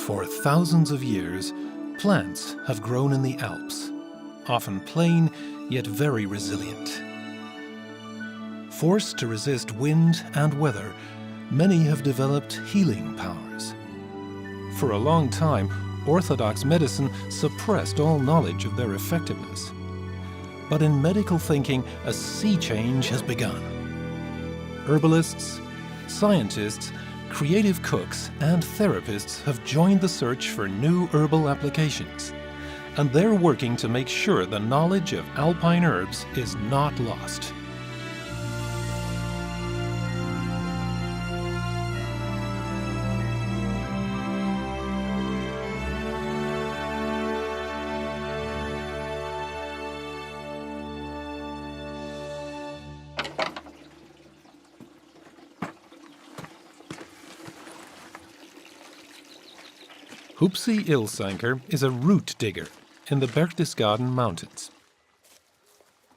For thousands of years, plants have grown in the Alps, often plain yet very resilient. Forced to resist wind and weather, many have developed healing powers. For a long time, orthodox medicine suppressed all knowledge of their effectiveness. But in medical thinking, a sea change has begun. Herbalists, scientists, creative cooks and therapists have joined the search for new herbal applications, and they're working to make sure the knowledge of alpine herbs is not lost. Hupsi Ilsanker is a root digger in the Berchtesgaden mountains.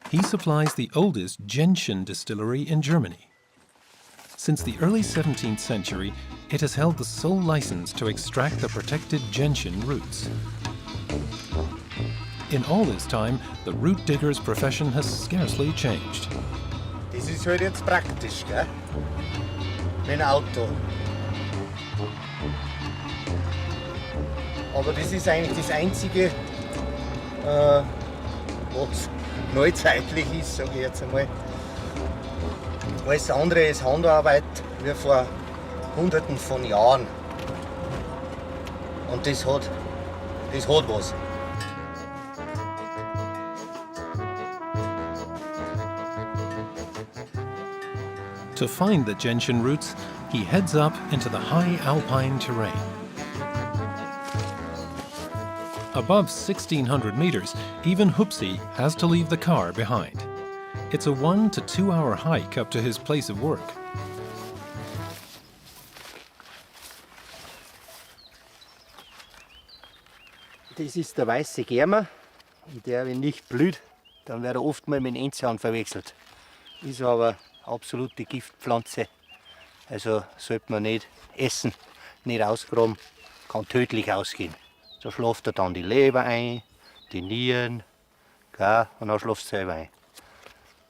He supplies the oldest gentian distillery in Germany. Since the early 17th century, it has held the sole license to extract the protected gentian roots. In all this time, the root digger's profession has scarcely changed. Das ist halt jetzt praktisch, gell? Mit dem Auto. Aber das ist eigentlich das Einzige, was neuzeitlich ist, sage ich jetzt einmal. Alles andere ist Handarbeit wie vor Hunderten von Jahren. Und das hat was. To find the gentian roots, he heads up into the high alpine terrain. Above 1,600 meters, even Hupsi has to leave the car behind. It's a 1 to 2 hour hike up to his place of work. Das ist der weiße Germer. Und der, wenn nicht blüht, dann wird er oft mal mit dem Enzian verwechselt. Ist aber eine absolute Giftpflanze. Also sollte man nicht essen, nicht ausgraben, kann tödlich ausgehen. Da schläft er dann die Leber ein, die Nieren, gell, und dann schläft er selber ein.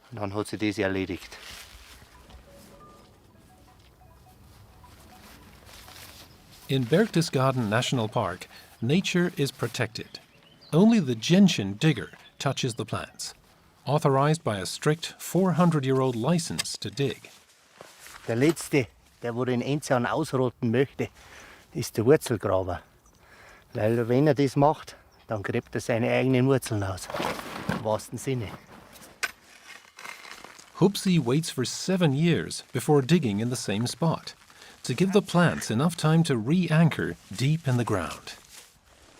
Und dann hat sich das erledigt. In Berchtesgaden National Park, nature is protected. Only the gentian digger touches the plants, authorized by a strict 400-year-old license to dig. Der letzte, der wo den Enzian ausrotten möchte, ist der Wurzelgraber. Weil wenn er das macht, dann gräbt er seine eigenen Wurzeln aus. Im wahrsten Sinne. Hupsi waits for 7 years before digging in the same spot, to give the plants enough time to re-anchor deep in the ground.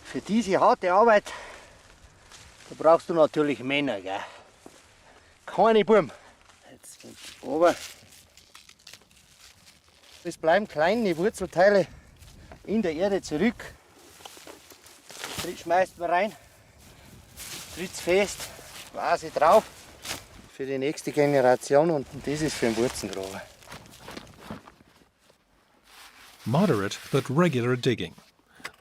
Für diese harte Arbeit, da brauchst du natürlich Männer, gell? Keine Buben. Jetzt geht's runter. Es bleiben kleine Wurzelteile in der Erde zurück. Die schmeißt man rein, tritt's fest, quasi drauf für die nächste Generation, und das ist für den Wurzelgraber. Moderate but regular digging.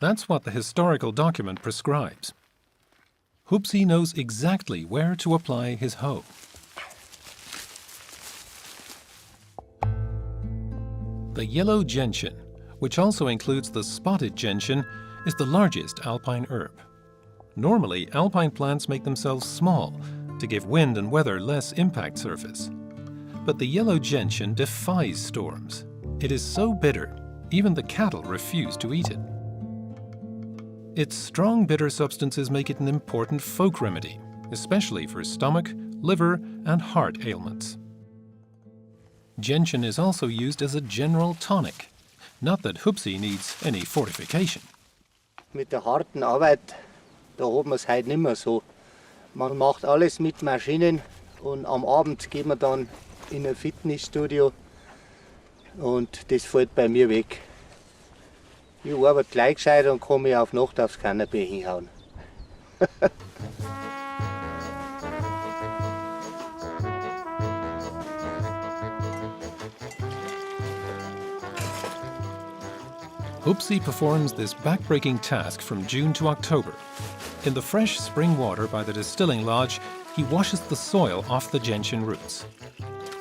That's what the historical document prescribes. Hupsi knows exactly where to apply his hoe. The yellow gentian, which also includes the spotted gentian, is the largest alpine herb. Normally, alpine plants make themselves small to give wind and weather less impact surface. But the yellow gentian defies storms. It is so bitter, even the cattle refuse to eat it. Its strong bitter substances make it an important folk remedy, especially for stomach, liver, and heart ailments. Gentian is also used as a general tonic. Not that Hupsi needs any fortification. Mit der harten Arbeit, da hat man es heute nicht mehr so. Man macht alles mit Maschinen, und am Abend geht man dann in ein Fitnessstudio, und das fällt bei mir weg. Ich arbeite gleich gescheit und kann mich auf Nacht aufs Kanapee hinhauen. Hupsi performs this back-breaking task from June to October. In the fresh spring water by the distilling lodge, he washes the soil off the gentian roots.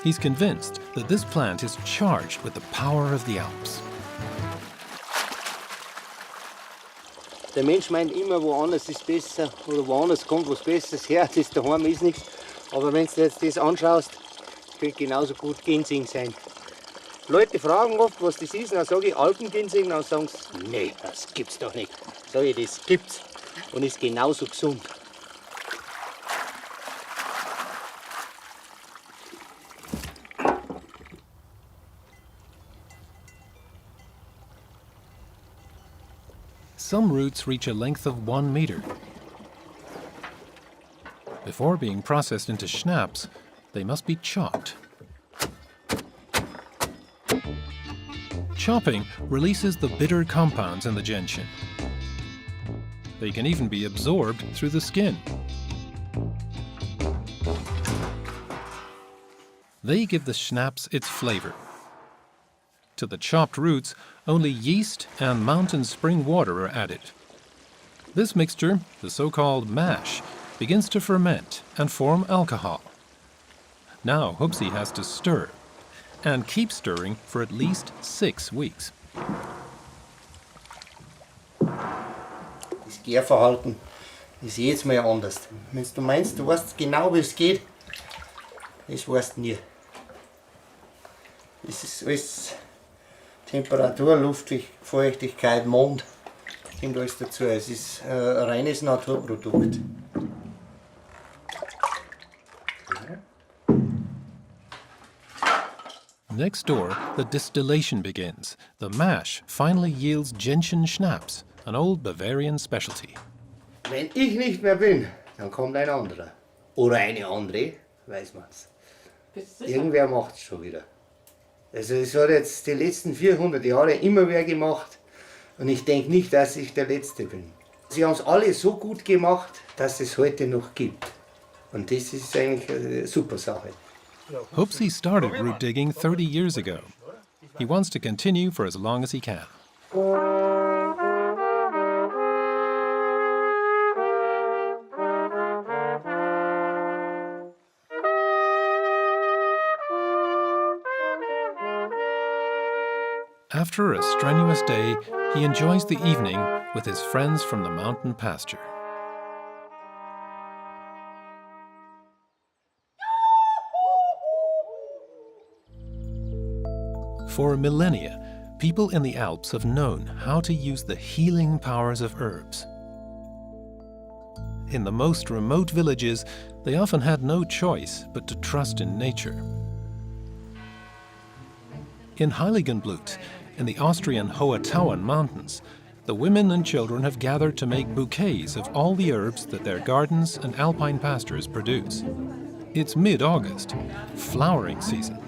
He's convinced that this plant is charged with the power of the Alps. Der Mensch meint immer, woanders ist besser oder woanders kommt was Besseres her. Das daheim ist nichts. Aber wenn du jetzt das anschaust, könnte genauso gut Ginseng sein. Leute fragen oft, was das ist, dann sage ich Alpenginseng, dann sagen sie, nee, das gibt's doch nicht. Sage ich, das gibt's und ist genauso gesund. Some roots reach a length of 1 meter. Before being processed into schnapps, they must be chopped. Chopping releases the bitter compounds in the gentian. They can even be absorbed through the skin. They give the schnapps its flavor. To the chopped roots, only yeast and mountain spring water are added. This mixture, the so-called mash, begins to ferment and form alcohol. Now Hupsi has to stir, and keep stirring for at least 6 weeks. Das Gärverhalten ist jedes Mal anders. Wenn du meinst, du weißt genau, wie es geht, das weißt du nie. Das ist alles Temperatur, Luftfeuchtigkeit, Monde, kommt alles dazu. Es ist ein reines Naturprodukt. Next door, the distillation begins. The mash finally yields gentian schnapps, an old Bavarian specialty. Wenn ich nicht mehr bin, dann kommt ein anderer. Oder eine andere, weiß man's. Irgendwer macht es schon wieder. Also es hat jetzt die letzten 400 Jahre immer wer gemacht und ich denke nicht, dass ich der Letzte bin. Sie haben es alle so gut gemacht, dass es heute noch gibt. Und das ist eigentlich eine super Sache. Hupsi started root digging 30 years ago. He wants to continue for as long as he can. After a strenuous day, he enjoys the evening with his friends from the mountain pasture. For millennia, people in the Alps have known how to use the healing powers of herbs. In the most remote villages, they often had no choice but to trust in nature. In Heiligenblut, in the Austrian Hohe Tauern Mountains, the women and children have gathered to make bouquets of all the herbs that their gardens and alpine pastures produce. It's mid-August, flowering season.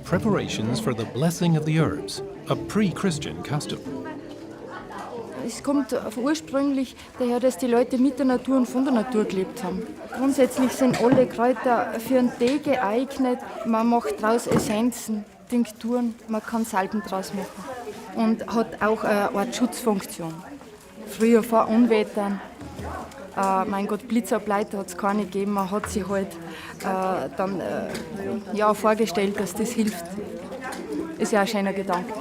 Preparations for the blessing of the herbs, a pre-Christian custom. Es kommt ursprünglich daher, dass die Leute mit der Natur und von der Natur gelebt haben. Grundsätzlich sind alle Kräuter für einen Tee geeignet. Man macht daraus Essenzen, Tinkturen, man kann Salben draus machen. Und hat auch eine Art Schutzfunktion. Früher vor Unwettern, mein Gott, Blitzableiter hat es keine gegeben, man hat sich halt dann vorgestellt, dass das hilft. Ist ja ein schöner Gedanke.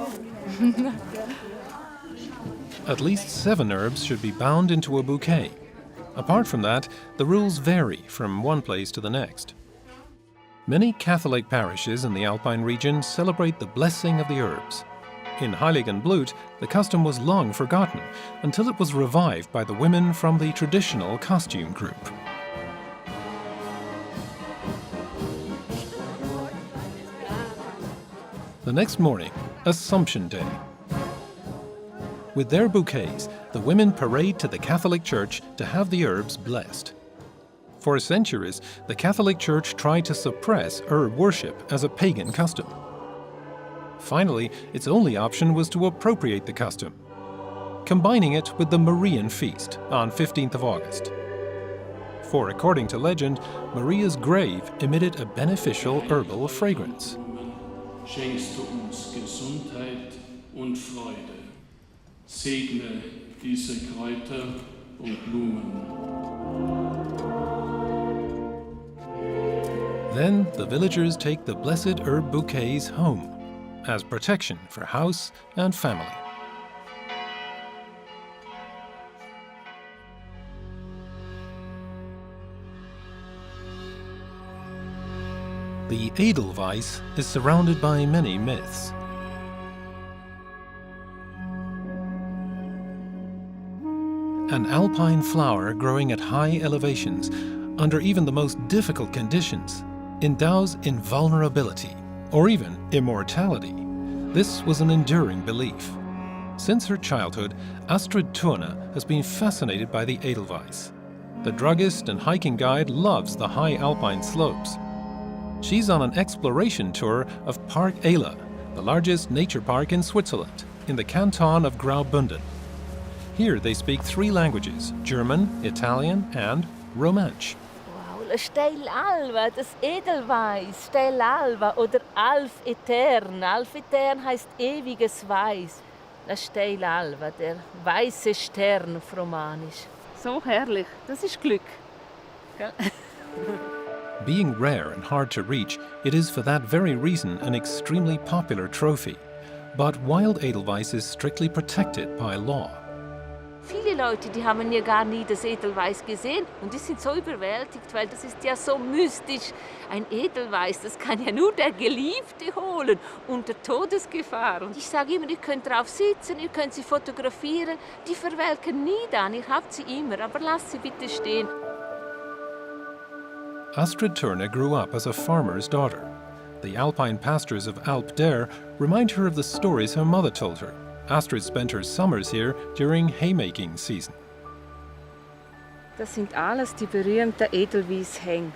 At least 7 herbs should be bound into a bouquet. Apart from that, the rules vary from one place to the next. Many Catholic parishes in the Alpine region celebrate the blessing of the herbs. In Heiligenblut, the custom was long forgotten until it was revived by the women from the traditional costume group. The next morning, Assumption Day. With their bouquets, the women parade to the Catholic Church to have the herbs blessed. For centuries, the Catholic Church tried to suppress herb worship as a pagan custom. Finally, its only option was to appropriate the custom, combining it with the Marian feast on 15th of August. For according to legend, Maria's grave emitted a beneficial herbal fragrance. schenkst du uns Gesundheit und Freude. Segne diese Kräuter und Blumen. Then the villagers take the blessed herb bouquets home as protection for house and family. The Edelweiss is surrounded by many myths. An alpine flower growing at high elevations, under even the most difficult conditions, endows invulnerability, or even immortality. This was an enduring belief. Since her childhood, Astrid Turner has been fascinated by the Edelweiss. The druggist and hiking guide loves the high alpine slopes. She's on an exploration tour of Park Ela, the largest nature park in Switzerland, in the canton of Graubünden. Here they speak 3 languages, German, Italian and Romansch. Wow, Steilalva, das Edelweiß, Steilalva oder Alf Etern. Alf Etern heißt ewiges Weiß. Das Steilalva, der weiße Stern auf Romanisch. So herrlich, das ist Glück. Being rare and hard to reach, it is for that very reason an extremely popular trophy. But wild Edelweiss is strictly protected by law. Viele Leute, die haben ja gar nie das Edelweiß gesehen und die sind so überwältigt, weil das ist ja so mystisch. Ein Edelweiß, das kann ja nur der Geliebte holen unter Todesgefahr. Und ich sage immer, ihr könnt drauf sitzen, ihr könnt sie fotografieren, die verwelken nie dann, ihr habt sie immer, aber lasst sie bitte stehen. Astrid Turner grew up as a farmer's daughter. The alpine pastures of Alp d'Air remind her of the stories her mother told her. Astrid spent her summers here during haymaking season. Das sind alles die berühmten Edelweisshänge.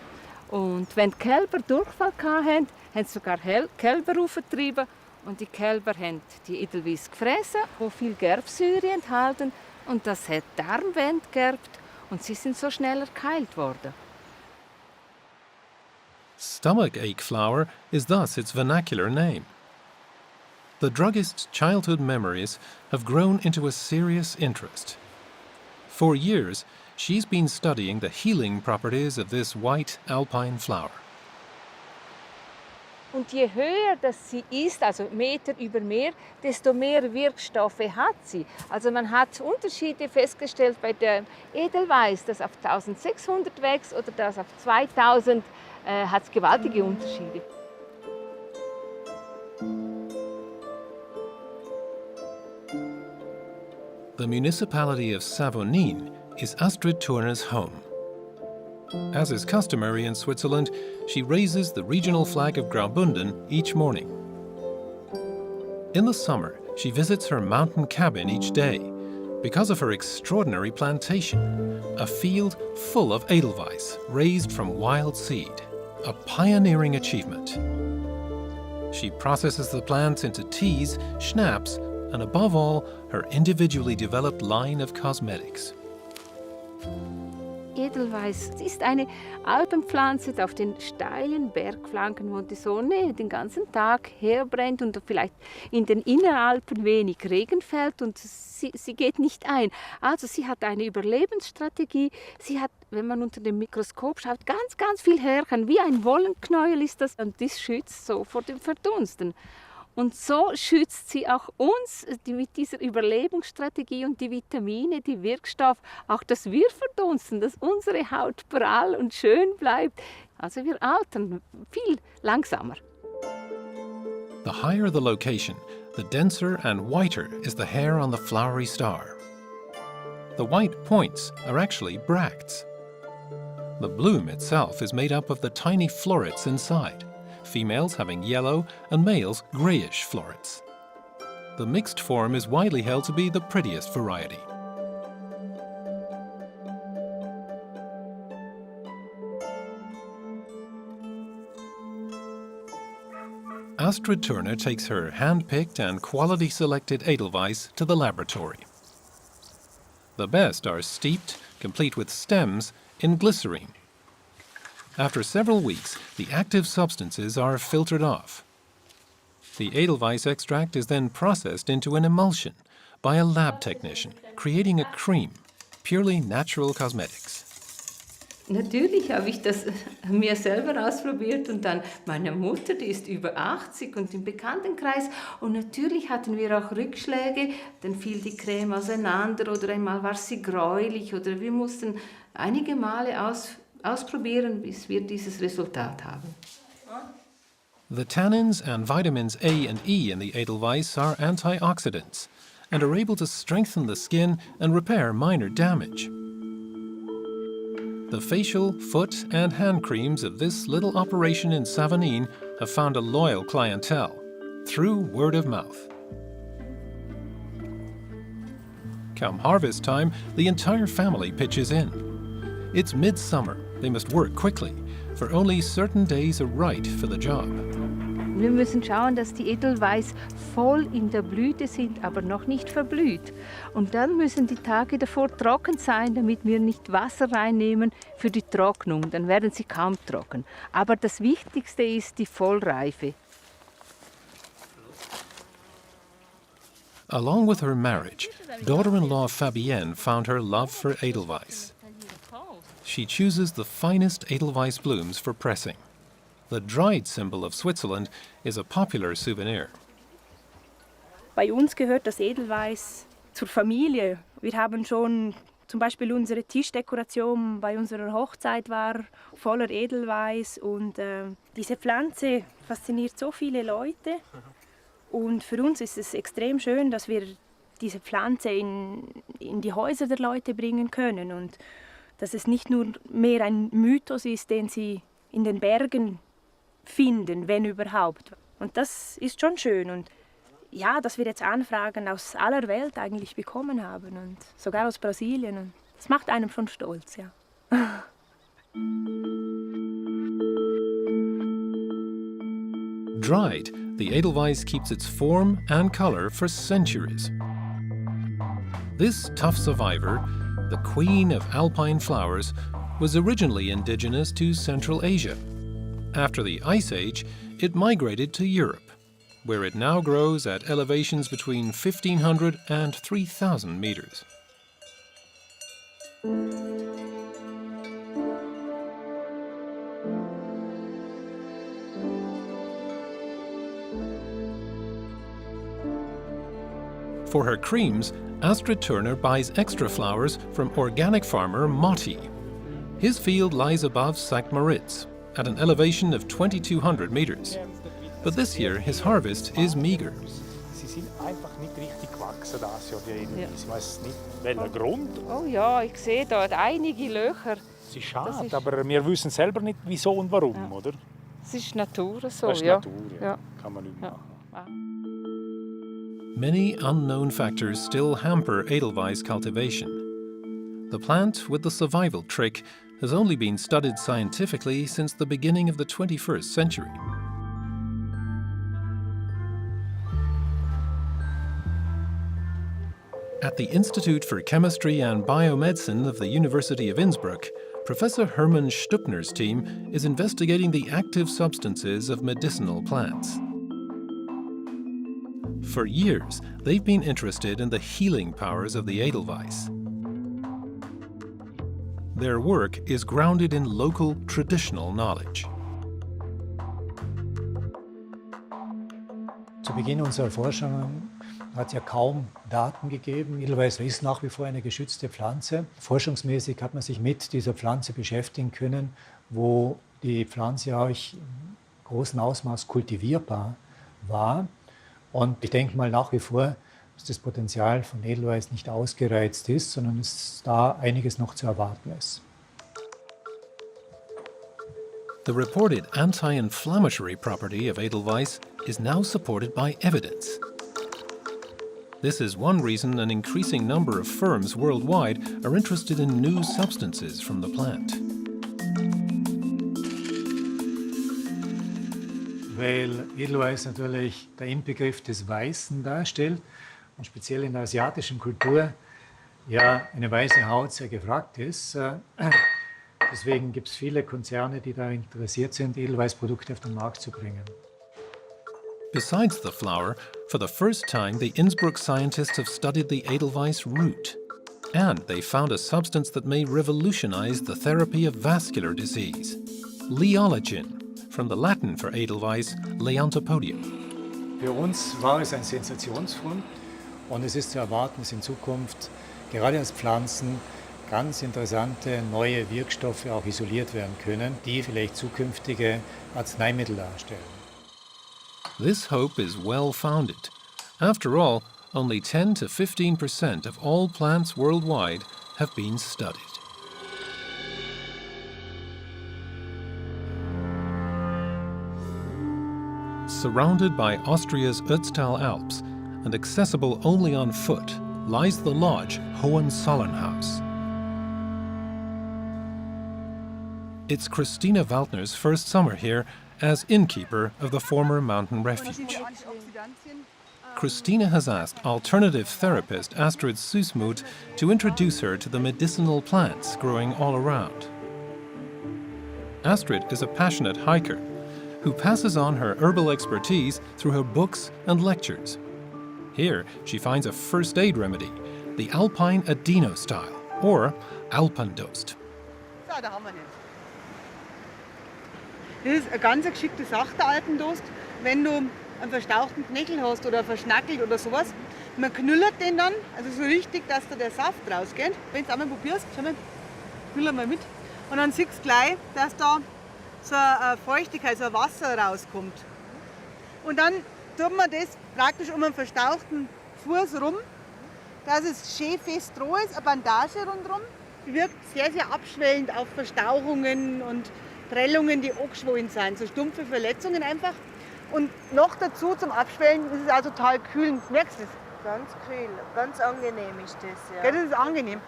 Und wenn die Kälber Durchfall hatten, haben sie sogar Kälber aufgetrieben. Und die Kälber haben die Edelweiss gefressen, die viel Gerbsäure enthalten. Und das hat die Darmwände gerbt. Und sie sind so schneller geheilt worden. Stomachache flower is thus its vernacular name. The druggist's childhood memories have grown into a serious interest. For years, she's been studying the healing properties of this white alpine flower. Und je höher das sie ist, also Meter über Meer, desto mehr Wirkstoffe hat sie. Also man hat Unterschiede festgestellt bei der Edelweiß, das auf 1600 wächst oder das auf 2000, hat es gewaltige Unterschiede. The municipality of Savoureuses is Astrid Turner's home. As is customary in Switzerland, she raises the regional flag of Graubünden each morning. In the summer, she visits her mountain cabin each day because of her extraordinary plantation, a field full of Edelweiss raised from wild seed, a pioneering achievement. She processes the plants into teas, schnapps, and above all, her individually developed line of cosmetics. Edelweiß ist eine Alpenpflanze auf den steilen Bergflanken, wo die Sonne den ganzen Tag herbrennt und vielleicht in den Inneralpen wenig Regen fällt und sie geht nicht ein. Also sie hat eine Überlebensstrategie. Sie hat, wenn man unter dem Mikroskop schaut, ganz, ganz viel Härchen. Wie ein Wollenknäuel ist das und das schützt so vor dem Verdunsten. Und so schützt sie auch uns mit dieser Überlebensstrategie und die Vitamine, die Wirkstoffe, auch dass wir verdunsten, dass unsere Haut prall und schön bleibt. Also wir altern viel langsamer. The higher the location, the denser and whiter is the hair on the flowery star. The white points are actually bracts. The bloom itself is made up of the tiny florets inside, females having yellow and males greyish florets. The mixed form is widely held to be the prettiest variety. Astrid Turner takes her hand-picked and quality-selected Edelweiss to the laboratory. The best are steeped, complete with stems, in glycerine. After several weeks, the active substances are filtered off. The Edelweiss extract is then processed into an emulsion by a lab technician, creating a cream, purely natural cosmetics. Natürlich habe ich das mir selber ausprobiert und dann meine Mutter, die ist über 80 und im Bekanntenkreis. Und natürlich hatten wir auch Rückschläge, dann fiel die Creme auseinander oder einmal war sie gräulich oder wir mussten einige Male ausprobieren, bis wir dieses Resultat haben. The tannins and vitamins A and E in the Edelweiss are antioxidants and are able to strengthen the skin and repair minor damage. The facial, foot and hand creams of this little operation in Savonine have found a loyal clientele through word of mouth. Come harvest time, the entire family pitches in. It's midsummer, they must work quickly, for only certain days are right for the job. Wir müssen schauen, dass die Edelweiss voll in der Blüte sind, aber noch nicht verblüht. Und dann müssen die Tage davor trocken sein, damit wir nicht Wasser reinnehmen für die Trocknung. Dann werden sie kaum trocken. Aber das Wichtigste ist die Vollreife. Along with her marriage, daughter-in-law Fabienne found her love for Edelweiss. She chooses the finest Edelweiss blooms for pressing. The dried symbol of Switzerland is a popular souvenir. Bei uns gehört das Edelweiss zur Familie. Wir haben schon zum Beispiel unsere Tischdekoration bei unserer Hochzeit war voller Edelweiss und diese Pflanze fasziniert so viele Leute. Und für uns ist es extrem schön, dass wir diese Pflanze in die Häuser der Leute bringen können und dass es nicht nur mehr ein Mythos ist, den sie in den Bergen finden, wenn überhaupt. Und das ist schon schön. Und ja, dass wir jetzt Anfragen aus aller Welt eigentlich bekommen haben und sogar aus Brasilien. Und das macht einem schon stolz, ja. Dried, the Edelweiss keeps its form and color for centuries. This tough survivor, the queen of alpine flowers, was originally indigenous to Central Asia. After the Ice Age, it migrated to Europe, where it now grows at elevations between 1,500 and 3,000 meters. For her creams, Astrid Turner buys extra flowers from organic farmer Motti. His field lies above St. Moritz, at an elevation of 2,200 meters. But this year his harvest is meager. Sie sind einfach nicht richtig gewachsen das Jahr, die Edelweiss. Ich weiß nicht, welcher Grund. Oh ja, ich sehe dort einige Löcher. Es ist schade, aber wir wissen selber nicht, wieso und warum, oder? Es ist Natur so, Das ist ja. Natur, ja. Kann man nicht machen. Many unknown factors still hamper Edelweiss cultivation. The plant with the survival trick has only been studied scientifically since the beginning of the 21st century. At the Institute for Chemistry and Biomedicine of the University of Innsbruck, Professor Hermann Stüppner's team is investigating the active substances of medicinal plants. For years, they've been interested in the healing powers of the Edelweiss. Their work is grounded in local, traditional knowledge. Zu Beginn unserer Forschungen hat es ja kaum Daten gegeben. Edelweiss ist nach wie vor eine geschützte Pflanze. Forschungsmäßig hat man sich mit dieser Pflanze beschäftigen können, wo die Pflanze auch in großem Ausmaß kultivierbar war. Und ich denke mal nach wie vor, dass das Potenzial von Edelweiss nicht ausgereizt ist, sondern es da einiges noch zu erwarten ist. The reported anti-inflammatory property of Edelweiss is now supported by evidence. This is one reason an increasing number of firms worldwide are interested in new substances from the plant. Weil Edelweiss natürlich der Inbegriff des Weißen darstellt und speziell in der asiatischen Kultur ja eine weiße Haut sehr gefragt ist. Deswegen gibt es viele Konzerne, die daran interessiert sind, Edelweiss-Produkte auf den Markt zu bringen. Besides the flower, for the first time the Innsbruck scientists have studied the Edelweiss root. And they found a substance that may revolutionize the therapy of vascular disease. Leolagin, from the Latin for Edelweiss, Leontopodium. Für uns war es ein Sensationsfund und es ist zu erwarten, dass in Zukunft gerade als Pflanzen ganz interessante neue Wirkstoffe auch isoliert werden können, die vielleicht zukünftige Arzneimittel darstellen. This hope is well-founded. After all, only 10 to 15% of all plants worldwide have been studied. Surrounded by Austria's Ötztal Alps and accessible only on foot, lies the lodge Hohenzollernhaus. It's Christina Waltner's first summer here as innkeeper of the former mountain refuge. Christina has asked alternative therapist Astrid Süssmuth to introduce her to the medicinal plants growing all around. Astrid is a passionate hiker who passes on her herbal expertise through her books and lectures. Here, she finds a first aid remedy, the Alpine Adeno style, or Alpendost. So, da haben wir ihn. Das ist eine ganz geschickte Sache, der Alpendost. Wenn du einen verstauchten Knöchel hast oder verschnackelt oder sowas, man knüllert den dann, also so richtig, dass da der Saft rausgeht. Wenn du es einmal probierst, schau mal, knüller mal mit. Und dann siehst du gleich, dass da so eine Feuchtigkeit, so ein Wasser rauskommt. Und dann tut man das praktisch um einen verstauchten Fuß rum, dass es schön fest roh ist, eine Bandage rundherum. Die wirkt sehr, sehr abschwellend auf Verstauchungen und Prellungen, die angeschwollen sind, so stumpfe Verletzungen einfach. Und noch dazu zum Abschwellen ist es auch total kühl. Merkst du das? Ganz kühl, ganz angenehm ist das, ja. Ja, das ist angenehm.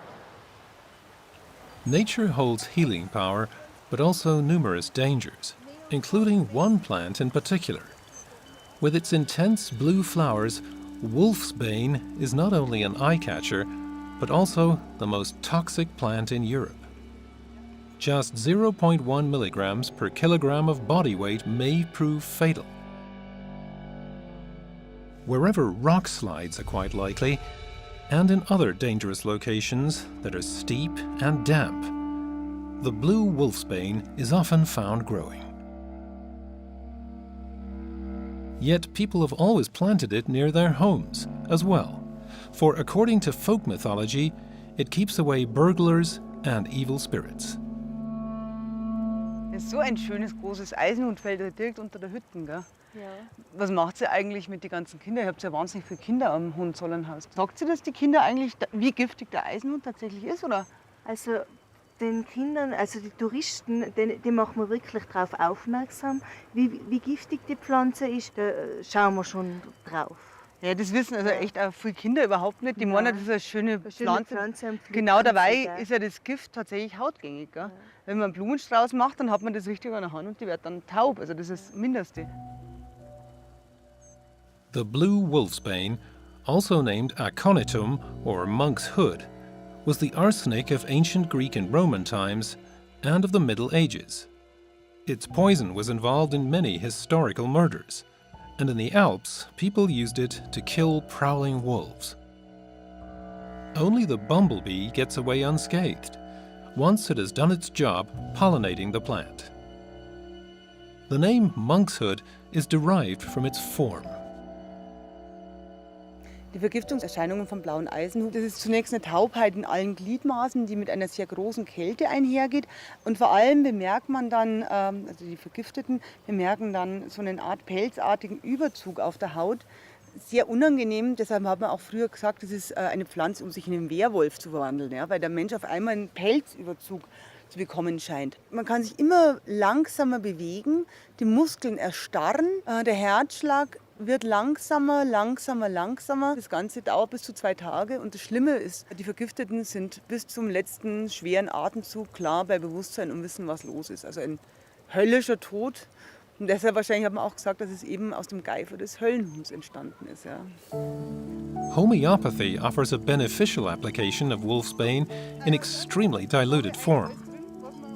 Nature holds healing power, but also numerous dangers, including one plant in particular. With its intense blue flowers, wolfsbane is not only an eye-catcher, but also the most toxic plant in Europe. Just 0.1 milligrams per kilogram of body weight may prove fatal. Wherever rock slides are quite likely, and in other dangerous locations that are steep and damp, the blue wolfsbane is often found growing. Yet people have always planted it near their homes as well, for according to folk mythology, it keeps away burglars and evil spirits. Das ist so ein schönes, großes Eisenhutfeld direkt unter der Hütte. Gell? Ja. Was macht sie eigentlich mit den ganzen Kindern? Ihr habt ja wahnsinnig viele Kinder am Hohenzollernhaus. Sagt sie das die Kinder eigentlich, wie giftig der Eisenhut tatsächlich ist? Oder? Also den Kindern, also die Touristen, die machen wir wirklich darauf aufmerksam, wie giftig die Pflanze ist. Da schauen wir schon drauf. Ja, das wissen also echt auch viele Kinder überhaupt nicht. Die meinen, das ist eine schöne Pflanze. Genau dabei ist ja das Gift tatsächlich hautgängig. Gell? Ja. Wenn man einen Blumenstrauß macht, dann hat man das richtig an der Hand und die wird dann taub. Also das ist das Mindeste. The blue wolfsbane, also named aconitum or monk's hood, was the arsenic of ancient Greek and Roman times and of the Middle Ages. Its poison was involved in many historical murders, and in the Alps, people used it to kill prowling wolves. Only the bumblebee gets away unscathed, once it has done its job pollinating the plant. The name monk's hood is derived from its form. Die Vergiftungserscheinungen vom blauen Eisenhut, das ist zunächst eine Taubheit in allen Gliedmaßen, die mit einer sehr großen Kälte einhergeht. Und vor allem bemerkt man dann, also die Vergifteten bemerken dann so eine Art pelzartigen Überzug auf der Haut. Sehr unangenehm, deshalb hat man auch früher gesagt, das ist eine Pflanze, um sich in einen Werwolf zu verwandeln, ja, weil der Mensch auf einmal einen Pelzüberzug zu bekommen scheint. Man kann sich immer langsamer bewegen, die Muskeln erstarren, der Herzschlag wird langsamer. Das Ganze dauert bis zu 2 Tage. Und das Schlimme ist, die Vergifteten sind bis zum letzten schweren Atemzug klar bei Bewusstsein und wissen, was los ist. Also ein höllischer Tod. Und deshalb wahrscheinlich hat man auch gesagt, dass es eben aus dem Geifer des Höllenhuhns entstanden ist. Ja. Homeopathy offers a beneficial application of wolfsbane in extremely diluted form.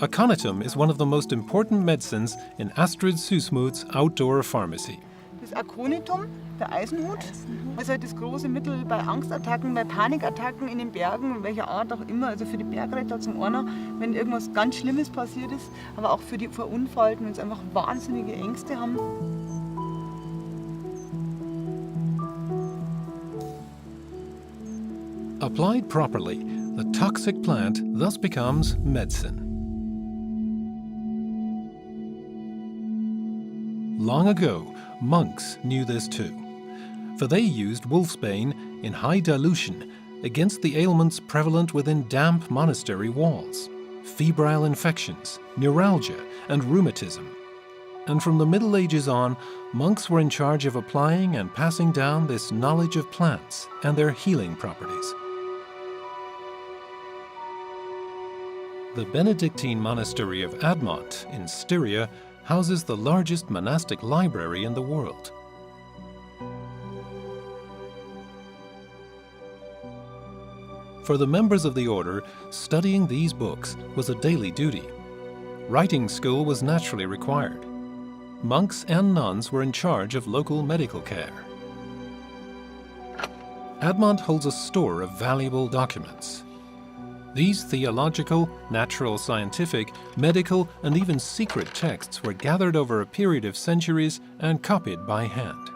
Aconitum is one of the most important medicines in Astrid Süssmuth's outdoor pharmacy. Das Aconitum, der Eisenhut, also halt das große Mittel bei Angstattacken, bei Panikattacken in den Bergen, welcher Art auch immer, also für die Bergretter zum einen, wenn irgendwas ganz Schlimmes passiert ist, aber auch für die Verunfallten, wenn sie einfach wahnsinnige Ängste haben. Applied properly, the toxic plant thus becomes medicine. Long ago, monks knew this too, for they used wolfsbane in high dilution against the ailments prevalent within damp monastery walls, febrile infections, neuralgia, and rheumatism. And from the Middle Ages on, monks were in charge of applying and passing down this knowledge of plants and their healing properties. The Benedictine monastery of Admont in Styria houses the largest monastic library in the world. For the members of the order, studying these books was a daily duty. Writing school was naturally required. Monks and nuns were in charge of local medical care. Admont holds a store of valuable documents. These theological, natural scientific, medical, and even secret texts were gathered over a period of centuries and copied by hand.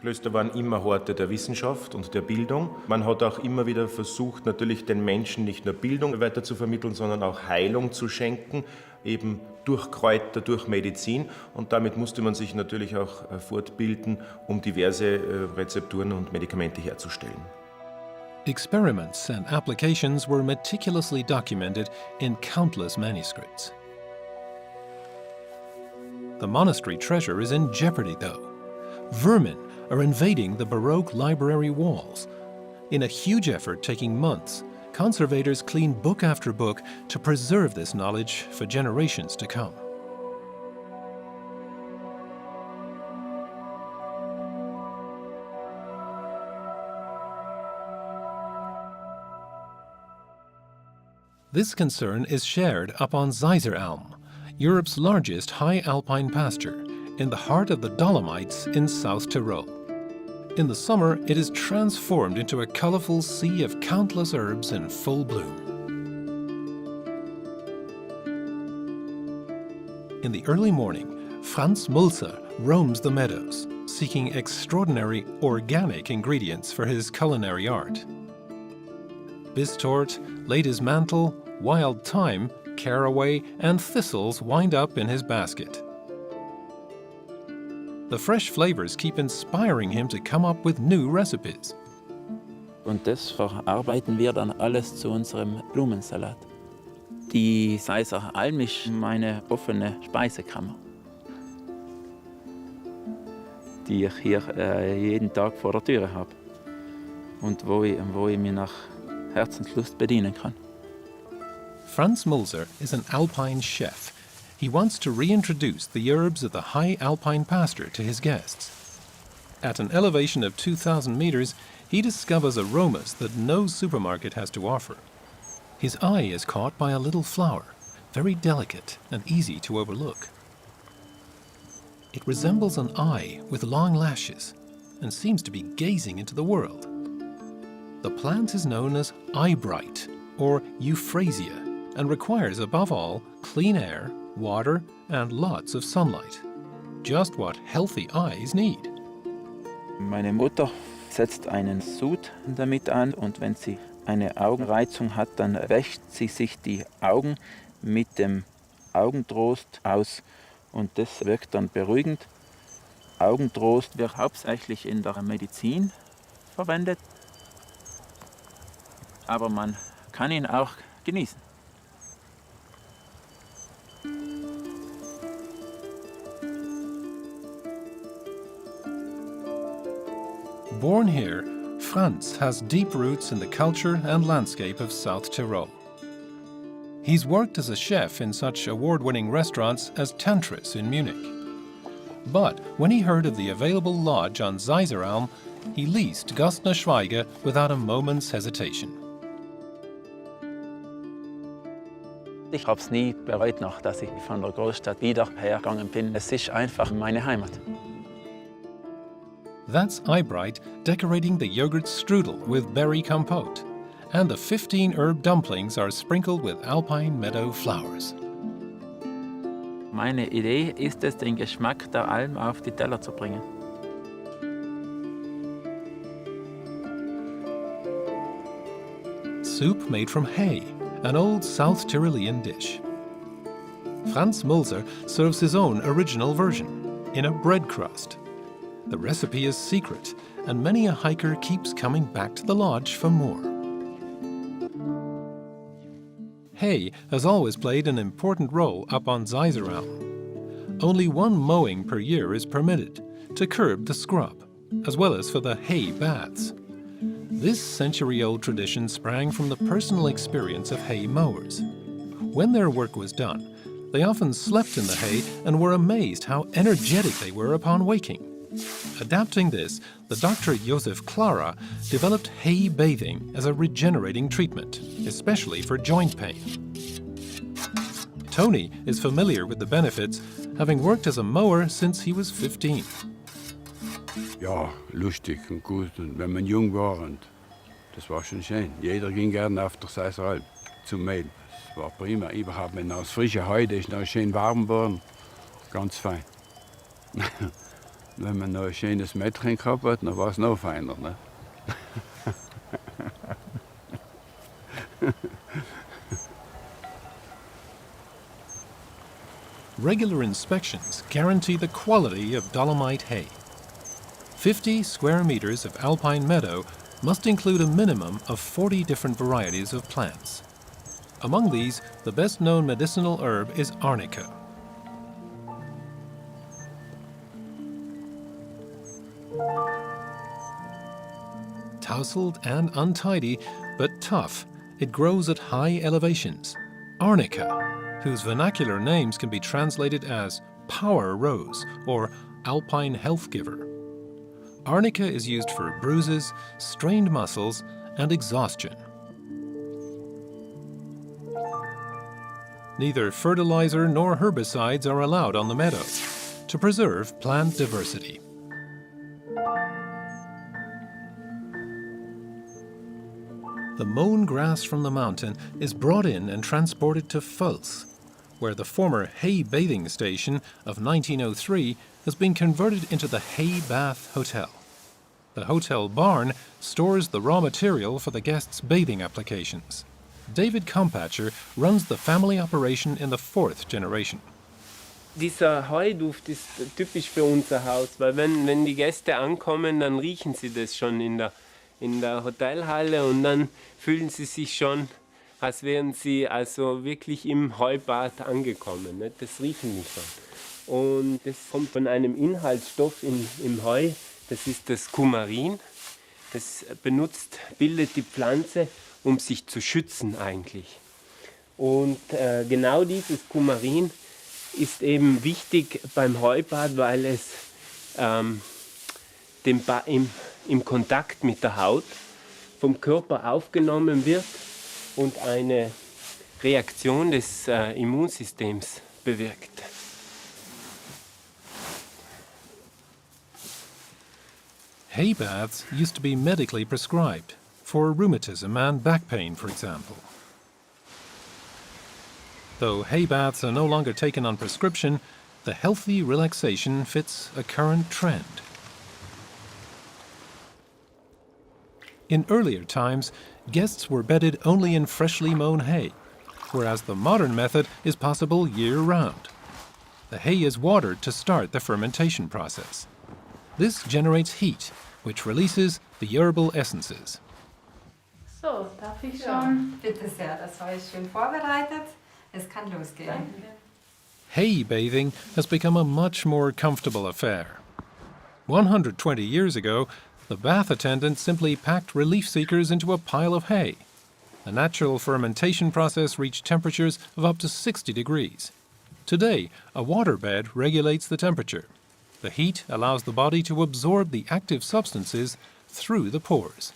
Klöster waren immer Horte der Wissenschaft und der Bildung. Man hat auch immer wieder versucht, natürlich den Menschen nicht nur Bildung weiter zu vermitteln, sondern auch Heilung zu schenken, eben durch Kräuter, durch Medizin. Und damit musste man sich natürlich auch fortbilden, um diverse Rezepturen und Medikamente herzustellen. Experiments and applications were meticulously documented in countless manuscripts. The monastery treasure is in jeopardy, though. Vermin are invading the Baroque library walls. In a huge effort taking months, conservators clean book after book to preserve this knowledge for generations to come. This concern is shared up on Zeiseralm, Europe's largest high alpine pasture, in the heart of the Dolomites in South Tyrol. In the summer, it is transformed into a colorful sea of countless herbs in full bloom. In the early morning, Franz Mulzer roams the meadows, seeking extraordinary organic ingredients for his culinary art. Bistort, lady's mantle, wild thyme, caraway, and thistles wind up in his basket. The fresh flavors keep inspiring him to come up with new recipes. Und das verarbeiten wir dann alles zu unserem Blumensalat. Die Seiser Alm ist meine offene Speisekammer, die ich hier jeden Tag vor der Tür habe und wo ich mich nach Herzenslust bedienen kann. Franz Mulzer is an alpine chef. He wants to reintroduce the herbs of the high alpine pasture to his guests. At an elevation of 2,000 meters, he discovers aromas that no supermarket has to offer. His eye is caught by a little flower, very delicate and easy to overlook. It resembles an eye with long lashes and seems to be gazing into the world. The plant is known as eyebright or euphrasia and requires above all clean air, water and lots of sunlight. Just what healthy eyes need. Meine Mutter setzt einen Sud damit an und wenn sie eine Augenreizung hat, dann wäscht sie sich die Augen mit dem Augentrost aus und das wirkt dann beruhigend. Augentrost wird hauptsächlich in der Medizin verwendet, aber man kann ihn auch genießen. Born here, Franz has deep roots in the culture and landscape of South Tyrol. He's worked as a chef in such award-winning restaurants as Teintures in Munich. But when he heard of the available lodge on Zeiseralm, he leased Gostner Schweiger without a moment's hesitation. Ich habe es nie bereut, noch, dass ich von der Großstadt wieder hergegangen bin. Es ist einfach meine Heimat. That's Eyebright decorating the yogurt strudel with berry compote, and the 15 herb dumplings are sprinkled with alpine meadow flowers. Meine Idee ist es, den Geschmack der Alm auf die Teller zu bringen. Soup made from hay, an old South Tyrolean dish. Franz Mulzer serves his own original version, in a bread crust. The recipe is secret, and many a hiker keeps coming back to the lodge for more. Hay has always played an important role up on Zeiseralm. Only one mowing per year is permitted, to curb the scrub, as well as for the hay baths. This century-old tradition sprang from the personal experience of hay mowers. When their work was done, they often slept in the hay and were amazed how energetic they were upon waking. Adapting this, the Dr. Josef Clara developed hay bathing as a regenerating treatment, especially for joint pain. Tony is familiar with the benefits, having worked as a mower since he was 15. Ja, lustig und gut. Und wenn man jung war, und das war schon schön. Jeder ging gerne auf der Seiseralm zum Mähen. Das war prima. Überhaupt, wenn aus frischer Heu ist noch schön warm geworden, ganz fein. Wenn man noch ein schönes Mädchen gehabt hat, dann war es noch feiner. Ne? Regular inspections guarantee the quality of Dolomite hay. 50 square meters of alpine meadow must include a minimum of 40 different varieties of plants. Among these, the best-known medicinal herb is arnica. Tousled and untidy, but tough, it grows at high elevations. Arnica, whose vernacular names can be translated as power rose or alpine health giver. Arnica is used for bruises, strained muscles, and exhaustion. Neither fertilizer nor herbicides are allowed on the meadow to preserve plant diversity. The mown grass from the mountain is brought in and transported to Huiles, where the former hay bathing station of 1903 has been converted into the Hay Bath Hotel. The hotel barn stores the raw material for the guests' bathing applications. David Kompatcher runs the family operation in the 4th generation. Dieser Heuduft ist typisch für unser Haus, weil wenn die Gäste ankommen, dann riechen sie das schon in der Hotelhalle und dann fühlen sie sich schon, als wären sie also wirklich im Heubad angekommen. Ne? Das riechen die schon. Und das kommt von einem Inhaltsstoff im Heu, das ist das Kumarin. Das bildet die Pflanze, um sich zu schützen eigentlich. Und genau dieses Kumarin ist eben wichtig beim Heubad, weil es im Kontakt mit der Haut vom Körper aufgenommen wird und eine Reaktion des Immunsystems bewirkt. Hay baths used to be medically prescribed, for rheumatism and back pain, for example. Though hay baths are no longer taken on prescription, the healthy relaxation fits a current trend. In earlier times, guests were bedded only in freshly mown hay, whereas the modern method is possible year-round. The hay is watered to start the fermentation process. This generates heat, which releases the herbal essences. So, darf ich schon? Bitte sehr, das war jetzt schön vorbereitet. Es kann losgehen. Hay bathing has become a much more comfortable affair. 120 years ago, the bath attendant simply packed relief seekers into a pile of hay. The natural fermentation process reached temperatures of up to 60 degrees. Today, a waterbed regulates the temperature. The heat allows the body to absorb the active substances through the pores.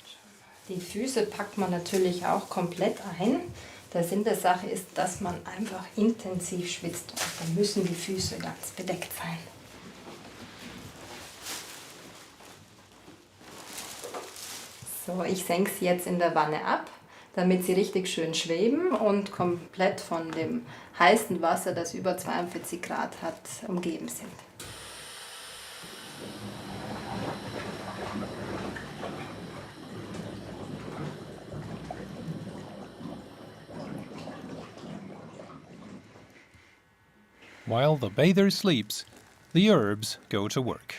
Die Füße packt man natürlich auch komplett ein. Der Sinn der Sache ist, dass man einfach intensiv schwitzt. Und dann müssen die Füße ganz bedeckt sein. So, ich senke sie jetzt in der Wanne ab, damit sie richtig schön schweben und komplett von dem heißen Wasser, das über 42 Grad hat, umgeben sind. While the bather sleeps, the herbs go to work.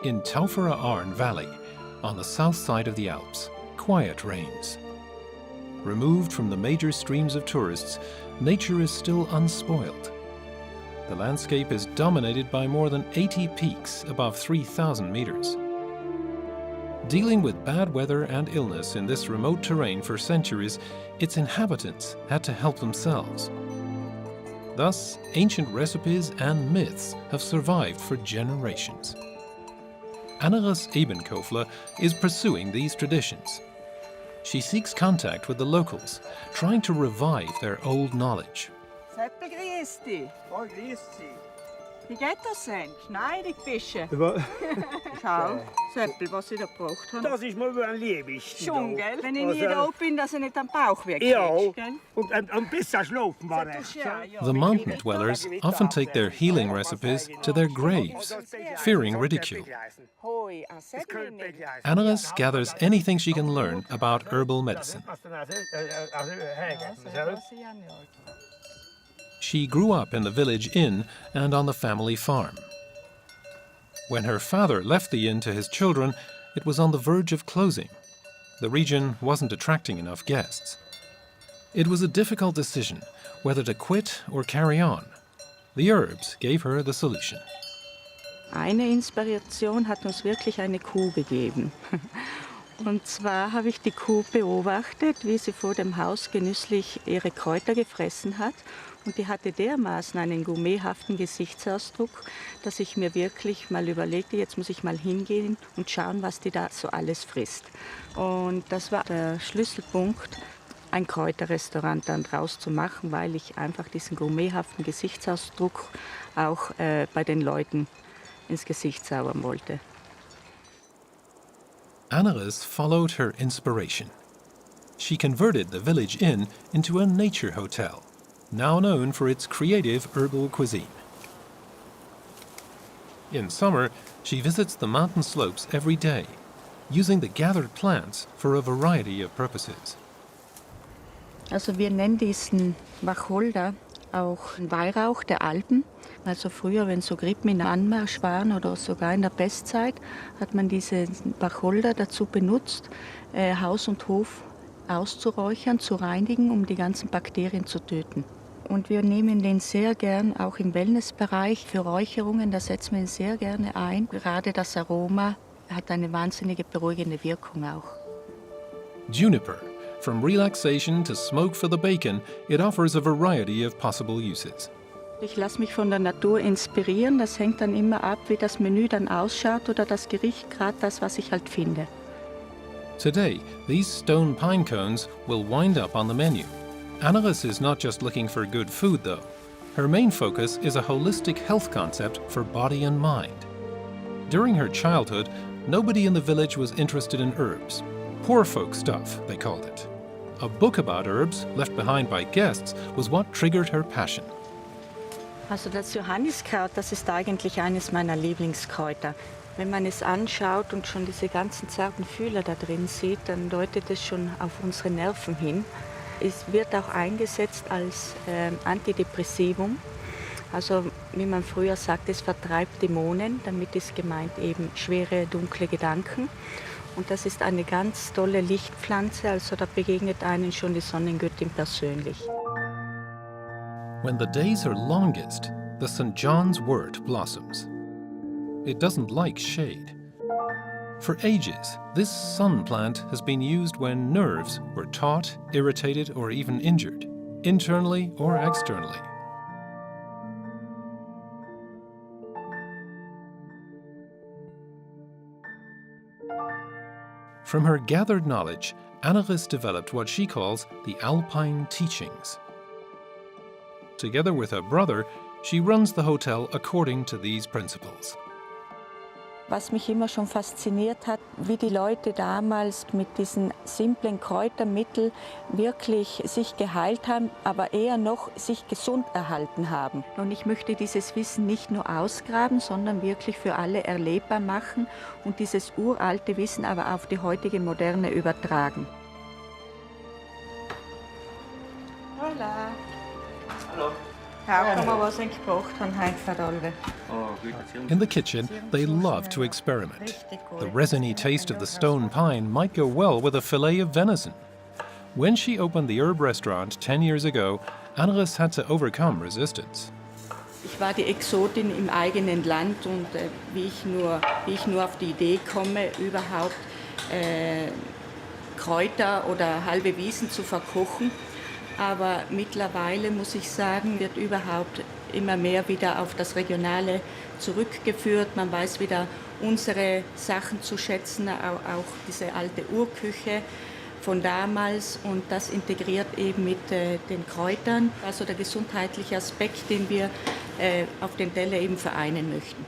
In Taufera-Arn Valley, on the south side of the Alps, quiet reigns. Removed from the major streams of tourists, nature is still unspoiled. The landscape is dominated by more than 80 peaks above 3,000 meters. Dealing with bad weather and illness in this remote terrain for centuries, its inhabitants had to help themselves. Thus, ancient recipes and myths have survived for generations. Anneres Ebenkofler is pursuing these traditions. She seeks contact with the locals, trying to revive their old knowledge. Seppel, grüß dich. Oh, grüß dich. Wie geht das denn? Schneidig fischen? Schau, Seppel, was ich da gebraucht habe. Das ist mir am liebsten. Schon, gell? Wenn ich nie da bin, dass ich nicht am Bauch wegkriege, ja, gell? Und ein bisschen schlafen war recht. The mountain dwellers often take their healing recipes to their graves, fearing ridicule. Anneres gathers anything she can learn about herbal medicine. She grew up in the village inn and on the family farm. When her father left the inn to his children, it was on the verge of closing. The region wasn't attracting enough guests. It was a difficult decision whether to quit or carry on. The herbs gave her the solution. Eine Inspiration hat uns wirklich eine Kuh gegeben. Und zwar habe ich die Kuh beobachtet, wie sie vor dem Haus genüsslich ihre Kräuter gefressen hat. Und die hatte dermaßen einen gourmethaften Gesichtsausdruck, dass ich mir wirklich mal überlegte, jetzt muss ich mal hingehen und schauen, was die da so alles frisst. Und das war der Schlüsselpunkt, ein Kräuterrestaurant dann draus zu machen, weil ich einfach diesen gourmethaften Gesichtsausdruck auch bei den Leuten ins Gesicht zaubern wollte. Anneres followed her inspiration. She converted the village inn into a nature hotel, now known for its creative herbal cuisine. In summer, she visits the mountain slopes every day, using the gathered plants for a variety of purposes. Also wir nennen diesen Wacholder auch Weihrauch der Alpen. Also früher, wenn so Grippen in Anmarsch waren oder sogar in der Pestzeit, hat man diese Wacholder dazu benutzt, Haus und Hof auszuräuchern, zu reinigen, um die ganzen Bakterien zu töten. Und wir nehmen den sehr gern auch im Wellnessbereich für Räucherungen, da setzen wir ihn sehr gerne ein. Gerade das Aroma hat eine wahnsinnige beruhigende Wirkung auch. Juniper. From relaxation to smoke for the bacon, it offers a variety of possible uses. Ich lasse mich von der Natur inspirieren. Das hängt dann immer ab, wie das Menü dann ausschaut oder das Gericht, gerade das, was ich halt finde. Today, these stone pine cones will wind up on the menu. Anneres is not just looking for good food, though. Her main focus is a holistic health concept for body and mind. During her childhood, nobody in the village was interested in herbs. Poor folk stuff, they called it. A book about herbs, left behind by guests, was what triggered her passion. Also das Johanniskraut, das ist eigentlich eines meiner Lieblingskräuter. Wenn man es anschaut und schon diese ganzen zarten Fühler da drin sieht, dann deutet es schon auf unsere Nerven hin. Es wird auch eingesetzt als Antidepressivum. Also wie man früher sagt, es vertreibt Dämonen. Damit ist gemeint eben schwere, dunkle Gedanken. Und das ist eine ganz tolle Lichtpflanze, also da begegnet einen schon die Sonnengöttin persönlich. When the days are longest, the St. John's wort blossoms. It doesn't like shade. For ages, this sun plant has been used when nerves were taut, irritated, or even injured, internally or externally. From her gathered knowledge, Annelies developed what she calls the Alpine teachings. Together with her brother, she runs the hotel according to these principles. Was mich immer schon fasziniert hat, wie die Leute damals mit diesen simplen Kräutermitteln wirklich sich geheilt haben, aber eher noch sich gesund erhalten haben. Und ich möchte dieses Wissen nicht nur ausgraben, sondern wirklich für alle erlebbar machen und dieses uralte Wissen aber auf die heutige Moderne übertragen. Hola. Hallo. In the kitchen, they love to experiment. The resiny taste of the stone pine might go well with a fillet of venison. When she opened the herb restaurant 10 years ago, Annelies had to overcome resistance. Ich war die Exotin im eigenen Land und wie ich nur auf die Idee komme, überhaupt Kräuter oder halbe Wiesen zu verkochen. Aber mittlerweile, muss ich sagen, wird überhaupt immer mehr wieder auf das Regionale zurückgeführt. Man weiß wieder unsere Sachen zu schätzen, auch diese alte Urküche von damals. Und das integriert eben mit den Kräutern, also der gesundheitliche Aspekt, den wir auf den Teller eben vereinen möchten.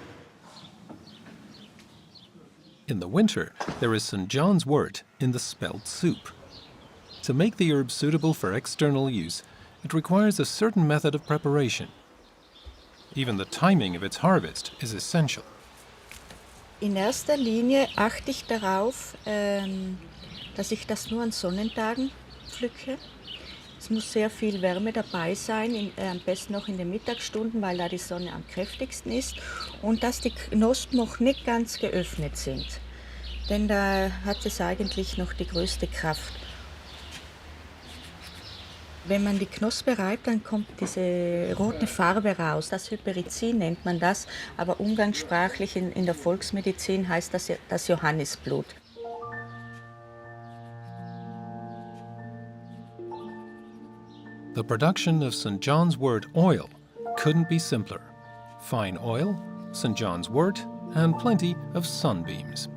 In the winter, there is St. John's wort in the spelt soup. To make the herb suitable for external use, it requires a certain method of preparation. Even the timing of its harvest is essential. In erster Linie achte ich darauf, dass ich das nur an Sonnentagen pflücke. Es muss sehr viel Wärme dabei sein, am besten noch in den Mittagsstunden, weil da die Sonne am kräftigsten ist. Und dass die Knospen noch nicht ganz geöffnet sind. Denn da hat es eigentlich noch die größte Kraft. Wenn man die Knospe reibt, dann kommt diese rote Farbe raus. Das Hyperizin nennt man das, aber umgangssprachlich in der Volksmedizin heißt das das Johannisblut. The production of St. John's wort oil couldn't be simpler. Fine oil, St. John's wort, and plenty of sunbeams.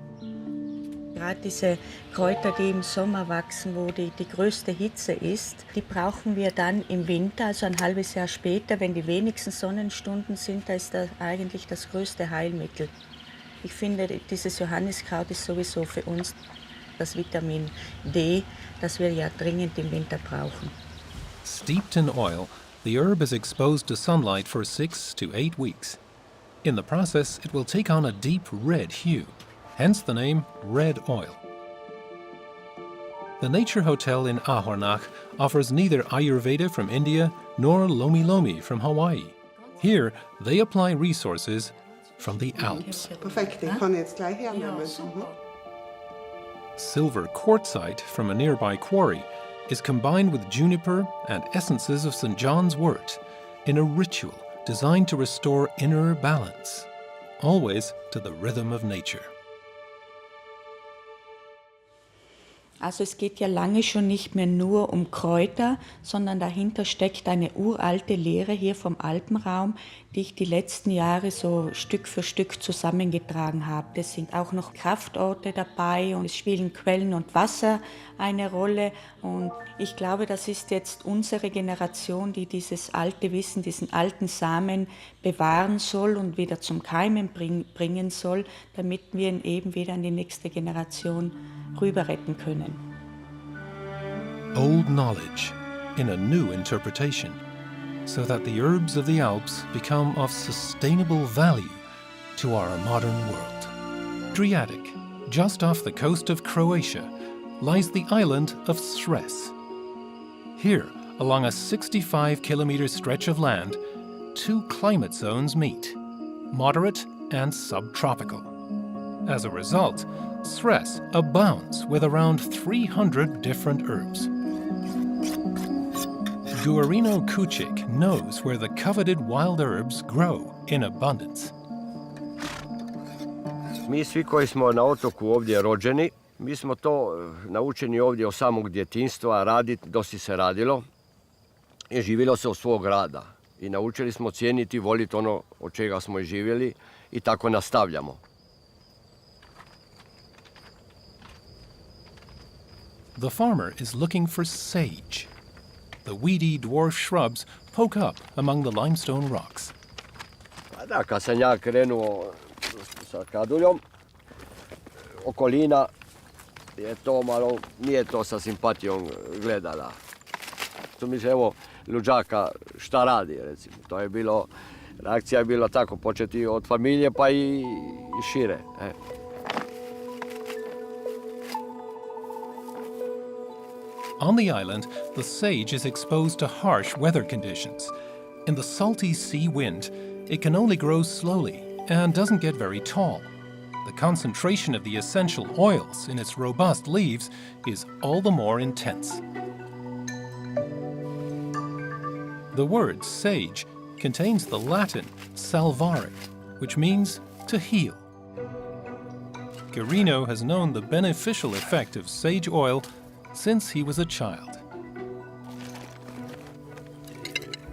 Gerade diese Kräuter, die im Sommer wachsen, wo die größte Hitze ist, die brauchen wir dann im Winter, also ein halbes Jahr später, wenn die wenigsten Sonnenstunden sind, da ist das eigentlich das größte Heilmittel. Ich finde, dieses Johanniskraut ist sowieso für uns das Vitamin D, das wir ja dringend im Winter brauchen. Steeped in oil, the herb is exposed to sunlight for 6 to 8 weeks. In the process, it will take on a deep red hue. Hence the name red oil. The Nature Hotel in Ahornach offers neither Ayurveda from India nor Lomi Lomi from Hawaii. Here, they apply resources from the Alps. Perfekt, den kann ich jetzt gleich hernehmen. Silver quartzite from a nearby quarry is combined with juniper and essences of St. John's wort in a ritual designed to restore inner balance, always to the rhythm of nature. Also es geht ja lange schon nicht mehr nur um Kräuter, sondern dahinter steckt eine uralte Lehre hier vom Alpenraum, die ich die letzten Jahre so Stück für Stück zusammengetragen habe. Es sind auch noch Kraftorte dabei und es spielen Quellen und Wasser eine Rolle. Und ich glaube, das ist jetzt unsere Generation, die dieses alte Wissen, diesen alten Samen bewahren soll und wieder zum Keimen bringen soll, damit wir ihn eben wieder an die nächste Generation rüber retten können. Old knowledge in a new interpretation, so that the herbs of the Alps become of sustainable value to our modern world. Adriatic, just off the coast of Croatia, lies the island of Sres. Here, along a 65-kilometer stretch of land, two climate zones meet, moderate and subtropical. As a result, Sres abounds with around 300 different herbs. Guarino Kuchik knows where the coveted wild herbs grow in abundance. Mi svi koji smo na otoku ovdje rođeni, mi smo to naučeni ovdje od samog djetinjstva raditi dosti se radilo i živjelo se od svog rada. I naučili smo cijeniti i voliti ono od čega smo i živjeli i tako nastavljamo. The farmer is looking for sage. The weedy dwarf shrubs poke up among the limestone rocks. Da, kad sam ja krenuo sa kaduljom, okolina je to malo, nije to sa simpatijom gledala. Tu mi se evo luđaka šta radi, recimo. To je bilo, reakcija je bila tako, početi od familije pa i šire. On the island, the sage is exposed to harsh weather conditions. In the salty sea wind, it can only grow slowly and doesn't get very tall. The concentration of the essential oils in its robust leaves is all the more intense. The word sage contains the Latin salvare, which means to heal. Guarino has known the beneficial effect of sage oil since he was a child.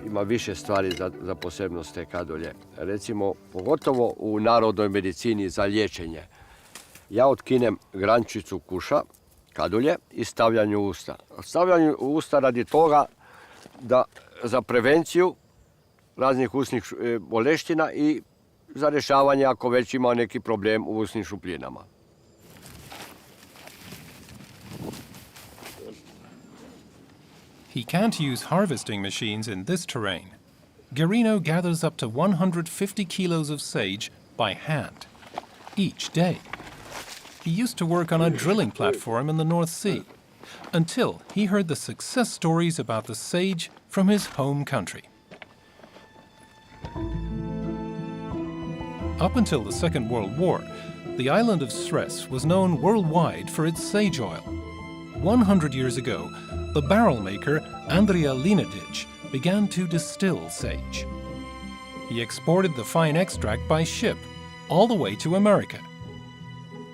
Ima više stvari za posebnost te kadulje. Recimo, pogotovo u narodnoj medicini za liječenje. Ja otkinem grančicu kuša, kadulje, i stavljam u usta. Stavljam u usta radi toga da za prevenciju raznih usnih boleština i za rješavanje ako već ima neki problem u usnim šupljinama. He can't use harvesting machines in this terrain. Guarino gathers up to 150 kilos of sage by hand, each day. He used to work on a drilling platform in the North Sea, until he heard the success stories about the sage from his home country. Up until the Second World War, the island of Sres was known worldwide for its sage oil. 100 years ago, the barrel maker Andrija Linadić began to distill sage. He exported the fine extract by ship all the way to America.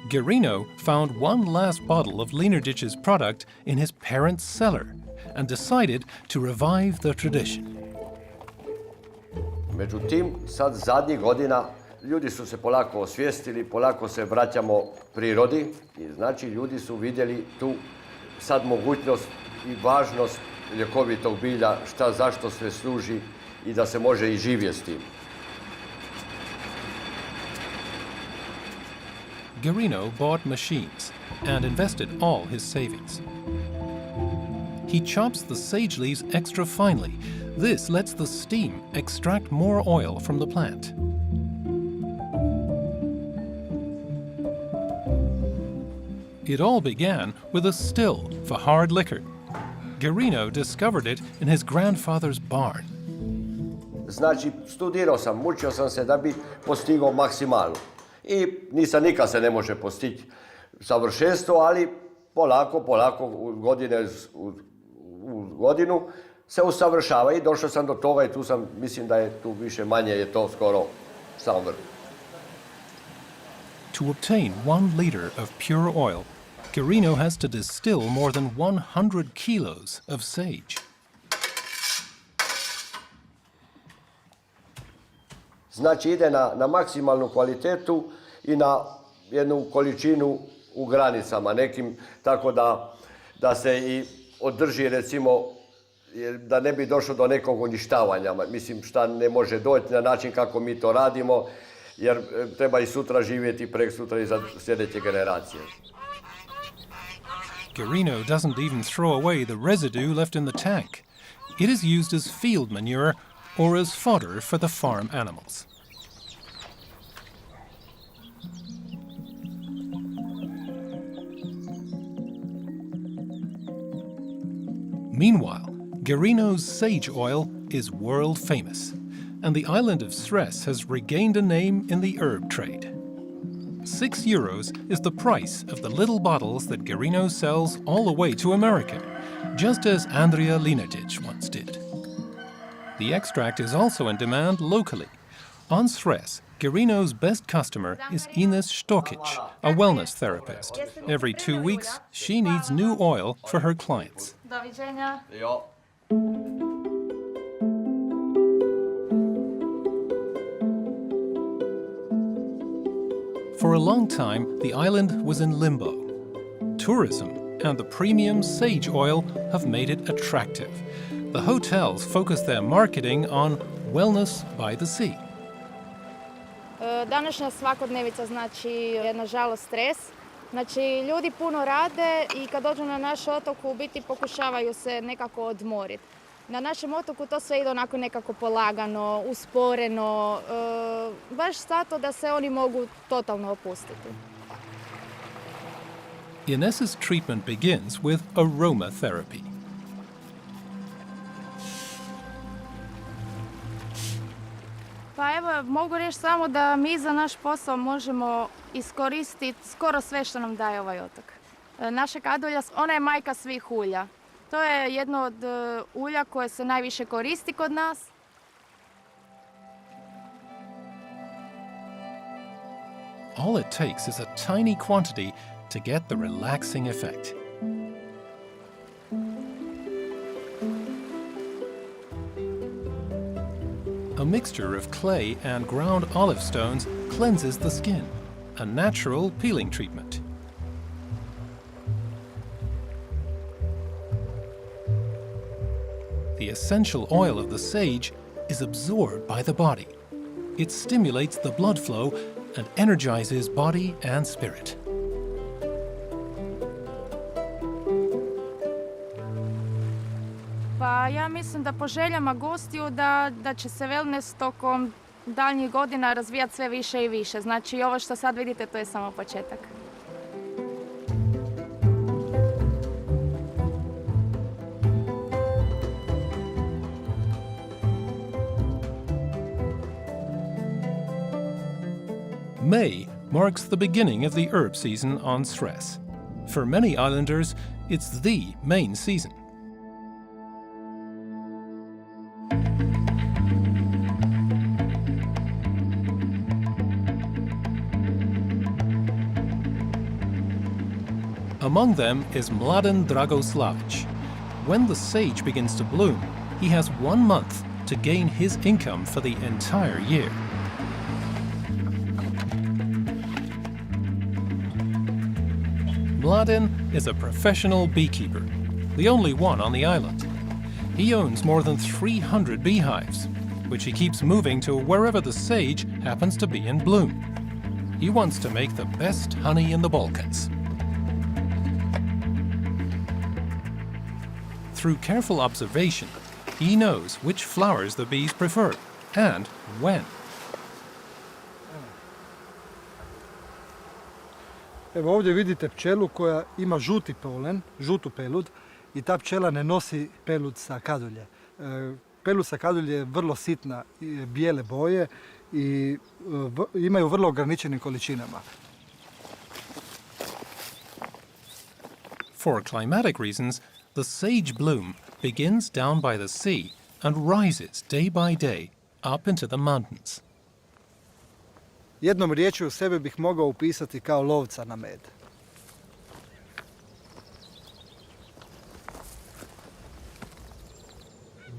Guarino found one last bottle of Linadić's product in his parents' cellar and decided to revive the tradition. Međutim, sad zadnjih godina ljudi su se polako osvijestili, polako se vraćamo prirodi i znači ljudi su vidjeli tu sad mogućnost i važnost ljekovitog bilja, šta zašto sve služi i da se može i živjeti s tim. Guarino bought machines and invested all his savings. He chops the sage leaves extra finely. This lets the steam extract more oil from the plant. It all began with a still for hard liquor. Guarino discovered it in his grandfather's barn. Znači, studirao sam, mučio sam se da bi postigao maksimalno. I nisam nikad se ne može postići savršenstvo, ali polako, u godinu se usavršava i došao sam do toga i tu sam, mislim da je tu više manje je to skoro sam vrh. To obtain 1 liter of pure oil, Guarino has to distill more than 100 kilos of sage. Znači ide na maksimalnu kvalitetu i na jednu količinu u granicama nekim, tako da se i održi recimo, da ne bi došlo do nekog uništavanja. Mislim šta ne može doći na način kako mi to radimo, jer treba i sutra živjeti i preksutra i za sljedeće generacije. Guarino doesn't even throw away the residue left in the tank. It is used as field manure or as fodder for the farm animals. Meanwhile, Guarino's sage oil is world famous, and the island of Sres has regained a name in the herb trade. €6 is the price of the little bottles that Guarino sells all the way to America, just as Andrija Linadić once did. The extract is also in demand locally. On Sres, Guarino's best customer is Ines Stokic, a wellness therapist. Every 2 weeks, she needs new oil for her clients. For a long time, the island was in limbo. Tourism and the premium sage oil have made it attractive. The hotels focus their marketing on wellness by the sea. Današnja svakodnevica je nažalost stres. Ljudi puno rade I kad dođu na naš otok u biti pokušavaju se nekako odmoriti. Na našem otoku to sve ide onako nekako polagano, usporeno, baš zato da se oni mogu totalno opustiti. Ines's treatment begins with aromatherapy. Pa evo, mogu reći samo da mi za naš posao možemo iskoristiti skoro sve što nam daje ovaj otok. Naša kadulja, ona je majka svih ulja. To je jedno od ulja koje se najviše koristi kod nas. All it takes is a tiny quantity to get the relaxing effect. A mixture of clay and ground olive stones cleanses the skin, a natural peeling treatment. The essential oil of the sage is absorbed by the body. It stimulates the blood flow and energizes body and spirit. Pa ja mislim da po željama gostiju da će se wellness tokom daljnjih godina razvijati sve više I više. Znači ovo što sad vidite to je samo početak. May marks the beginning of the herb season on Stress. For many islanders, it's the main season. Among them is Mladen Dragoslavic. When the sage begins to bloom, he has 1 month to gain his income for the entire year. Mladen is a professional beekeeper, the only one on the island. He owns more than 300 beehives, which he keeps moving to wherever the sage happens to be in bloom. He wants to make the best honey in the Balkans. Through careful observation, he knows which flowers the bees prefer and when. Evo ovdje vidite pčelu koja ima žuti polen, žutu pelud I ta pčela ne nosi pelud sa kadulje. Pelud sa kadulje je vrlo sitna, bijele boje I imaju vrlo ograničenim količinama. For climatic reasons, the sage bloom begins down by the sea and rises day by day up into the mountains. Jednom riječju sebe bih mogao upisati kao lovca na med.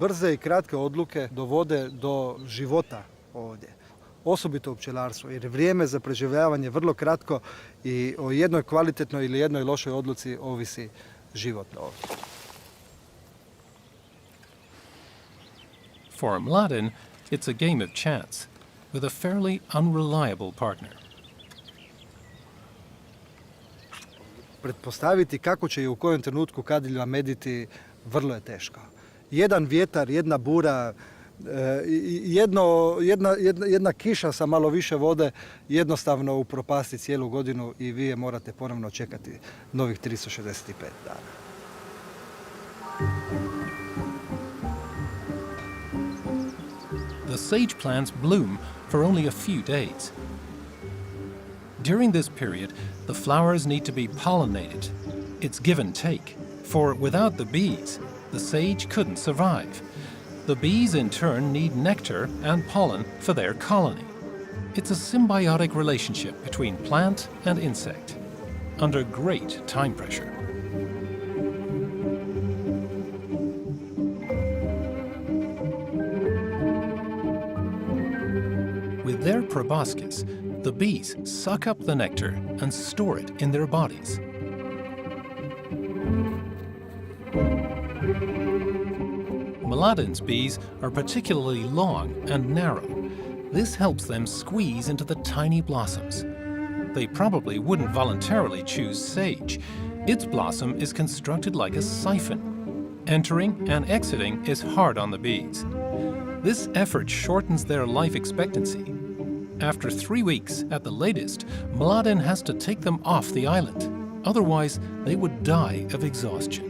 Brze I kratke odluke dovode do života ovdje, osobito u pčelarstvu, jer je vrijeme za preživljavanje vrlo kratko I o jednoj kvalitetnoj ili jednoj lošoj odluci ovisi život ovdje. For Mladen, it's a game of chance, with a fairly unreliable partner. Pretpostaviti kako će I u kojem trenutku kadilja mediti vrlo je teško. Jedan vjetar, jedna bura, jedna kiša sa malo više vode jednostavno upropasti cijelu godinu I vi je morate ponovno čekati novih 365 dana. The sage plants bloom for only a few days. During this period, the flowers need to be pollinated. It's give and take, for without the bees, the sage couldn't survive. The bees in turn need nectar and pollen for their colony. It's a symbiotic relationship between plant and insect, under great time pressure. With their proboscis, the bees suck up the nectar and store it in their bodies. Mladen's bees are particularly long and narrow. This helps them squeeze into the tiny blossoms. They probably wouldn't voluntarily choose sage. Its blossom is constructed like a siphon. Entering and exiting is hard on the bees. This effort shortens their life expectancy. After 3 weeks at the latest, Mladen has to take them off the island. Otherwise, they would die of exhaustion.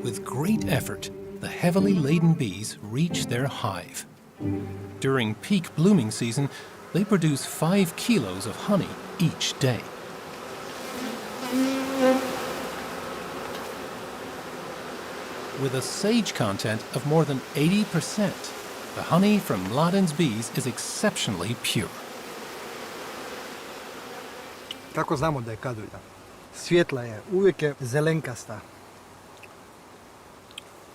With great effort, the heavily laden bees reach their hive. During peak blooming season, they produce 5 kilos of honey each day. With a sage content of more than 80%, the honey from Mladen's bees is exceptionally pure. Kako znamo da je kadulja? Svjetla je, uvijek je zelenkasta,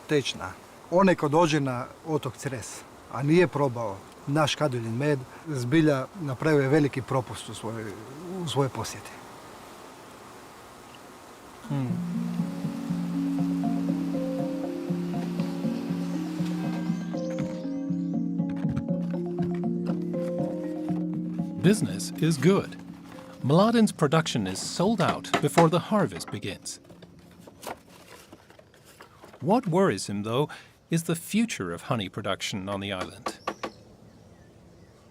tečna. Onaj ko dođe na otok Cres, a nije probao naš kaduljin med, zbilja napravio je veliki propust u svojoj posjeti. Business is good. Mladen's production is sold out before the harvest begins. What worries him, though, is the future of honey production on the island.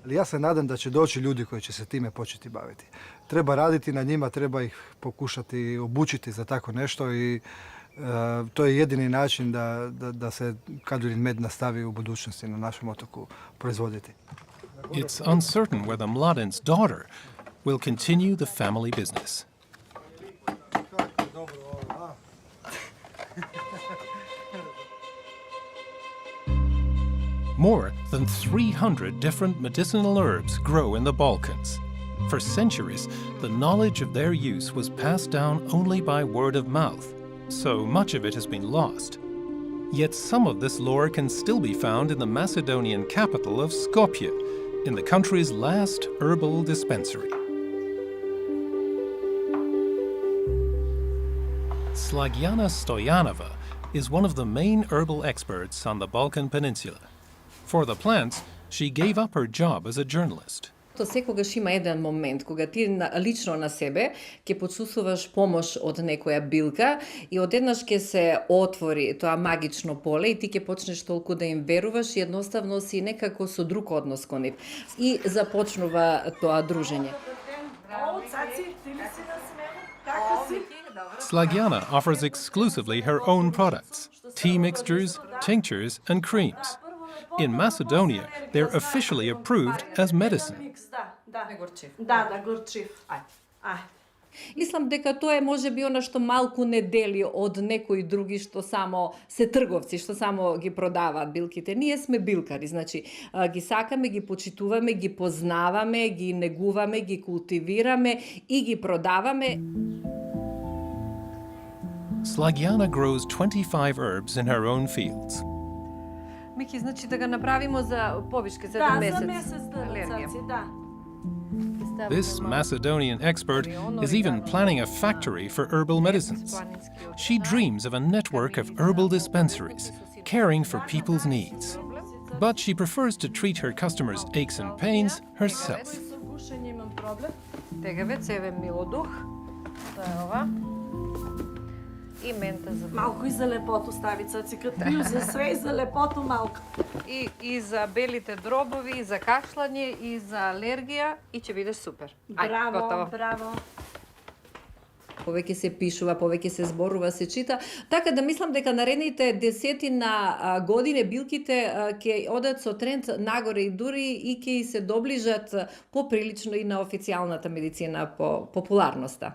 Ja se nadam da će doći ljudi koji će se time početi baviti. Treba raditi na njima, treba ih pokušati obučiti za tako nešto i to je jedini način da se kaduljin med nastavi u budućnosti na našem otoku proizvoditi. It's uncertain whether Mladen's daughter will continue the family business. More than 300 different medicinal herbs grow in the Balkans. For centuries, the knowledge of their use was passed down only by word of mouth, so much of it has been lost. Yet some of this lore can still be found in the Macedonian capital of Skopje, in the country's last herbal dispensary. Slagjana Stoyanova is one of the main herbal experts on the Balkan Peninsula. For the plants, she gave up her job as a journalist. To sekogаш има еден момент кога ти лично на себе ќе почувствуваш помош од некоја билка и одеднаш ќе се отвори тоа магично поле и ти ќе почнеш толку да им веруваш и едноставно си некако со друг однос кон нив. И започнува тоа дружење. Slagjana offers exclusively her own products, tea mixtures, tinctures and creams. In Macedonia, they're officially approved as medicine. Мислам дека тоа е можеби она што малку не дели од некои други што само се трговци, што само ги продаваат билките. Ние сме билкари, значи ги сакаме, ги почитуваме, ги познаваме, ги негуваме, ги култивираме и ги продаваме. Slagjana grows 25 herbs in her own fields. Мики, значи да го направимо за повишке, за месец. Да, за месец да. This Macedonian expert is even planning a factory for herbal medicines. She dreams of a network of herbal dispensaries, caring for people's needs. But she prefers to treat her customers' aches and pains herself. И мента за малку и за лепоту стави цаци като пiju за све и за лепоту малку. И за белите дробови, и за кашлање, и за алергија и ќе бидеш супер. Браво, браво. Повеќе се пишува, повеќе се зборува, се чита. Така да мислам дека наредните десетина години билките ќе одат со тренд нагоре и дури и ќе се доближат поприлично и на официјалната медицина по популарноста.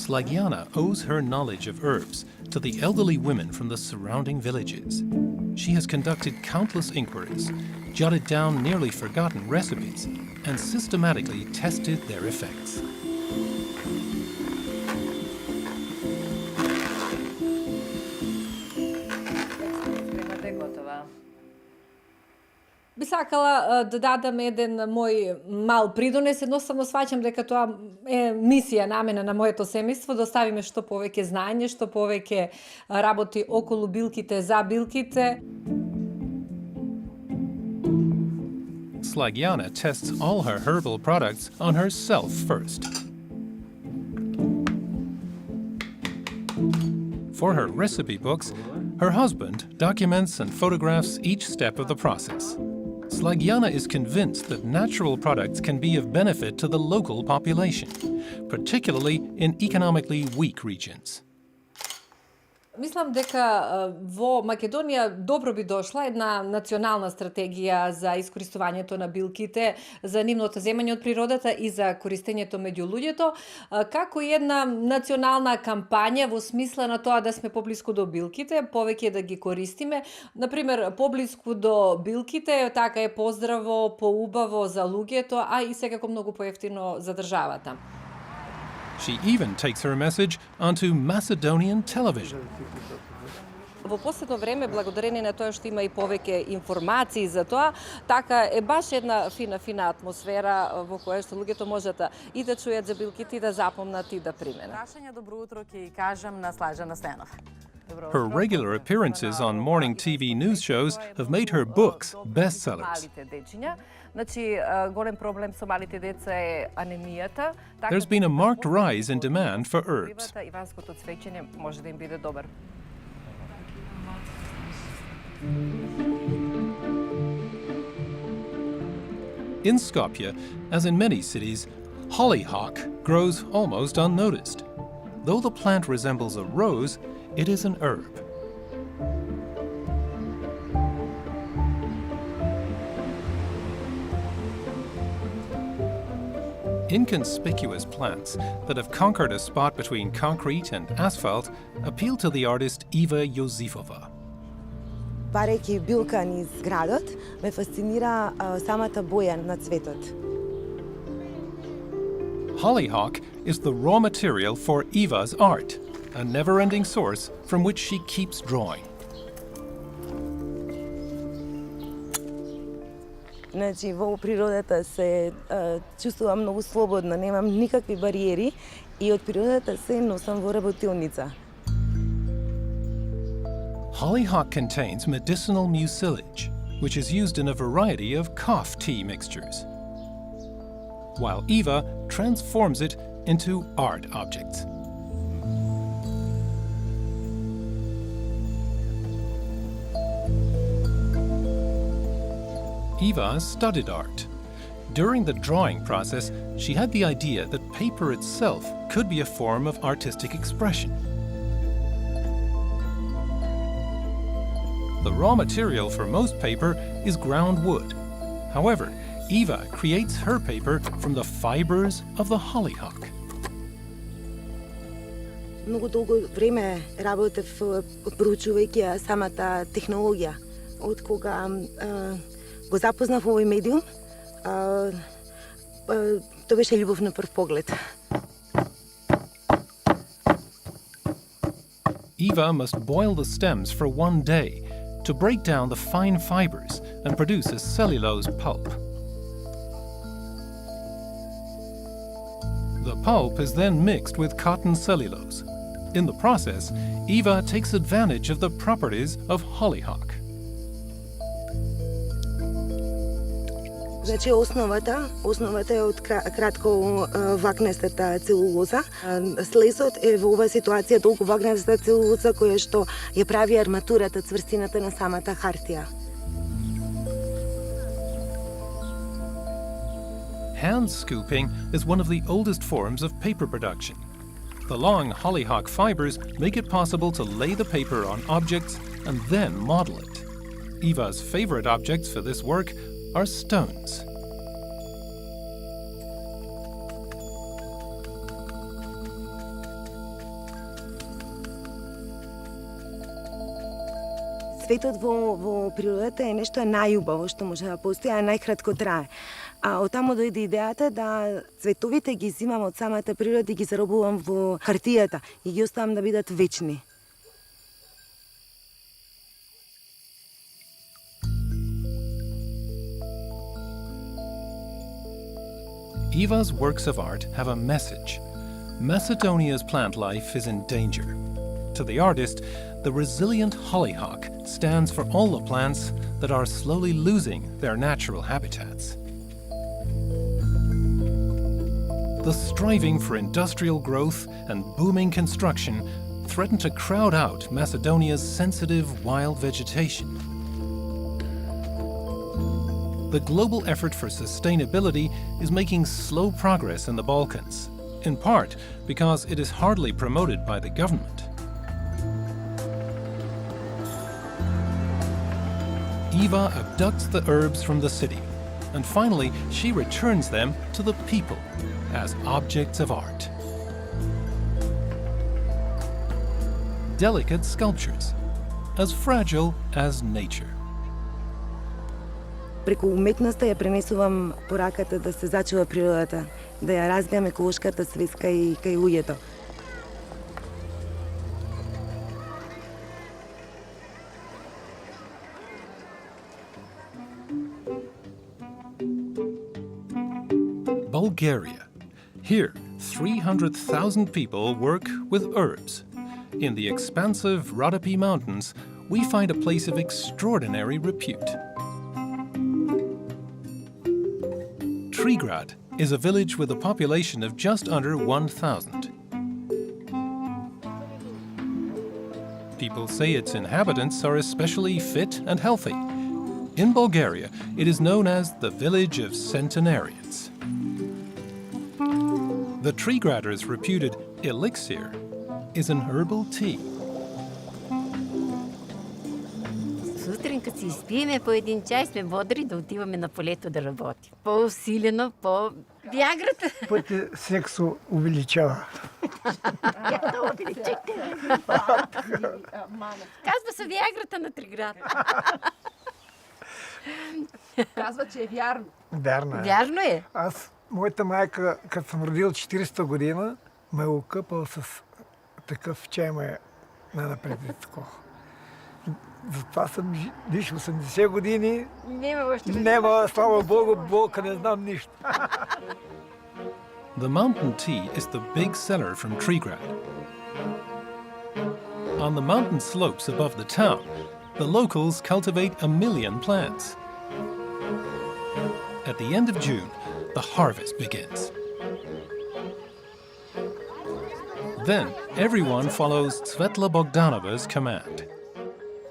Slagjana owes her knowledge of herbs to the elderly women from the surrounding villages. She has conducted countless inquiries, jotted down nearly forgotten recipes, and systematically tested their effects. би сакала да дадам еден мој мал придонес, едноставно сваќам дека тоа е мисија намена на моето семејство, да оставиме што повеќе знаење, што повеќе работи околу билките, за билките. Slagiana tests all her herbal products on herself first. For her recipe books, her husband documents and photographs each step of the process. Slagiana is convinced that natural products can be of benefit to the local population, particularly in economically weak regions. Мислам дека во Македонија добро би дошла една национална стратегија за искористувањето на билките, за нивното земање од природата и за користењето меѓу луѓето, како и една национална кампања во смисла на тоа да сме поблиску до билките, повеќе да ги користиме. Например, поблиску до билките, така е поздраво, поубаво за луѓето, а и секако многу поевтино за државата. She even takes her message onto Macedonian television. Во последно време, благодарение на тоа што има и повеќе информации за тоа, така е баш една фина атмосфера во која што луѓето можат и да чујат за билките и да запомнат и да применат. Прашање добро утро ќе кажам на Слажана Стенов. Her regular appearances on morning TV news shows have made her books bestsellers. There's been a marked rise in demand for herbs. In Skopje, as in many cities, hollyhock grows almost unnoticed. Though the plant resembles a rose, it is an herb. Inconspicuous plants that have conquered a spot between concrete and asphalt appeal to the artist Eva Josifova. Варејќи билка низ градот, ме фасцинира самата боја на цветот. Hollyhock is the raw material for Eva's art, a never-ending source from which she keeps drawing. Значи, во природата се чувствувам многу слободно, немам никакви бариери и од природата се носам во работилница. Hollyhock contains medicinal mucilage, which is used in a variety of cough tea mixtures, while Eva transforms it into art objects. Eva studied art. During the drawing process, she had the idea that paper itself could be a form of artistic expression. The raw material for most paper is ground wood. However, Eva creates her paper from the fibers of the hollyhock. Многу долго време работев проучувајќи самата технологија. Од кога го запознав овој медиум, тоа беше љубов на прв поглед. Eva must boil the stems for 1 day to break down the fine fibers and produce a cellulose pulp. The pulp is then mixed with cotton cellulose. In the process, Eva takes advantage of the properties of hollyhock. Значи основата е од кратко вакнестата целулоза. Слезот е во оваа ситуација толку вакнестата целулоза која што ја прави арматурата, цврстината на самата хартија. Hand scooping is one of the oldest forms of paper production. The long hollyhock fibers make it possible to lay the paper on objects and then model it. Eva's favorite objects for this work are stones. Светот во природата е нешто најубаво што може да постои, а најкратко трае. А оттаму дојде идејата да цветовите ги земам од самата природа и ги заробувам во хартијата и ги оставам да бидат вечни. Eva's works of art have a message. Macedonia's plant life is in danger. To the artist, the resilient hollyhock stands for all the plants that are slowly losing their natural habitats. The striving for industrial growth and booming construction threaten to crowd out Macedonia's sensitive wild vegetation. The global effort for sustainability is making slow progress in the Balkans, in part because it is hardly promoted by the government. Eva abducts the herbs from the city, and finally she returns them to the people as objects of art. Delicate sculptures, as fragile as nature. Преку уметноста ја пренесувам пораката да се зачува природата, да ја развијам еколошката свест кај луѓето. Bulgaria. Here, 300,000 people work with herbs. In the expansive Rhodope Mountains, we find a place of extraordinary repute. Trigrad is a village with a population of just under 1,000. People say its inhabitants are especially fit and healthy. In Bulgaria, it is known as the village of centenarians. The Trigraders' reputed elixir is an herbal tea. Сутрин, като си изпиеме по един чай, сме бодри да отиваме на полето да работим. По-усилено, по-вяграта. Пътя сексо увеличава. Казва се вяграта на Триград. Казва, че е вярно. Вярно е. Вярно е. Моята майка, като съм родил 40-та година, ме е окъпал с такъв чай, ме напред такова. Затова съм виж 80 години. Нема, слава Богу, болка не знам нищо. The mountain tea is the big seller from Trigrad. On the mountain slopes above the town, the locals cultivate 1 million plants. At the end of June, the harvest begins. Then everyone follows Svetla Bogdanova's command.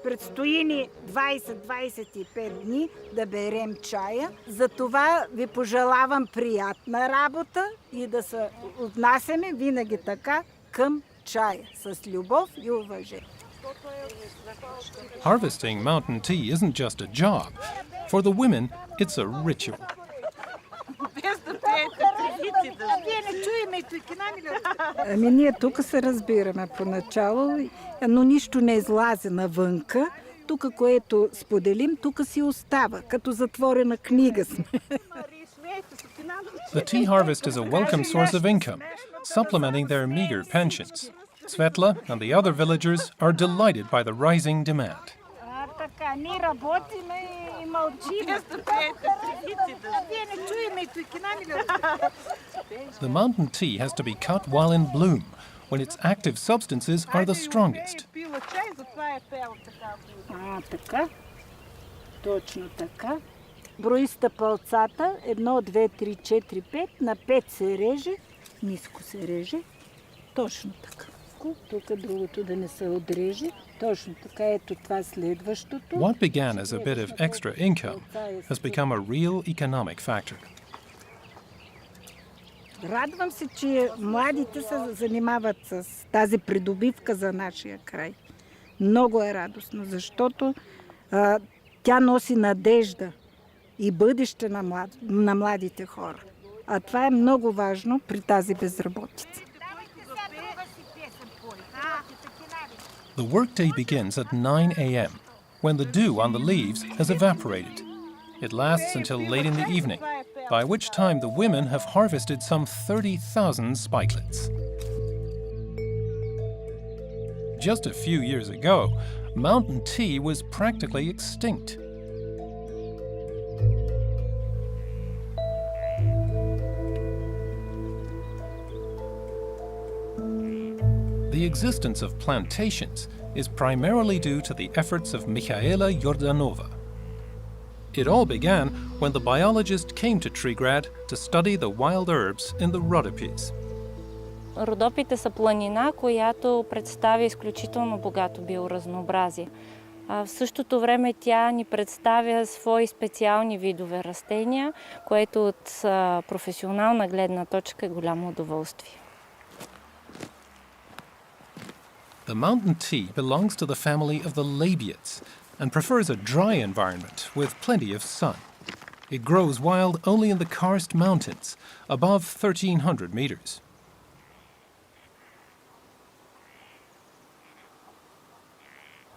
Предстои ни 20-25 дни да берем чая. Затова ви пожелавам приятна работа и да се отнасяме винаги така към чая, с любов и уважение. Harvesting mountain tea isn't just a job. For the women, it's a ritual. Ами ние тук се разбираме поначало, но нищо не излазе навънка. Тук, което споделим, тук си остава, като затворена книга сме. The tea harvest is a welcome source of income, supplementing their meager pensions. Svetla and the other villagers are delighted by the rising demand. Така, ние работиме и мълчиме. The mountain tea has to be cut while in bloom, when its active substances are the strongest. Така. Точно така. Брои стъпалцата. 1, 2, 3, 4, 5. На 5 се реже. Ниско се реже. Точно така. Тук другото да не се отреже. Точно така, ето това следващото. What began as a bit of extra income has become a real economic factor. Радвам се, че младите се занимават с тази придобивка за нашия край. Много е радостно, защото тя носи надежда и бъдеще на младите хора. А това е много важно при тази безработица. The workday begins at 9 a.m., when the dew on the leaves has evaporated. It lasts until late in the evening, by which time the women have harvested some 30,000 spikelets. Just a few years ago, mountain tea was practically extinct. The existence of plantations is primarily due to the efforts of Michaela Jordanova. It all began when the biologist came to Trigrad to study the wild herbs in the Rodopes. Родопите са планина, която представя изключително богато биоразнообразие. В същото време тя ни представя свои специални видове растения, което от професионална гледна точка е голямо удоволствие. The mountain tea belongs to the family of the Labiates and prefers a dry environment with plenty of sun. It grows wild only in the karst mountains, above 1,300 meters.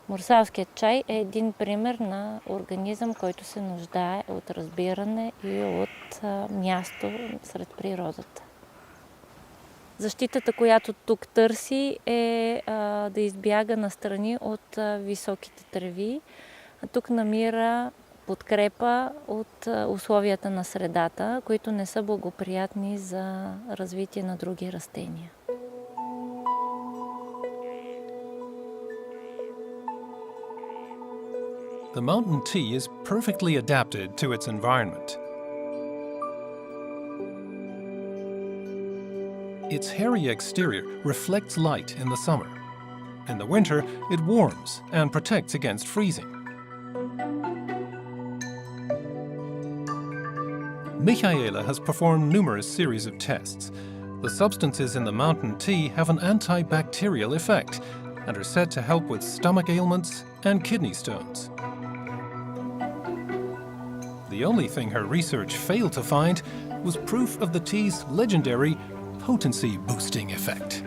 Мурсалският чай е един пример на организъм, който се нуждае от разбиране и от място сред природата. Защитата, която тук търси, е да избяга настрани от високите треви. Тук намира подкрепа от условията на средата, които не са благоприятни за развитие на други растения. The mountain tea is perfectly adapted to its environment. Its hairy exterior reflects light in the summer. In the winter, it warms and protects against freezing. Michaela has performed numerous series of tests. The substances in the mountain tea have an antibacterial effect and are said to help with stomach ailments and kidney stones. The only thing her research failed to find was proof of the tea's legendary potency-boosting effect.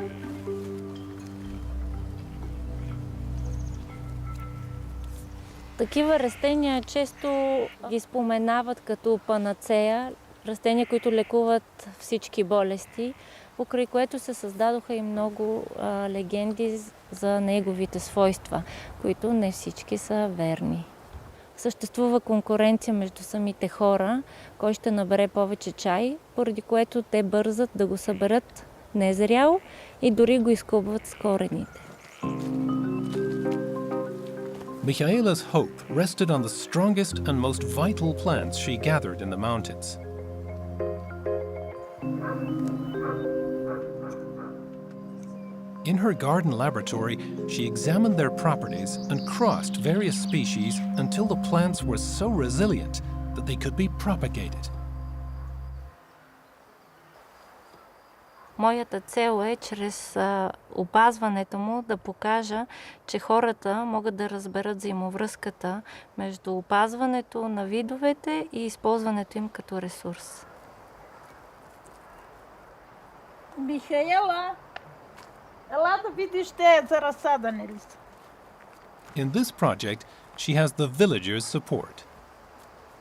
Такива растения често ги споменават като панацея, растения, които лекуват всички болести, покрай което се създадоха и много легенди за неговите свойства, които не всички са верни. Съществува конкуренция между самите хора, кой ще набере повече чай, поради което те бързат да го съберат незрял и дори го изкубват с корените. Michaela's hope rested on the strongest and most vital plants she gathered in the mountains. In her garden laboratory, she examined their properties and crossed various species until the plants were so resilient that they could be propagated. Моята цел е чрез опазването му да покажа, че хората могат да разберат взаимовръзката между опазването на видовете и използването им като ресурс. Михаела, ела да видиш те за разсадане ли са. In this project, she has the villagers' support.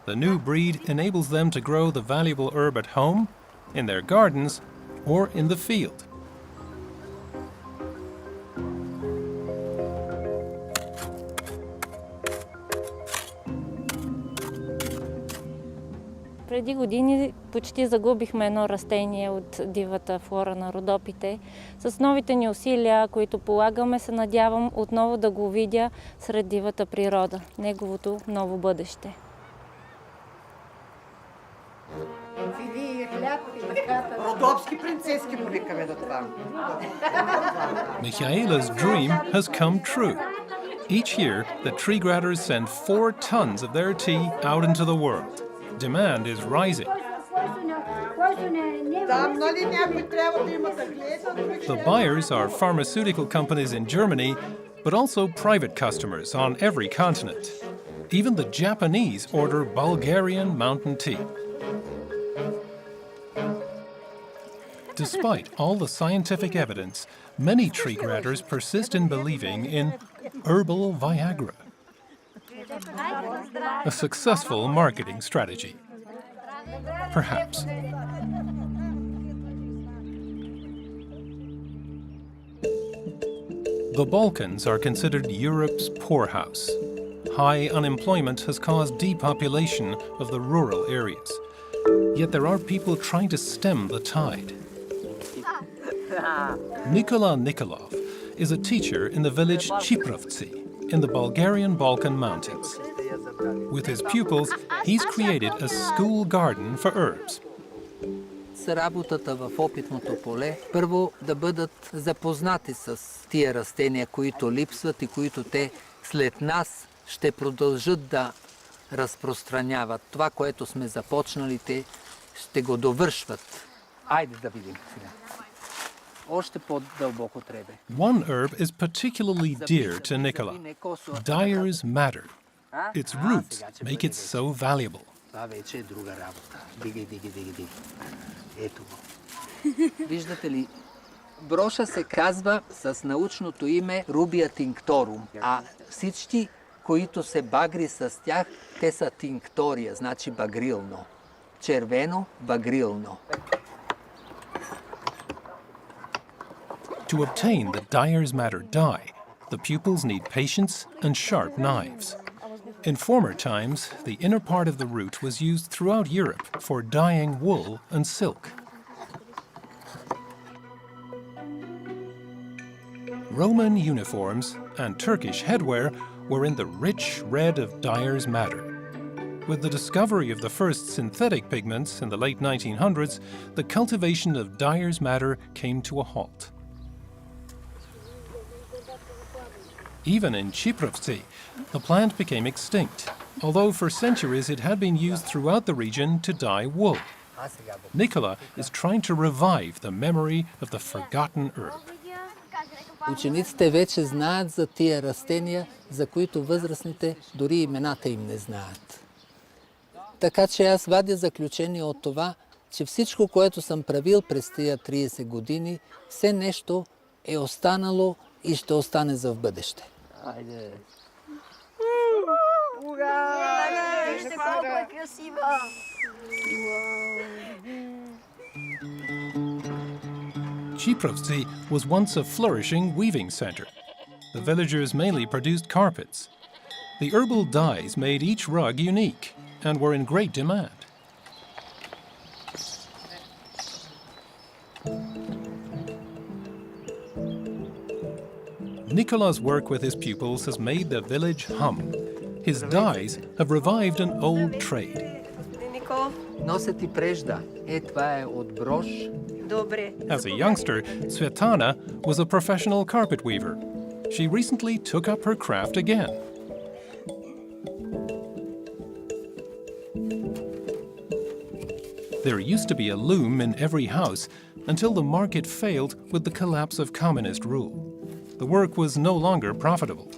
The new breed enables them to grow the valuable herb at home, in their gardens, or in the field. Преди години почти загубихме едно растение от дивата флора на Родопите. С новите ни усилия, които полагаме, се надявам отново да го видя сред дивата природа, неговото ново бъдеще. Родопски принцески му викаме до това. Michaela's dream has come true. Each year, the Trigradders send 4 tons of their tea out into the world. Demand is rising. The buyers are pharmaceutical companies in Germany, but also private customers on every continent. Even the Japanese order Bulgarian mountain tea. Despite all the scientific evidence, many Trigradders persist in believing in herbal Viagra. A successful marketing strategy. Perhaps. The Balkans are considered Europe's poorhouse. High unemployment has caused depopulation of the rural areas. Yet there are people trying to stem the tide. Nikola Nikolov is a teacher in the village Chiprovci in the Bulgarian Balkan mountains. With his pupils, he's created a school garden for herbs. С работата в опитното поле, първо да бъдат запознати с тия растения, които липсват и които те след нас ще продължат да разпространяват. Това, което сме започнали, те ще го довършват. Айде да видим сега. Още по-дълбоко трябва. One herb is particularly dear to Nicola, dyer's madder. Its roots make it so valuable. Това вече е друга работа. Диги. Ето го. Виждате ли, броша се казва с научното име Рубия тинкторум, а всички, които се багри с тях, те са тинктория, значи багрилно. Червено, багрилно. To obtain the dyer's madder dye, the pupils need patience and sharp knives. In former times, the inner part of the root was used throughout Europe for dyeing wool and silk. Roman uniforms and Turkish headwear were in the rich red of dyer's madder. With the discovery of the first synthetic pigments in the late 1900s, the cultivation of dyer's madder came to a halt. Even in Chiprovci, the plant became extinct, although for centuries it had been used throughout the region to dye wool. Nicola is trying to revive the memory of the forgotten herb. Учениците вече знаят за тия растения, за които възрастните дори имената им не знаят. Така че аз вадя заключение от това, че всичко, което съм правил през тия 30 години, все нещо е останало и ще остане за в бъдеще. Айде! Вижте колко е красива! Chiprovci was once a flourishing weaving center. The villagers mainly produced carpets. The herbal dyes made each rug unique and were in great demand. Nicola's work with his pupils has made the village hum. His dyes have revived an old trade. Нося ти прежда. Това е от брош. Добре. As a youngster, Svetlana was a professional carpet weaver. She recently took up her craft again. There used to be a loom in every house until the market failed with the collapse of communist rule. The work was no longer profitable.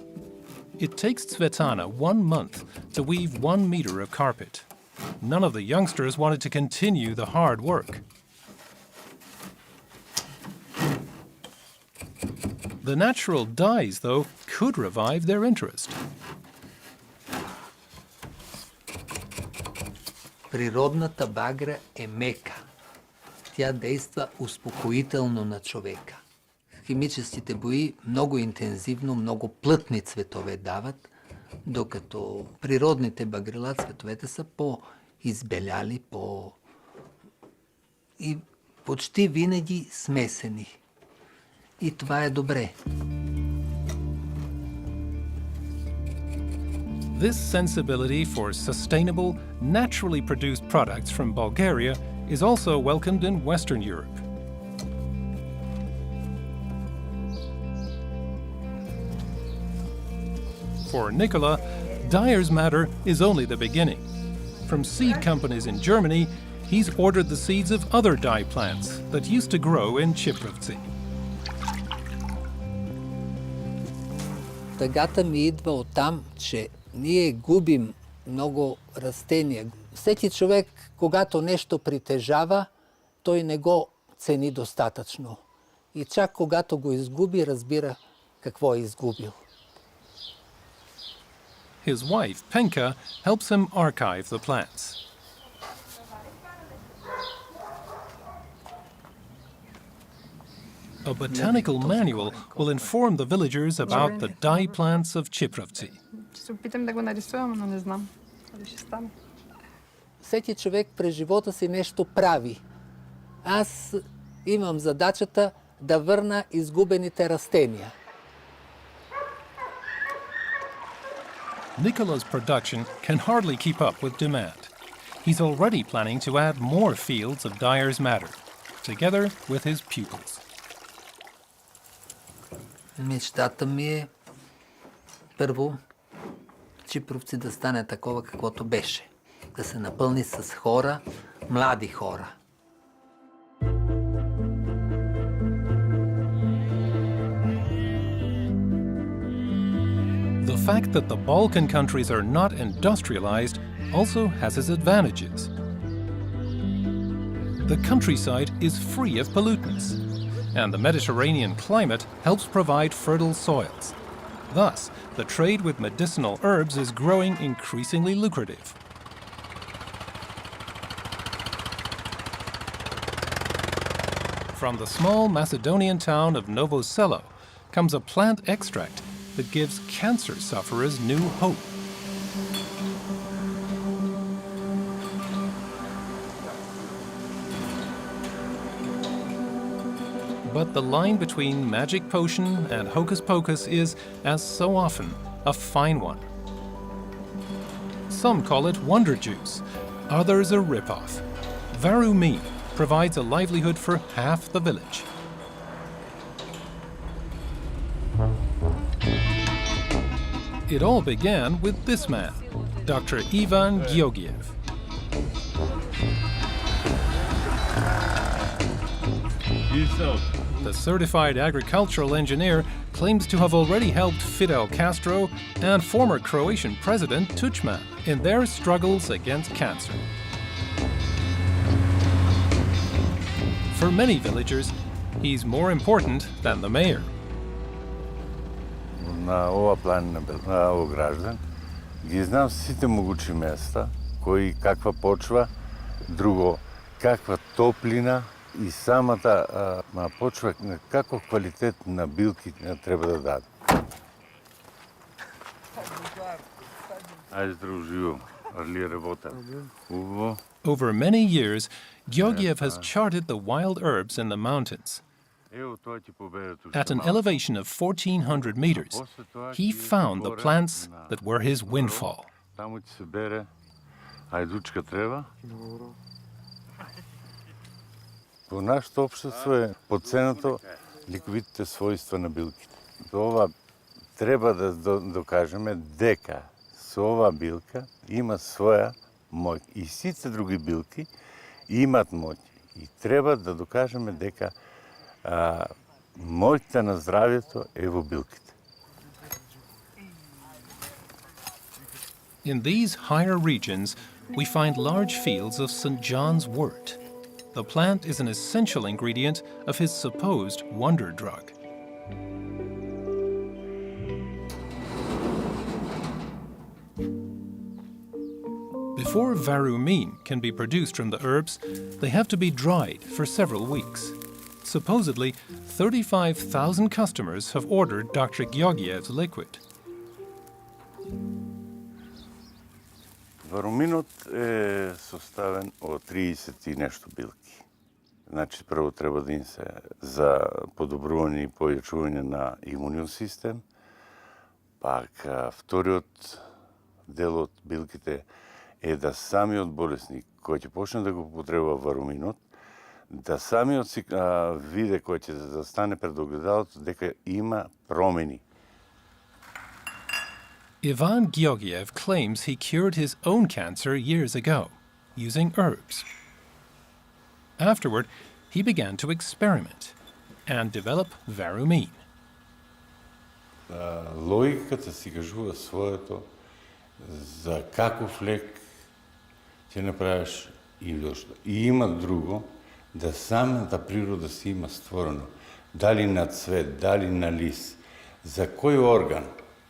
It takes Svetlana 1 month to weave 1 meter of carpet. None of the youngsters wanted to continue the hard work. The natural dyes, though, could revive their interest. Природната багра е мека. Тя действа успокоително на човека. Химическите бои много интензивно, много плътни цветове дават, докато природните багрила цветовете са по-избеляли, и почти винаги смесени. И това е добре. This sensibility for sustainable, naturally produced products from Bulgaria is also welcomed in Western Europe. For Nicola, dyer's madder is only the beginning. From seed companies in Germany, he's ordered the seeds of other dye plants that used to grow in Chiprovci. Тъгата ми идва оттам, че ние губим много растения. Всеки човек, когато нещо притежава, той не го цени достатъчно. И чак когато го изгуби, разбира какво е изгубил. His wife, Penka, helps him archive the plants. A botanical manual will inform the villagers about the dye plants of Chiprovci. Ще се опитам да го нарисувам, но не знам дали ще стане. Всеки човек през живота си нещо прави. Аз имам задачата да върна изгубените растения. Nicola's production can hardly keep up with demand. He's already planning to add more fields of dyer's madder, together with his pupils. Мечтата ми е първо Чипровци да стане такова, каквото беше. Да се напълни с хора, млади хора. The fact that the Balkan countries are not industrialized also has its advantages. The countryside is free of pollutants, and the Mediterranean climate helps provide fertile soils. Thus, the trade with medicinal herbs is growing increasingly lucrative. From the small Macedonian town of Novo Selo comes a plant extract that gives cancer sufferers new hope. But the line between magic potion and hocus pocus is, as so often, a fine one. Some call it wonder juice, others a rip-off. Varumi provides a livelihood for half the village. It all began with this man, Dr. Ivan Georgiev. The certified agricultural engineer claims to have already helped Fidel Castro and former Croatian President Tuđman in their struggles against cancer. For many villagers, he's more important than the mayor. На ова планина, на овој граждан, ги знам сите могучи места, кои каква почва, друго каква топлина и самата почва каков квалитет на билки треба да даде. Ајде здраво живо, али работа. Убаво. Over many years, Georgiev has charted the wild herbs in the mountains. At an elevation of 1,400 meters, he found the plants that were his windfall. Таму ќе се бере ајдучка трева. Во нашето општество е поценато ликовитите својства на билките. Ова треба да докажеме дека со ова билка има своја моќ и сите други билки имат моќ. И треба да докажеме дека моќта на здравјето е во билките. In these higher regions, we find large fields of St. John's wort. The plant is an essential ingredient of his supposed wonder drug. Before varumine can be produced from the herbs, they have to be dried for several weeks. Supposedly, 35,000 customers have ordered Dr. Georgiev's liquid. Варуминот е составен од 30 и нешто билки. Значи, прво треба да им се за подобрување и појачување на имуниот систем, пак вториот дел од билките е да самиот болесник кој ќе почне да го употребува варуминот, да самиот си виде кој ќе застане пред огледалото дека има промени. Ivan Georgiev claims he cured his own cancer years ago, using herbs. Afterward, he began to experiment and develop varumine. Логиката си кажува своето за каков лек ќе направиш и дошто. И има друго, да самата природа си има створено. Дали на цвет, дали на лист, за кој орган.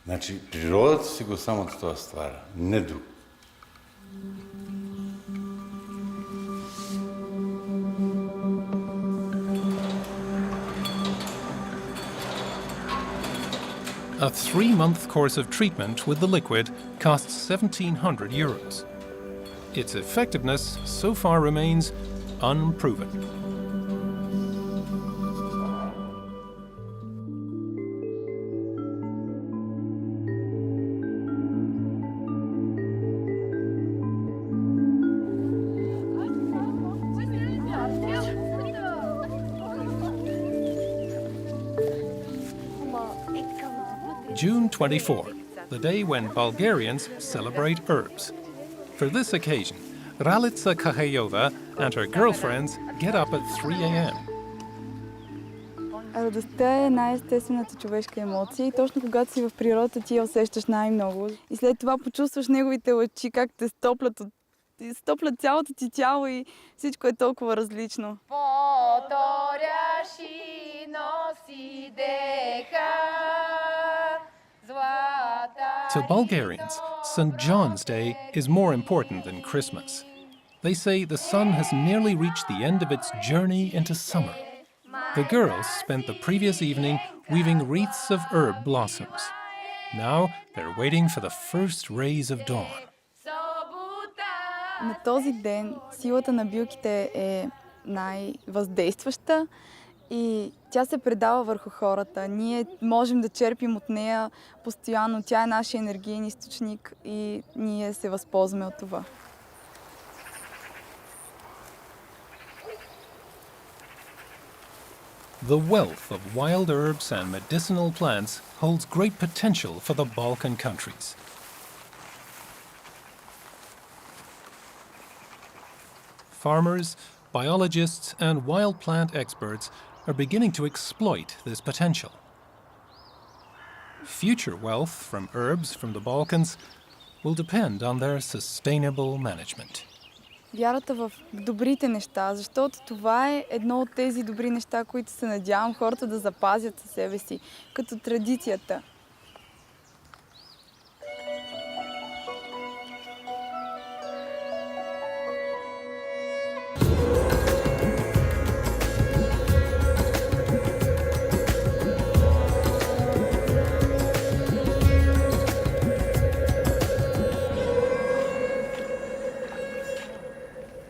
Значи, природата си го само тоа ствара, не друг. A 3-month course of treatment with the liquid costs 1,700 euros. Its effectiveness so far remains unproven. June 24, the day when Bulgarians celebrate herbs. For this occasion, Ralica Kahayova and her girlfriends get up at 3 a.m. Радостта е най-естествената човешка емоция и точно когато си в природата ти я усещаш най-много. И след това почувстваш неговите лъчи, как те стоплят цялото ти тяло и всичко е толкова различно. To Bulgarians, St. John's Day is more important than Christmas. They say the sun has nearly reached the end of its journey into summer. The girls spent the previous evening weaving wreaths of herb blossoms. Now they're waiting for the first rays of dawn. На този ден силата на билките е най-въздействаща и тя се предава върху хората. Ние можем да черпим от нея постоянно. Тя е нашия енергиен източник и ние се възползваме от това. The wealth of wild herbs and medicinal plants holds great potential for the Balkan countries. Farmers, biologists, and wild plant experts are beginning to exploit this potential. Future wealth from herbs from the Balkans will depend on their sustainable management. Вярата в добрите неща, защото това е едно от тези добри неща, които се надявам хората да запазят със себе си, като традицията.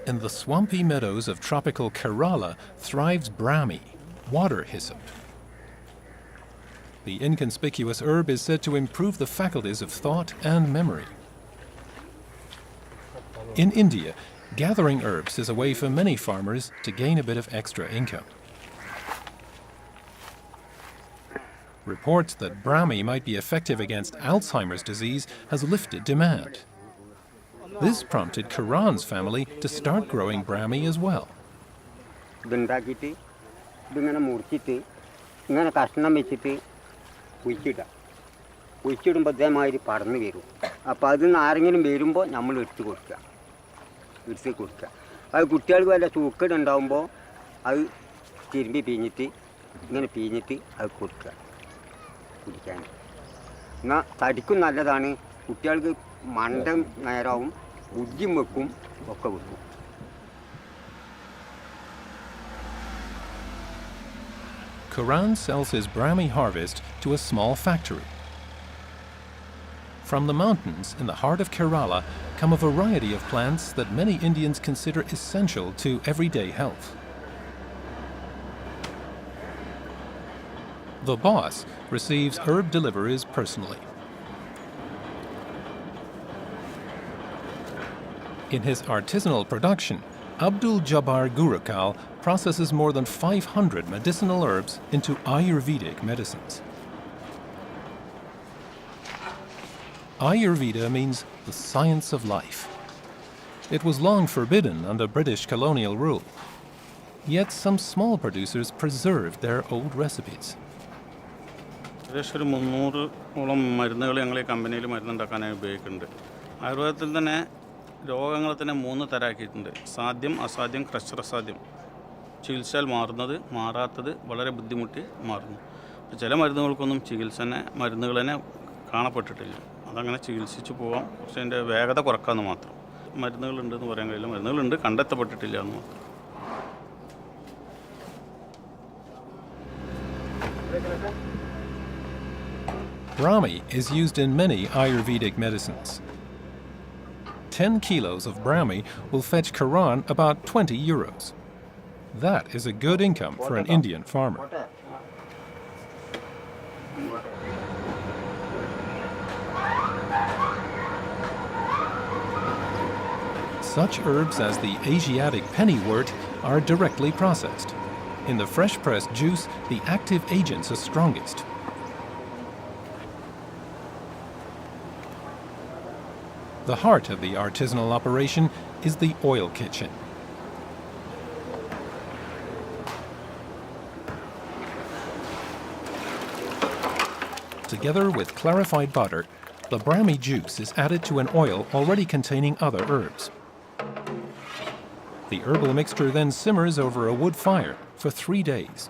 In the swampy meadows of tropical Kerala thrives brahmi, water hyssop. The inconspicuous herb is said to improve the faculties of thought and memory. In India, gathering herbs is a way for many farmers to gain a bit of extra income. Reports that brahmi might be effective against Alzheimer's disease has lifted demand. This prompted Karan's family to start growing brahmi as well. Karan sells his brahmi harvest to a small factory. From the mountains in the heart of Kerala come a variety of plants that many Indians consider essential to everyday health. The boss receives herb deliveries personally. In his artisanal production, Abdul Jabbar Gurukal processes more than 500 medicinal herbs into Ayurvedic medicines. Ayurveda means the science of life. It was long forbidden under British colonial rule. Yet some small producers preserved their old recipes. രോഗങ്ങളെ തന്നെ 3 തരമാക്കിയിട്ടുണ്ട്. സാധ്യം, അസാധ്യം, അസാധ്യം. ചികിത്സയിൽ മാറുന്നത്, മാറാത്തത്, വളരെ ബുദ്ധിമുട്ടി മാറുന്നു. ചില മരുന്നുകൾക്കൊന്നും മരുന്നുകൾ തന്നെ കാണപ്പെട്ടിട്ടില്ല. അതങ്ങനെ ചികിത്സിച്ച് പോകാം. പക്ഷേ അതിൻ്റെ വേഗത കുറക്കാമെന്ന് മാത്രം. മരുന്നുകളുണ്ടെന്ന് പറയാൻ കഴിയില്ല. മരുന്നുകളുണ്ട്, കണ്ടെത്തപ്പെട്ടിട്ടില്ല എന്ന് മാത്രം. Brahmi is used in many Ayurvedic medicines. 10 kilos of brahmi will fetch Karan about 20 euros. That is a good income for an Indian farmer. Such herbs as the Asiatic pennywort are directly processed. In the fresh-pressed juice, the active agents are strongest. The heart of the artisanal operation is the oil kitchen. Together with clarified butter, the Brahmi juice is added to an oil already containing other herbs. The herbal mixture then simmers over a wood fire for 3 days.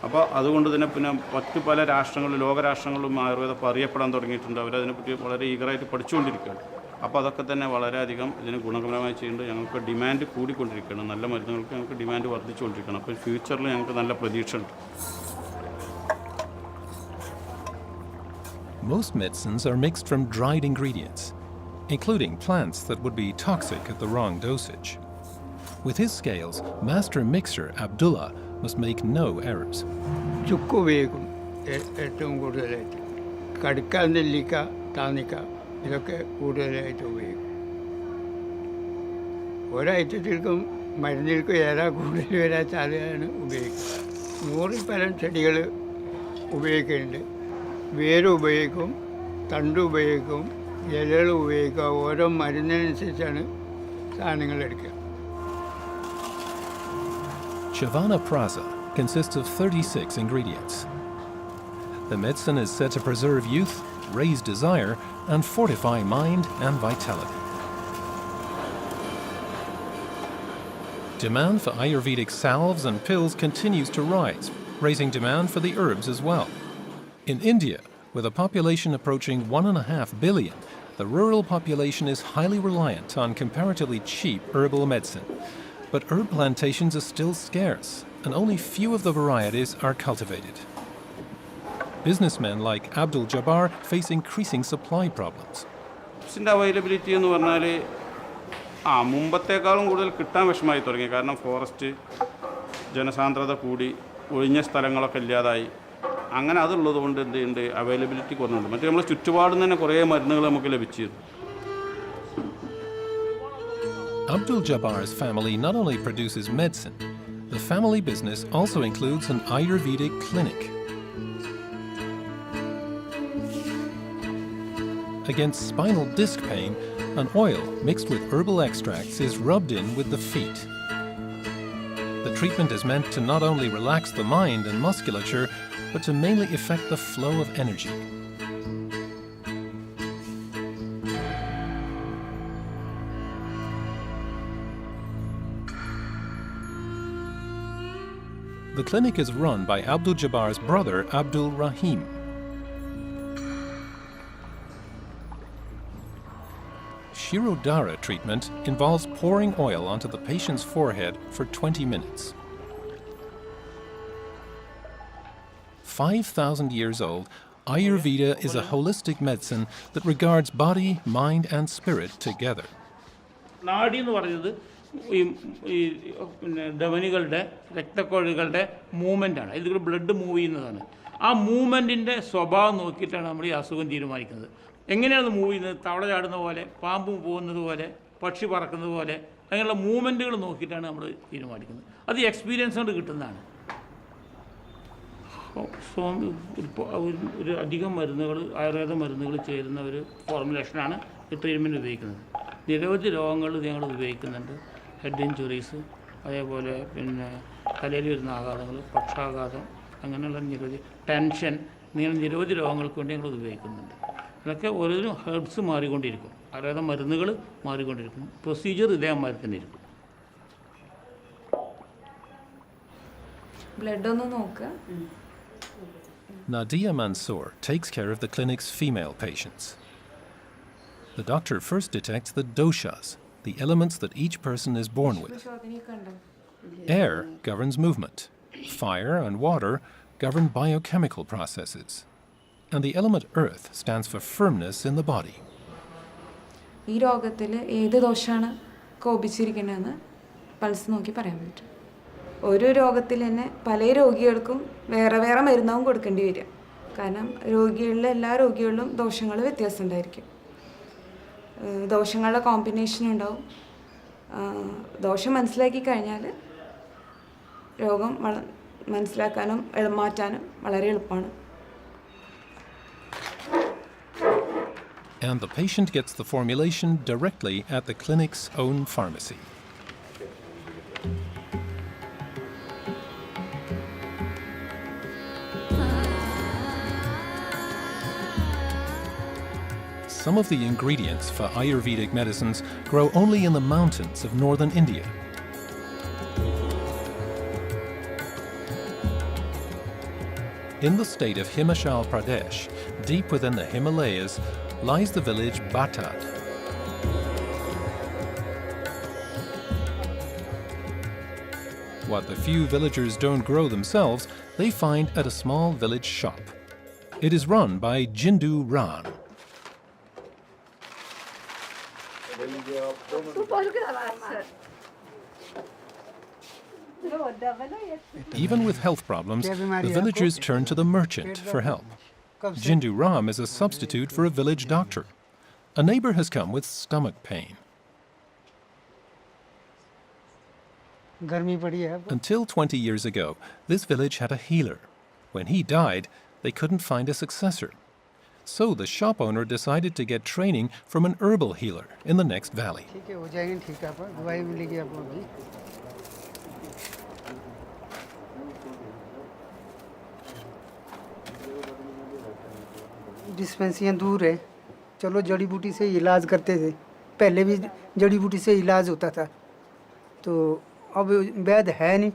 അപ്പോൾ അതുകൊണ്ട് തന്നെ പിന്നെ മറ്റ് പല രാഷ്ട്രങ്ങളിലും ലോകരാഷ്ട്രങ്ങളിലും ആയുർവേദം അറിയപ്പെടാൻ തുടങ്ങിയിട്ടുണ്ട്. അവരതിനെപ്പറ്റി വളരെ ഈഗറായിട്ട് പഠിച്ചുകൊണ്ടിരിക്കുകയാണ്. അപ്പോൾ അതൊക്കെ തന്നെ വളരെയധികം ഇതിന് ഗുണകരമായി ചെയ്യുന്നുണ്ട്. ഞങ്ങൾക്ക് ഡിമാൻഡ് കൂടിക്കൊണ്ടിരിക്കുകയാണ്. നല്ല മരുന്നുകൾക്ക് ഞങ്ങൾക്ക് ഡിമാൻഡ് വർദ്ധിച്ചുകൊണ്ടിരിക്കുകയാണ്. അപ്പോൾ ഫ്യൂച്ചറിൽ ഞങ്ങൾക്ക് നല്ല പ്രതീക്ഷയുണ്ട്. Most medicines are mixed from dried ingredients, including plants that would be toxic at the wrong dosage. With his scales, master mixer Abdullah must make no errors. ചുക്ക് ഉപയോഗിക്കും ഏറ്റവും കൂടുതലായിട്ട്. കടുക്ക, നെല്ലിക്ക, താനിക്ക ഇതൊക്കെ കൂടുതലായിട്ട് ഉപയോഗിക്കും. ഒരൈറ്റത്തിൽക്കും മരുന്നിൽക്കും ഏതാ കൂടുതൽ വരാച്ചാലാണ് ഉപയോഗിക്കുക. 100 പരം ചെടികൾ ഉപയോഗിക്കുന്നുണ്ട്. വേര് ഉപയോഗിക്കും, തണ്ട് ഉപയോഗിക്കും, ഇലകൾ ഉപയോഗിക്കുക. ഓരോ മരുന്നിനനുസരിച്ചാണ് സാധനങ്ങൾ എടുക്കുക. Chavana Prasa consists of 36 ingredients. The medicine is said to preserve youth, raise desire, and fortify mind and vitality. Demand for Ayurvedic salves and pills continues to rise, raising demand for the herbs as well. In India, with a population approaching 1.5 billion, the rural population is highly reliant on comparatively cheap herbal medicine. But herb plantations are still scarce, and only few of the varieties are cultivated. Businessmen like Abdul Jabbar face increasing supply problems. Availability എന്ന് പറഞ്ഞാൽ മുമ്പത്തേക്കാളും കൂടുതൽ കിട്ടാൻ വിഷമമായി തുടങ്ങി. കാരണം forest ജനസാന്ദ്രത കൂടി, ഒഴിഞ്ഞ സ്ഥലങ്ങളൊക്കെ ഇല്ലാതായി. അങ്ങനെ അതുള്ളത് കൊണ്ട് എന്തുണ്ട്, അവൈലബിലിറ്റി കുറഞ്ഞുണ്ട്. മറ്റേ നമ്മൾ ചുറ്റുപാടും തന്നെ കുറേ മരുന്നുകൾ നമുക്ക് ലഭിച്ചിരുന്നു. Abdul Jabbar's family not only produces medicine, the family business also includes an Ayurvedic clinic. Against spinal disc pain, an oil mixed with herbal extracts is rubbed in with the feet. The treatment is meant to not only relax the mind and musculature, but to mainly affect the flow of energy. The clinic is run by Abdul Jabbar's brother, Abdul Rahim. Shirodhara treatment involves pouring oil onto the patient's forehead for 20 minutes. 5,000 years old, Ayurveda is a holistic medicine that regards body, mind, and spirit together. നാഡി എന്ന് പറയുന്നത് ഈ പിന്നെ ധമനികളുടെ രക്തക്കൊഴലുകളുടെ മൂവ്മെൻ്റാണ്. ഇതിൽ blood move ചെയ്യുന്നതാണ്. ആ മൂവ്മെൻറ്റിൻ്റെ സ്വഭാവം നോക്കിയിട്ടാണ് നമ്മൾ ഈ അസുഖം തീരുമാനിക്കുന്നത്. എങ്ങനെയാണ് മൂവ് ചെയ്യുന്നത്? തവള ചാടുന്ന പോലെ, പാമ്പ് പോകുന്നത് പോലെ, പക്ഷി പറക്കുന്നത് പോലെ, അങ്ങനെയുള്ള മൂവ്മെൻറ്റുകൾ നോക്കിയിട്ടാണ് നമ്മൾ തീരുമാനിക്കുന്നത്. അത് എക്സ്പീരിയൻസ് കൊണ്ട് കിട്ടുന്നതാണ്. ഒരു അധികം മരുന്നുകൾ, ആയുർവേദ മരുന്നുകൾ ചേരുന്ന ഒരു ഫോർമുലേഷനാണ് ഈ ട്രീറ്റ്മെൻറ്റ് ഉപയോഗിക്കുന്നത്. നിരവധി രോഗങ്ങൾ ഞങ്ങൾ ഉപയോഗിക്കുന്നുണ്ട്. ഹെഡ് ഇഞ്ചുറീസ്, അതേപോലെ പിന്നെ തലയിൽ വരുന്ന ആഘാതങ്ങൾ, പക്ഷാഘാതം, അങ്ങനെയുള്ള നിരവധി ടെൻഷൻ, ഇങ്ങനെ നിരവധി രോഗങ്ങൾക്ക് വേണ്ടി ഞങ്ങൾ ഉപയോഗിക്കുന്നുണ്ട്. ഇതൊക്കെ ഓരോരോ ഹെർബ്സ് മാറിക്കൊണ്ടിരിക്കും, ആയുർവേദ മരുന്നുകൾ മാറിക്കൊണ്ടിരിക്കും, പ്രൊസീജിയർ ഇതേമാതിരി തന്നെ ഇരിക്കും. ബ്ലഡ് ഒന്ന് നോക്കുക. Nadia Mansour takes care of the clinic's female patients. The doctor first detects the doshas, the elements that each person is born with. Air governs movement. Fire and water govern biochemical processes. And the element earth stands for firmness in the body. ഈ രോഗത്തിൽ ഏത് ദോഷമാണ് കോപിച്ചിരിക്കുന്നതെന്ന് pulse നോക്കി പറയാൻ പറ്റും. ഒരു രോഗത്തിൽ തന്നെ പല രോഗികൾക്കും വേറെ വേറെ മരുന്നാവും കൊടുക്കേണ്ടി വരിക. കാരണം രോഗികളിലെ എല്ലാ രോഗികളിലും ദോഷങ്ങൾ വ്യത്യാസം ഉണ്ടായിരിക്കും. ദോഷങ്ങളുടെ കോമ്പിനേഷൻ ഉണ്ടാവും. ദോഷം മനസ്സിലാക്കി കഴിഞ്ഞാൽ രോഗം മനസ്സിലാക്കാനും മാറ്റാനും വളരെ എളുപ്പമാണ്. and the patient gets the formulation directly at the clinic's own pharmacy. Some of the ingredients for Ayurvedic medicines grow only in the mountains of northern India. In the state of Himachal Pradesh, deep within the Himalayas, lies the village Batad. What the few villagers don't grow themselves, they find at a small village shop. It is run by Jindu Ram. Even with health problems, the villagers turn to the merchant for help. Jindu Ram is a substitute for a village doctor. A neighbor has come with stomach pain. Until 20 years ago, this village had a healer. When he died, they couldn't find a successor. So the shop owner decided to get training from an herbal healer in the next valley. डिस्पेंसरियाँ दूर है, चलो जड़ी बूटी से इलाज करते थे। पहले भी जड़ी बूटी से इलाज होता था, तो अब वैद्य है नहीं।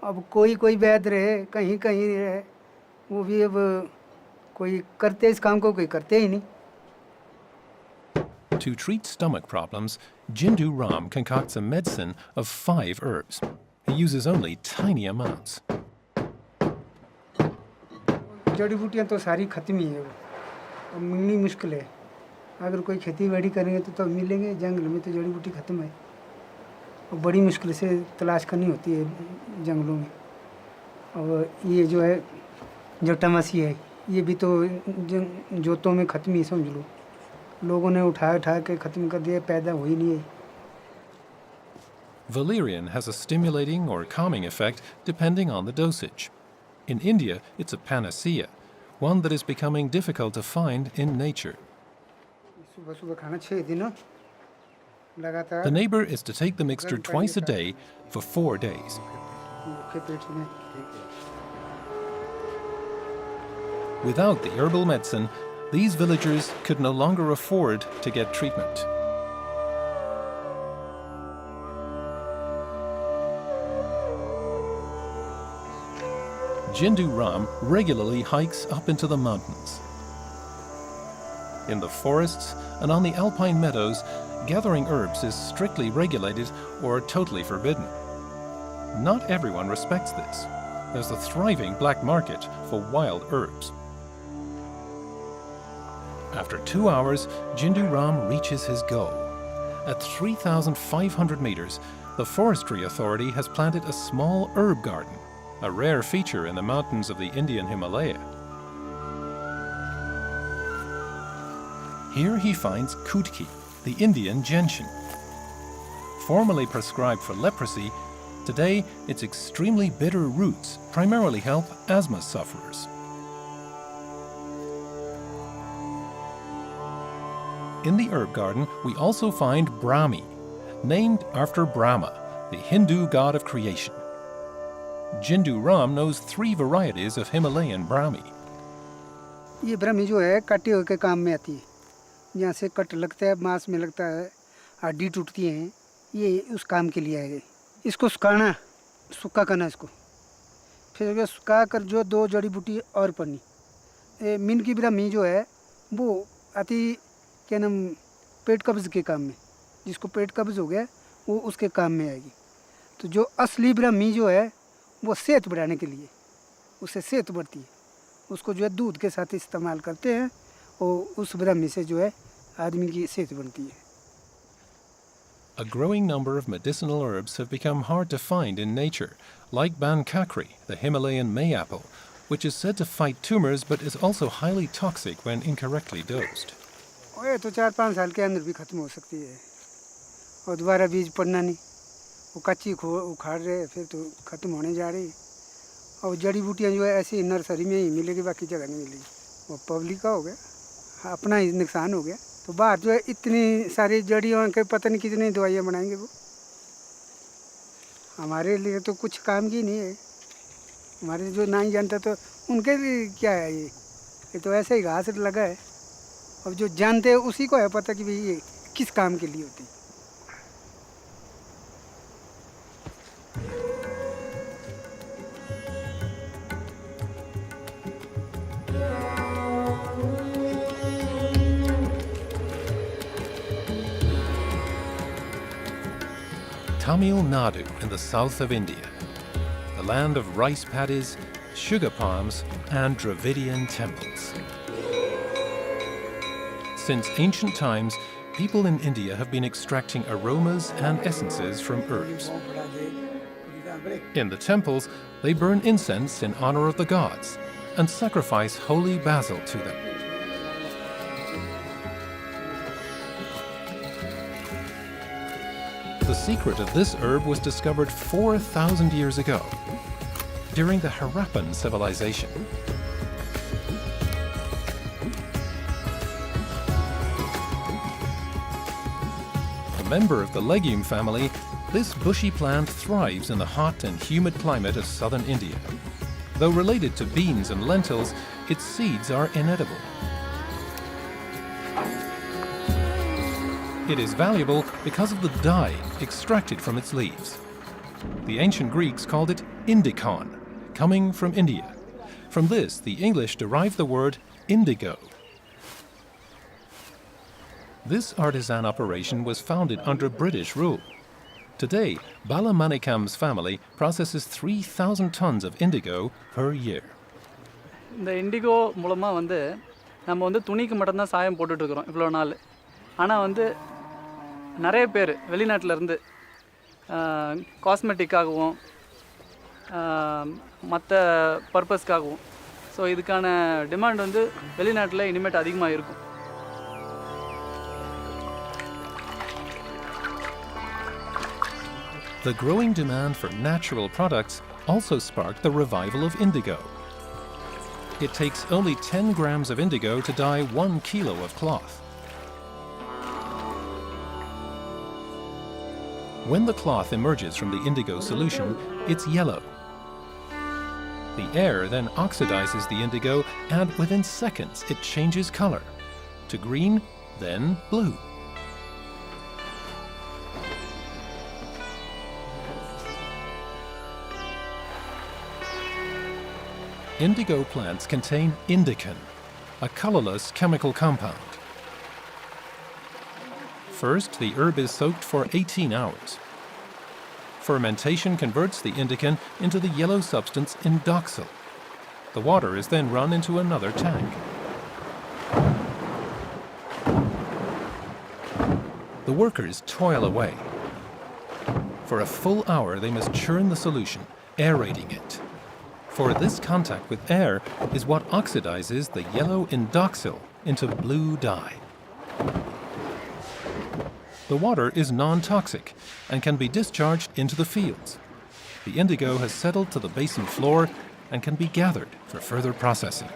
अब कोई कोई वैद्य रहे, कहीं कहीं रहे, वो भी अब कोई करते इस काम को, कोई करते ही नहीं। To treat stomach problems, Jindu Ram concocts a medicine of 5 herbs. He uses only tiny amounts. जड़ी बूटियाँ तो सारी खत्म ही है, अब मिलनी मुश्किल है। अगर कोई खेती बाड़ी करेंगे तो मिलेंगे, जंगल में तो जड़ी बूटी खत्म है। और बड़ी मुश्किल से तलाश करनी होती है जंगलों में। और ये जो है जटामासी है, ये भी तो जोतों में खत्म ही समझ लो। लोगों ने उठा के खत्म कर दिया, पैदा हुई नहीं है। Valerian has a stimulating or calming effect depending on the dosage. In India, it's a panacea, one that is becoming difficult to find in nature. The neighbor is to take the mixture twice a day for 4 days. Without the herbal medicine, these villagers could no longer afford to get treatment. Jindu Ram regularly hikes up into the mountains. In the forests and on the alpine meadows, gathering herbs is strictly regulated or totally forbidden. Not everyone respects this. There's a thriving black market for wild herbs. After 2 hours, Jindu Ram reaches his goal. At 3,500 meters, the Forestry Authority has planted a small herb garden, a rare feature in the mountains of the Indian Himalaya. Here he finds kutki, the Indian gentian. Formerly prescribed for leprosy, today its extremely bitter roots primarily help asthma sufferers. In the herb garden, we also find Brahmi, named after Brahma, the Hindu god of creation. Jindu Ram knows 3 varieties of Himalayan Brahmi. ये ब्राह्मी जो है काटे हुए के काम में आती है। यहाँ से कट लगता है, मांस में लगता है, हड्डी टूटती है, ये उस काम के लिए है। इसको सुखाना, सूखा करना इसको, फिर सुखा कर जो 2 जड़ी बूटी और पड़नी। मीन की ब्राह्मी जो है वो आती क्या नाम पेट कब्ज के काम में, जिसको पेट कब्ज हो गया वो उसके काम में आएगी। तो जो असली ब्राह्मी जो है वो सेहत बढ़ाने के लिए, उससे सेहत बढ़ती है, उसको जो है दूध के साथ इस्तेमाल करते हैं और उस ब्राह्मी से जो है आदमी की सेहत बनती है। A growing number of medicinal herbs have become hard to find in nature, like Bankakri, the Himalayan mayapple, which is said to fight tumors but is also highly toxic when incorrectly dosed. ये तो 4-5 साल के अंदर भी खत्म हो सकती है और दोबारा बीज पड़ना नहीं, वो कच्ची उखाड़ रहे फिर तो खत्म होने जा रही। और जड़ी बूटियाँ जो है ऐसी नर्सरी में ही मिलेगी, बाकी जगह नहीं मिलेगी। वो पब्लिक का हो गया, अपना ही नुकसान हो गया। तो बाहर जो है इतनी सारी जड़ियों के पता नहीं कितनी दवाइयाँ बनाएंगे वो। हमारे लिए तो कुछ काम की नहीं है। हमारे जो नहीं जानता तो उनके लिए क्या है ये तो ऐसे ही घास लगा है। अब जो जानते हैं उसी को है पता कि भाई ये किस काम के लिए होती है। Tamil Nadu in the south of India, the land of rice paddies, sugar palms and Dravidian temples. Since ancient times, people in India have been extracting aromas and essences from herbs. In the temples, they burn incense in honor of the gods and sacrifice holy basil to them. The secret of this herb was discovered 4,000 years ago, during the Harappan civilization. A member of the legume family, this bushy plant thrives in the hot and humid climate of southern India. Though related to beans and lentils, its seeds are inedible. It is valuable because of the dye extracted from its leaves. The ancient Greeks called it indicon, coming from India. From this, the English derived the word indigo. This artisan operation was founded under British rule. Today, Balamanikam's family processes 3,000 tons of indigo per year. இந்த indigo மூலமாக நம்ம துணிக்கு மட்டும்தான் சாயம் போட்டுட்டு இருக்கிறோம் இவ்வளோ நாள். ஆனால் நிறைய பேர் வெளிநாட்டிலேருந்து காஸ்மெட்டிக்காகவும் மற்ற பர்பஸ்க்காகவும் ஸோ இதுக்கான டிமாண்ட் வெளிநாட்டில் இனிமேட்டு அதிகமாக இருக்கும். The growing demand for natural products also sparked the revival of indigo. It takes only 10 grams of indigo to dye 1 kilo of cloth. When the cloth emerges from the indigo solution, it's yellow. The air then oxidizes the indigo, and within seconds it changes color to green, then blue. Indigo plants contain indicon, a colorless chemical compound. First, the herb is soaked for 18 hours. Fermentation converts the indicon into the yellow substance indoxyl. The water is then run into another tank. The workers toil away. For a full hour, they must churn the solution, aerating it. For this contact with air is what oxidizes the yellow indoxyl into blue dye. The water is non-toxic and can be discharged into the fields. The indigo has settled to the basin floor and can be gathered for further processing.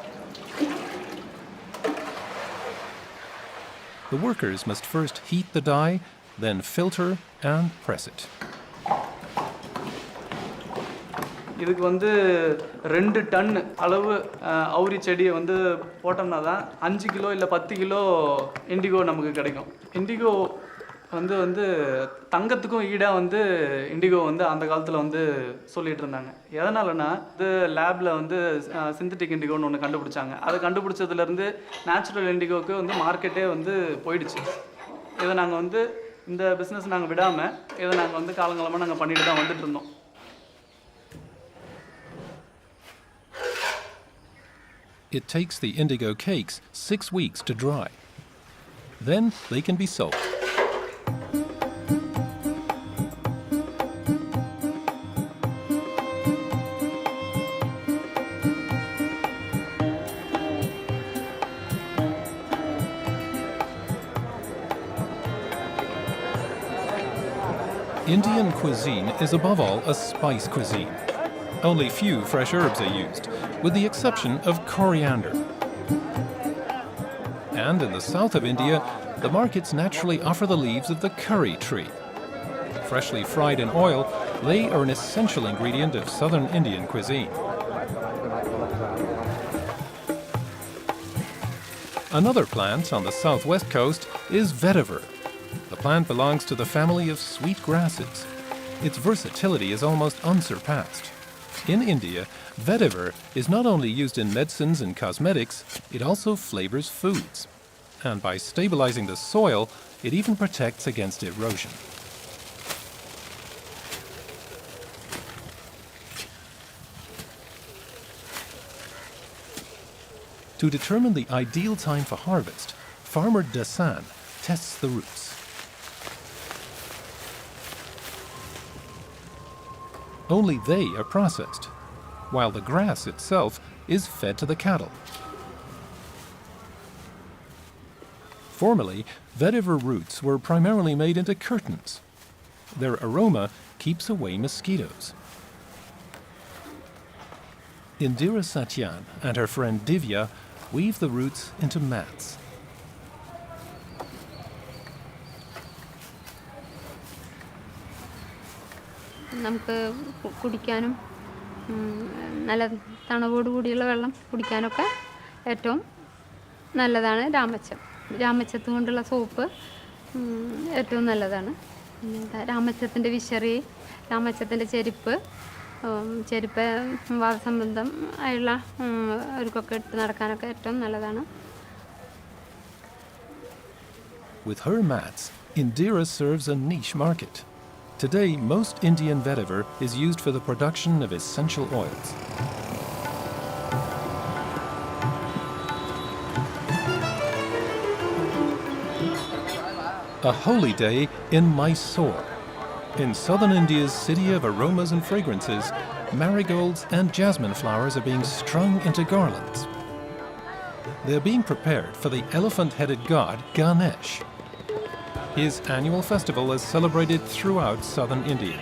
The workers must first heat the dye, then filter and press it. இதுக்கு 2 ton அளவு அவுரி செடியை போட்டோம்னா தான் 5 kilo இல்லை 10 kilo indigo நமக்கு கிடைக்கும். Indigo தங்கத்துக்கும் ஈடாக indigo அந்த காலத்தில் சொல்லிட்டு இருந்தாங்க. எதனாலனா இது லேபில் சிந்தட்டிக் இண்டிகோன்னு ஒன்று கண்டுபிடிச்சாங்க. அதை கண்டுபிடிச்சதுலேருந்து நேச்சுரல் இண்டிகோவுக்கு மார்க்கெட்டே போயிடுச்சு. இதை நாங்கள் இந்த பிஸ்னஸ் நாங்கள் விடாமல் இதை நாங்கள் காலங்காலமாக நாங்கள் பண்ணிட்டு தான் வந்துட்டு இருந்தோம். It takes the indigo cakes 6 weeks to dry. Then they can be sold. Indian cuisine is above all a spice cuisine. Only few fresh herbs are used, with the exception of coriander. And in the south of India, the markets naturally offer the leaves of the curry tree. Freshly fried in oil, they are an essential ingredient of southern Indian cuisine. Another plant on the southwest coast is vetiver. The plant belongs to the family of sweet grasses. Its versatility is almost unsurpassed. In India, vetiver is not only used in medicines and cosmetics, it also flavors foods. And by stabilizing the soil, it even protects against erosion. To determine the ideal time for harvest, farmer Dasan tests the roots. Only they are processed, while the grass itself is fed to the cattle. Formerly, vetiver roots were primarily made into curtains. Their aroma keeps away mosquitoes. Indira Satyan and her friend Divya weave the roots into mats. നമുക്ക് കുടിക്കാനും നല്ല തണവോട് കൂടിയുള്ള വെള്ളം കുടിക്കാനൊക്കെ ഏറ്റവും നല്ലതാണ് രാമച്ചം. രാമച്ചത്ത് കൊണ്ടുള്ള soap ഏറ്റവും നല്ലതാണ്. രാമച്ചത്തിൻ്റെ വിശറി, രാമച്ചത്തിൻ്റെ ചെരുപ്പ്, ചെരുപ്പ് വാതസംബന്ധം ആയുള്ള അവർക്കൊക്കെ എടുത്ത് നടക്കാനൊക്കെ ഏറ്റവും നല്ലതാണ്. With her mats, Indira serves a niche market. Today, most Indian vetiver is used for the production of essential oils. A holy day in Mysore. In southern India's city of aromas and fragrances, marigolds and jasmine flowers are being strung into garlands. They're being prepared for the elephant-headed god Ganesh. His annual festival is celebrated throughout southern India.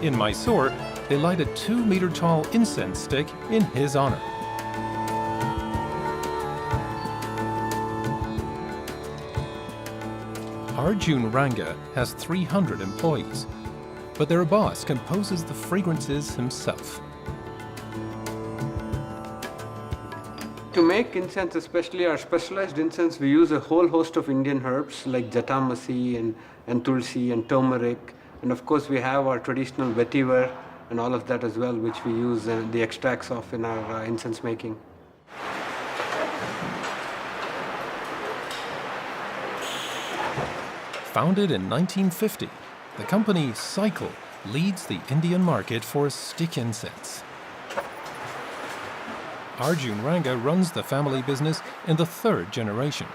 In Mysore, they light a 2-meter-tall incense stick in his honor. Arjun Ranga has 300 employees, but their boss composes the fragrances himself. To make incense, especially our specialized incense, we use a whole host of Indian herbs like jatamasi and tulsi and turmeric. And of course, we have our traditional vetiver and all of that as well, which we use the extracts of in our incense making. Founded in 1950, the company Cycle leads the Indian market for stick incense. Arjun Ranga runs the family business in the 3rd generation.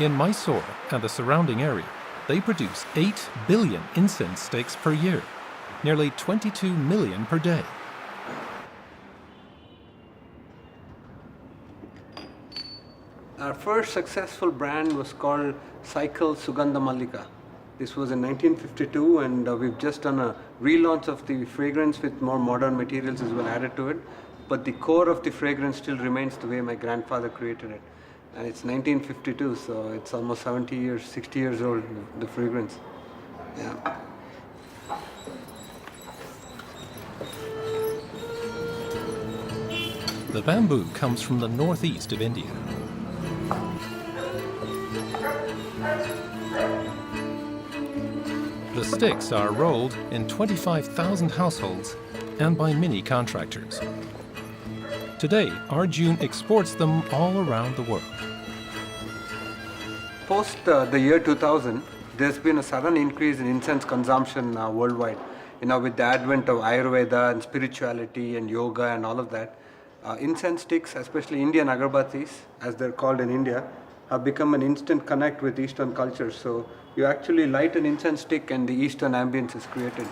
In Mysore and the surrounding area, they produce 8 billion incense sticks per year, nearly 22 million per day. Our first successful brand was called Cycle Sugandha Mallika. This was in 1952, and we've just done a relaunch of the fragrance with more modern materials as well added to it. But the core of the fragrance still remains the way my grandfather created it. And it's 1952, so it's almost 70 years, 60 years old, the fragrance. Yeah. The bamboo comes from the northeast of India. The sticks are rolled in 25,000 households and by many contractors. Today, Arjun exports them all around the world. Post the year 2000, there's been a sudden increase in incense consumption worldwide. You know, with the advent of Ayurveda and spirituality and yoga and all of that, incense sticks, especially Indian agarbattis, as they're called in India, have become an instant connect with Eastern culture. So you actually light an incense stick and the Eastern ambience is created.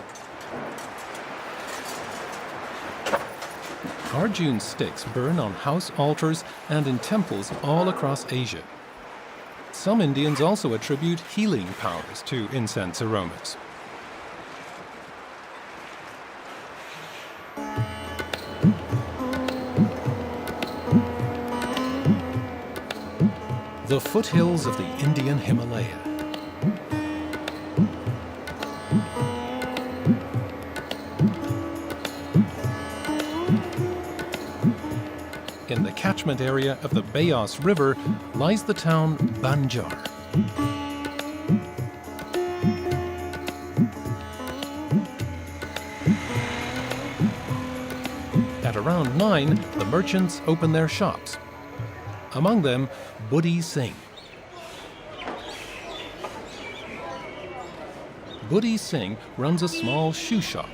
Arjun's sticks burn on house altars and in temples all across Asia. Some Indians also attribute healing powers to incense aromas. The foothills of the Indian Himalaya. In the catchment area of the Beas River lies the town Banjar. At around 9, the merchants open their shops. Among them, Buddhi Singh. Buddhi Singh runs a small shoe shop.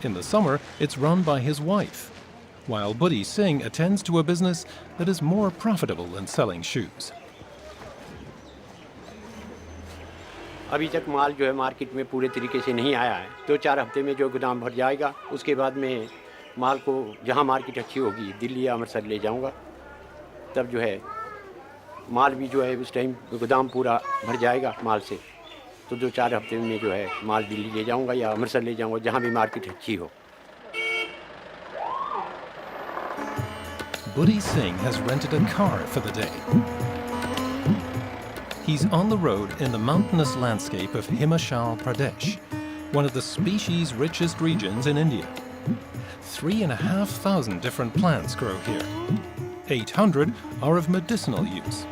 In the summer, it's run by his wife, while Buddhi Singh attends to a business that is more profitable than selling shoes. अभी तक माल जो है market में पूरे तरीके से नहीं आया है। 2-4 हफ्ते में जो गोदाम भर जाएगा, उसके बाद में माल को जहां मार्केट अच्छी होगी, दिल्ली या अमृतसर ले जाऊंगा। तब जो है माल भी जो है उस टाइम गोदाम पूरा भर जाएगा माल से, तो 2-4 हफ्ते में जो है माल दिल्ली ले जाऊंगा या अमृतसर ले जाऊंगा, जहां भी मार्केट अच्छी हो। Buddhi Singh has rented a car for the day. He's on the road in the mountainous landscape of Himachal Pradesh, one of the species richest regions in India. 3,500 different plants grow here. 800 are of medicinal use.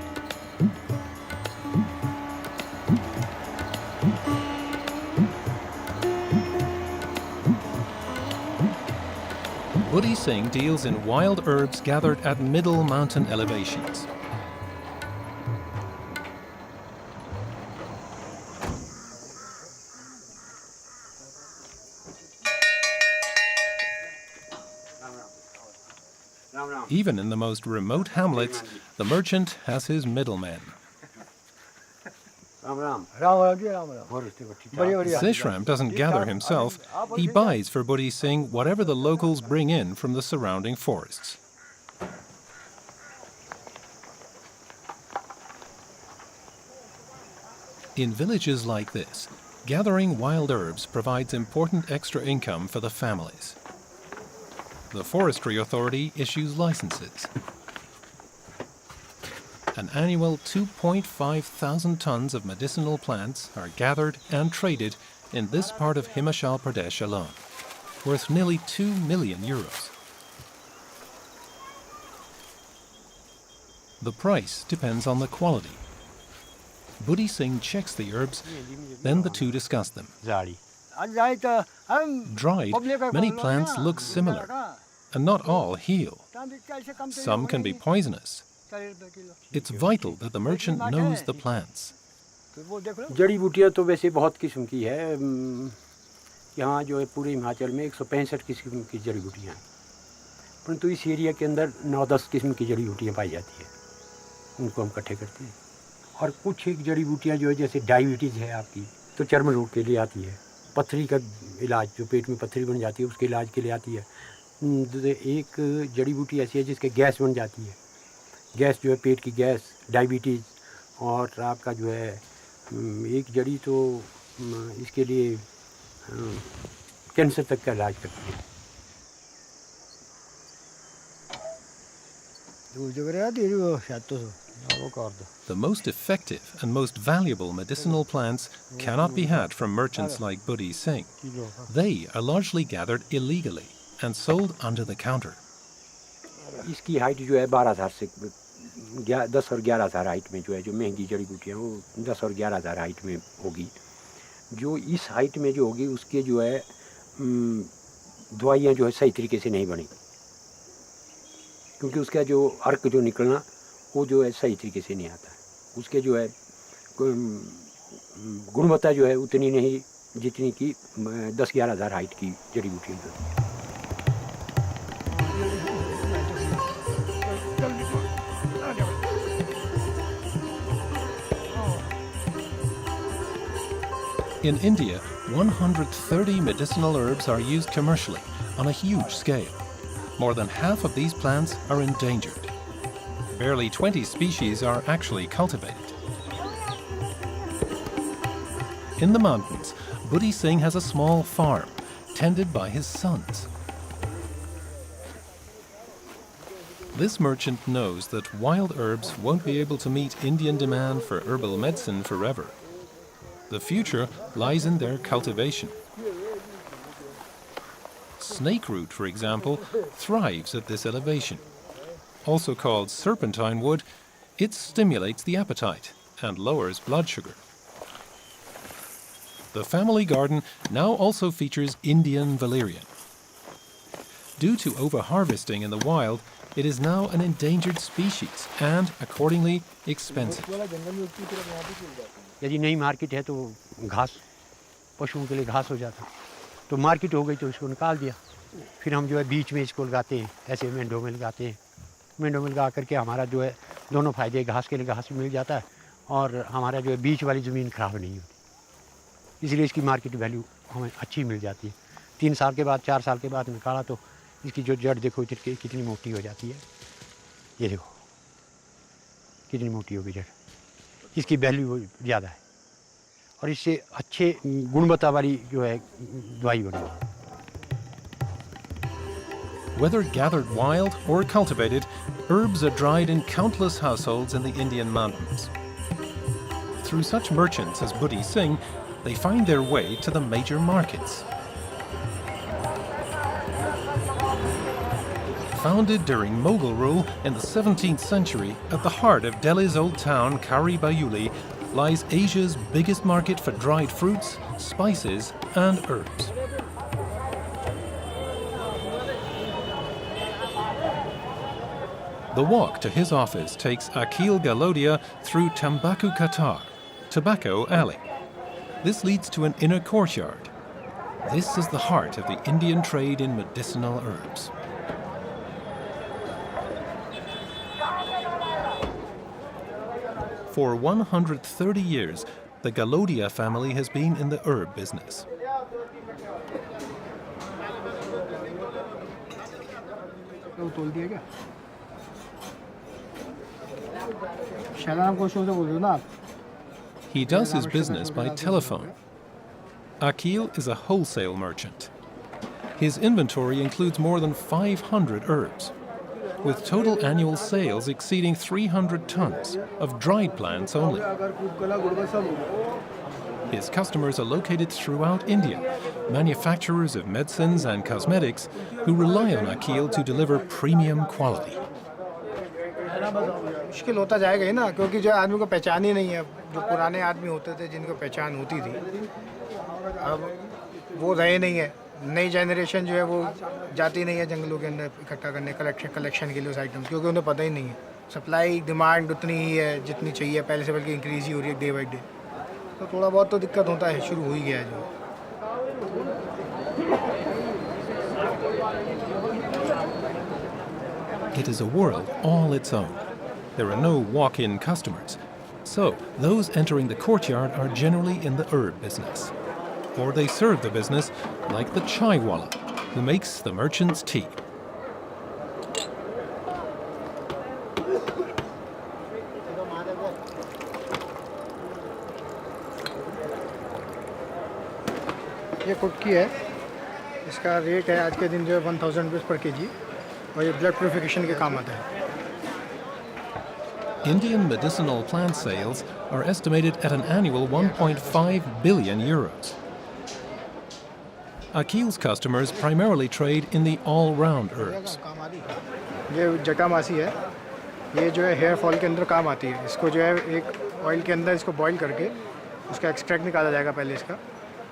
Buddhi Singh deals in wild herbs gathered at middle mountain elevations. Even in the most remote hamlets, the merchant has his middlemen. Seshram doesn't gather himself. He buys for Buddhi Singh whatever the locals bring in from the surrounding forests. In villages like this, gathering wild herbs provides important extra income for the families. The Forestry Authority issues licenses. An annual 2.5 thousand tons of medicinal plants are gathered and traded in this part of Himachal Pradesh alone, worth nearly 2 million euros. The price depends on the quality. Buddhi Singh checks the herbs, then the two discuss them. Dried, many plants look similar, and not all heal. Some can be poisonous. It's vital that the merchant knows the plants. जड़ी बूटियाँ तो वैसे बहुत किस्म की है। यहाँ जो है पूरे हिमाचल में 165 किस्म की जड़ी बूटियाँ हैं, परंतु इस एरिया के अंदर 9-10 किस्म की जड़ी बूटियाँ पाई जाती है। उनको हम इकट्ठे करते हैं। और कुछ एक जड़ी बूटियाँ जो है, जैसे डायबिटीज़ है आपकी, तो चर्म रोग के लिए आती है। पथरी का इलाज, जो पेट में पथरी बन जाती है, उसके इलाज के लिए आती है। एक जड़ी बूटी ऐसी है जिसके गैस बन जाती है। गैस जो है पेट की गैस, डायबिटीज़, और आपका जो है एक जड़ी तो इसके लिए कैंसर तक का इलाज करती है। The most effective and most valuable medicinal plants cannot be had from merchants like Buddhi Singh. They are largely gathered illegally and sold under the counter. इसकी हाइट जो है 12,000 से 10 और 11,000 हाइट में जो है, जो महंगी जड़ी बूटियाँ वो 10 और 11,000 हाइट में होगी। जो इस हाइट में जो होगी उसके जो है दवाइयाँ जो है सही तरीके से नहीं बनी, क्योंकि उसका जो अर्क जो निकलना वो जो है सही तरीके से नहीं आता है। उसके जो है गुणवत्ता जो है उतनी नहीं जितनी कि 10-11,000 हाइट की जड़ी बूटियाँ होती है। In India, 130 medicinal herbs are used commercially on a huge scale. More than half of these plants are endangered. Barely 20 species are actually cultivated. In the mountains, Buddhi Singh has a small farm, tended by his sons. This merchant knows that wild herbs won't be able to meet Indian demand for herbal medicine forever. The future lies in their cultivation. Snake root, for example, thrives at this elevation. Also called serpentine wood, it stimulates the appetite and lowers blood sugar. The family garden now also features Indian valerian. Due to over-harvesting in the wild, it is now an endangered species and, accordingly, expensive. यदि नई market है तो घास पशुओं के लिए घास हो जाता, तो मार्केट हो गई तो इसको निकाल दिया। फिर हम जो है बीच में इसको लगाते हैं, ऐसे मेंढों में लगाते हैं। मेंढों में लगा करके हमारा जो है दोनों फायदे, घास के लिए घास मिल जाता है और हमारा जो है बीच वाली ज़मीन खराब नहीं होती, इसलिए इसकी मार्केट वैल्यू हमें अच्छी मिल जाती है। 3 साल के बाद 4 साल के बाद निकाला तो इसकी जो जड़ देखो कितनी मोटी हो जाती है, ये देखो कितनी मोटी होगी जड़, इसकी वैल्यू ज़्यादा है और इससे अच्छे गुणवत्ता वाली जो है दवाई बनेगी। Whether gathered wild or cultivated, herbs are dried in countless households in the Indian mountains. Through such merchants as Buddhi Singh, they find their way to the major markets. Founded during Mughal rule in the 17th century, at the heart of Delhi's old town Kari Bayuli lies Asia's biggest market for dried fruits, spices and herbs. The walk to his office takes Akil Galodia through Tambaku Qatar, Tobacco Alley. This leads to an inner courtyard. This is the heart of the Indian trade in medicinal herbs. For 130 years, the Galodia family has been in the herb business. He does his business by telephone. Akil is a wholesale merchant. His inventory includes more than 500 herbs, with total annual sales exceeding 300 tons of dried plants only. His customers are located throughout India, manufacturers of medicines and cosmetics who rely on Akil to deliver premium quality. मुश्किल होता जाएगा ही ना, क्योंकि जो आदमी को पहचान ही नहीं है, जो पुराने आदमी होते थे जिनको पहचान होती थी, अब वो रहे नहीं है। नई जनरेशन जो है वो जाती नहीं है जंगलों के अंदर इकट्ठा करने कलेक्शन के लिए उस आइटम, क्योंकि उन्हें पता ही नहीं है। सप्लाई डिमांड उतनी ही है जितनी चाहिए पहले से, बल्कि इंक्रीज ही हो रही है डे बाई डे। तो थोड़ा बहुत तो दिक्कत होता है, शुरू हो ही गया है जो। It is a world all its own. There are no walk-in customers, so those entering the courtyard are generally in the herb business. Or they serve the business like the chaiwala, who makes the merchant's tea. ये कुटकी है, इसका rate है आज के दिन जो है 1000 रुपीज़ पर केजी, और ये ब्लड प्यूरिफिकेशन के काम आता है। Indian medicinal plant sales are estimated at an annual 1.5 billion euros. Akil's customers primarily trade in the all-round herbs. ये जटामासी है, ये जो है हेयर फॉल के अंदर काम आती है। इसको जो है एक ऑयल के अंदर इसको बॉईल करके उसका एक्सट्रैक्ट निकाला जाएगा पहले इसका।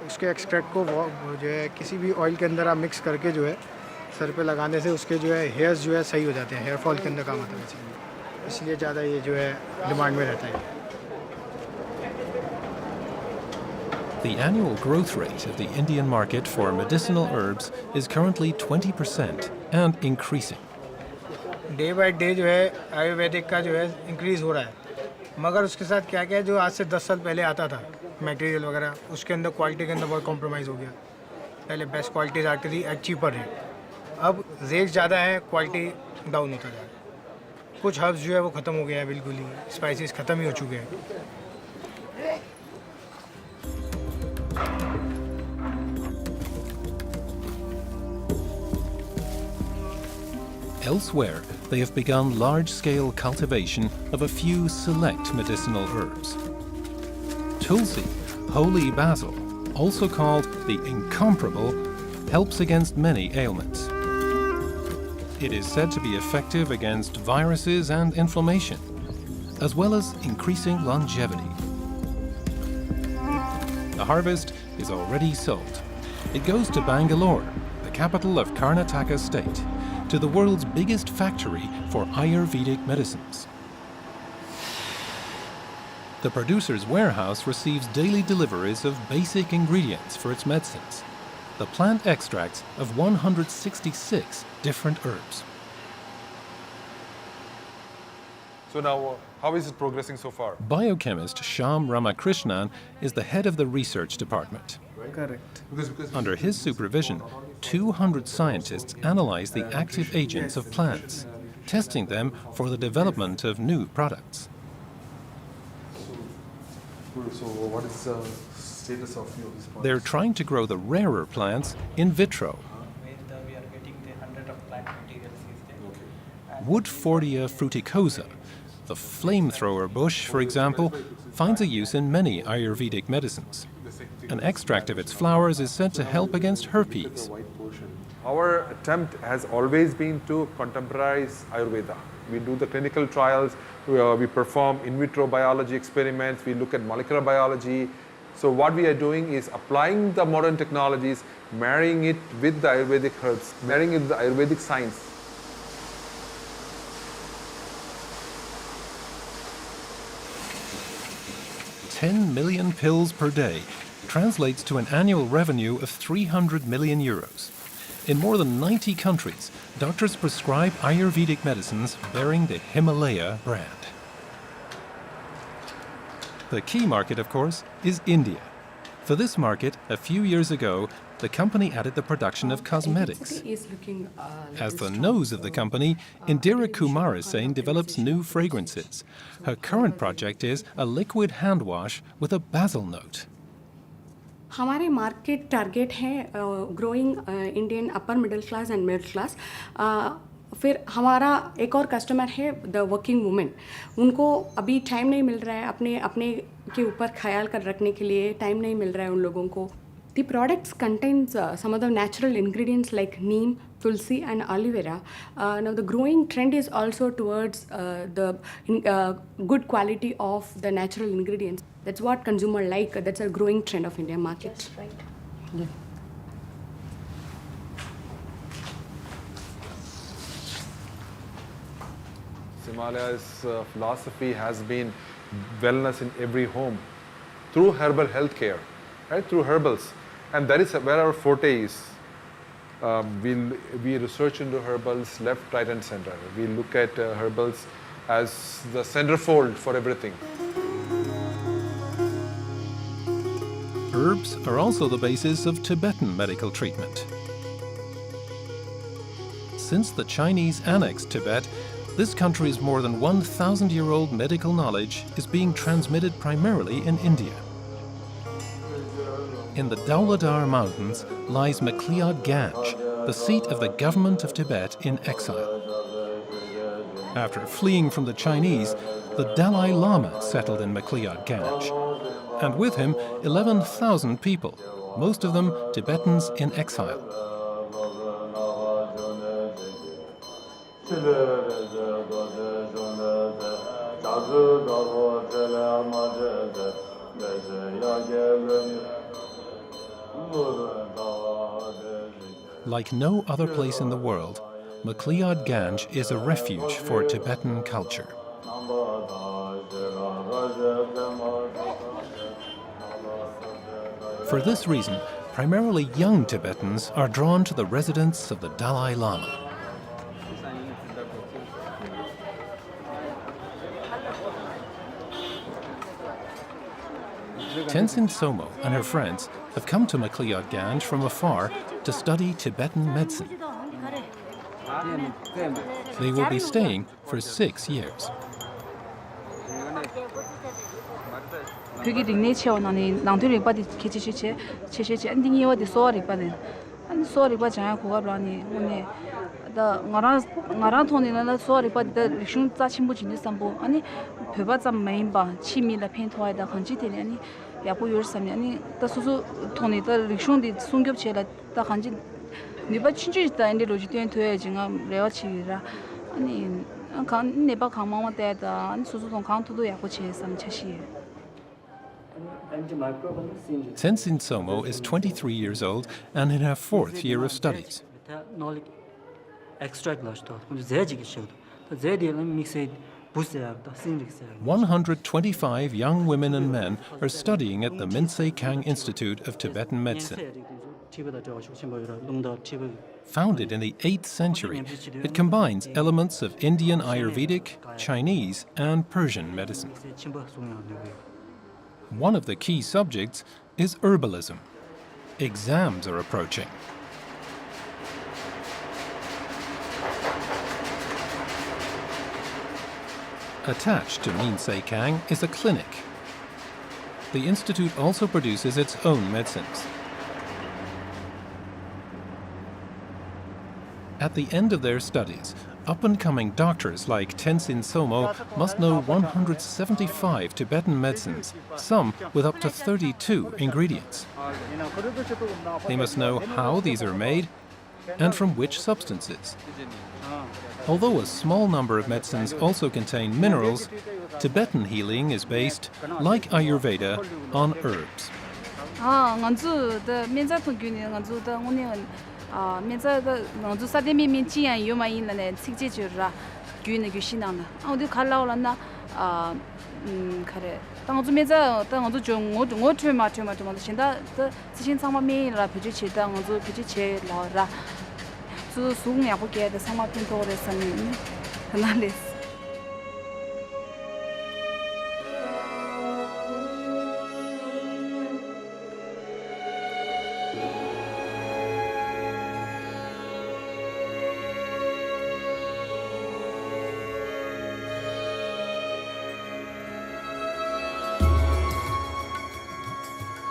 उसके एक्सट्रैक्ट को जो है किसी भी ऑयल के अंदर आप मिक्स करके जो है सर पे लगाने से उसके जो है हेयर्स जो है सही हो जाते हैं। हेयर फॉल के अंदर काम आता है, इसलिए ज़्यादा ये जो है डिमांड में रहता है। The annual growth rate of the Indian market for medicinal herbs is currently 20% and increasing. Day by day जो है आयुर्वेदिक का जो है इंक्रीज़ हो रहा है, मगर उसके साथ क्या क्या जो आज से 10 साल पहले आता था मटेरियल वगैरह, उसके अंदर क्वालिटी के अंदर बहुत कॉम्प्रोमाइज़ हो गया। पहले बेस्ट क्वालिटीज आती थी एट चीपर रेट, अब रेट ज़्यादा है, क्वालिटी डाउन होता जा रहा है। कुछ हर्ब्स जो है वो ख़त्म हो गया है, बिल्कुल ही स्पाइसेस ख़त्म ही हो चुके हैं। Elsewhere, they have begun large-scale cultivation of a few select medicinal herbs. Tulsi, holy basil, also called the incomparable, helps against many ailments. It is said to be effective against viruses and inflammation, as well as increasing longevity. The harvest is already sold. It goes to Bangalore, the capital of Karnataka state, to the world's biggest factory for Ayurvedic medicines. The producer's warehouse receives daily deliveries of basic ingredients for its medicines, the plant extracts of 166 different herbs. So now, how is it progressing so far? Biochemist Shyam Ramakrishnan is the head of the research department. Correct. Under his supervision, 200 scientists analyze the active agents of plants, testing them for the development of new products. So what is the status of these products? They're trying to grow the rarer plants in vitro. Woodfordia fruticosa, the flamethrower bush, for example, finds a use in many Ayurvedic medicines. An extract of its flowers is said to help against herpes. Our attempt has always been to contemporize Ayurveda. We do the clinical trials, we perform in vitro biology experiments, we look at molecular biology. So what we are doing is applying the modern technologies, marrying it with the Ayurvedic herbs, marrying it with the Ayurvedic science. $10 million pills per day translates to an annual revenue of 300 million euros. In more than 90 countries, doctors prescribe Ayurvedic medicines bearing the Himalaya brand. The key market, of course, is India. For this market, a few years ago, the company added the production of cosmetics. As the nose of the company, Indira Kumarasen develops new fragrances. Her current project is a liquid hand wash with a basil note. हमारे market target है growing Indian upper middle class and middle class फिर हमारा एक और customer है the working women उनको अभी time नहीं मिल रहा है अपने के ऊपर ख्याल कर रखने के लिए टाइम नहीं मिल रहा है उन लोगों को The products contains some of the natural ingredients like neem, tulsi and aloe vera. Now the growing trend is also towards the good quality of the natural ingredients. That's what consumer like. That's a growing trend of Indian market. That's right. Yeah. Himalaya's philosophy has been wellness in every home through herbal healthcare, right? Through herbals. And that is where our forte is. We research into herbals left, right and center. We look at herbals as the centerfold for everything. Herbs are also the basis of Tibetan medical treatment. Since the Chinese annexed Tibet, this country's more than 1,000-year-old medical knowledge is being transmitted primarily in India. In the Dhauladhar Mountains lies McLeod Ganj, the seat of the government of Tibet in exile. After fleeing from the Chinese, the Dalai Lama settled in McLeod Ganj, and with him 11,000 people, most of them Tibetans in exile. Like no other place in the world, McLeod Ganj is a refuge for Tibetan culture. For this reason, primarily young Tibetans are drawn to the residence of the Dalai Lama. Tenzin Somo and her friends have come to McLeod Ganj from afar to study Tibetan medicine. They will be staying for 6 years. sorry ba jang ko ga ni ne da ngara thoni na sorry ba da rishun za chimbu jin sambo ani pheba zam main ba chimi la pen thoi da khanji te ani ya bu yor sam ani da susu thoni da rishun di sungyop chela da khanji ni ba chinji da inde loji ten thoye jinga lewa chi ra ani kan ne ba khang ma te da ani susu thong khang thu do ya ko che sam chashi. Tenzin Somo is 23 years old and in her 4th year of studies. 125 young women and men are studying at the Minsei Kang Institute of Tibetan Medicine. Founded in the 8th century, it combines elements of Indian Ayurvedic, Chinese, and Persian medicine. One of the key subjects is herbalism. Exams are approaching. Attached to Minsei Kang is a clinic. The institute also produces its own medicines. At the end of their studies, up-and-coming doctors like Tenzin Somo must know 175 Tibetan medicines, some with up to 32 ingredients. They must know how these are made and from which substances. Although a small number of medicines also contain minerals, Tibetan healing is based, like Ayurveda, on herbs. Menza da nzu sa de min chi yan yu ma yin ne sik ji ju ra gyu ne gyu xin na a de kha lao la na kare dang zu menza dang zu zhong wo tue ma de xin da de zi xin sang ma mi la pi ji chi dang zu pi ji che la ra zu su ya bu ge de sang ma pin to de san ni na le.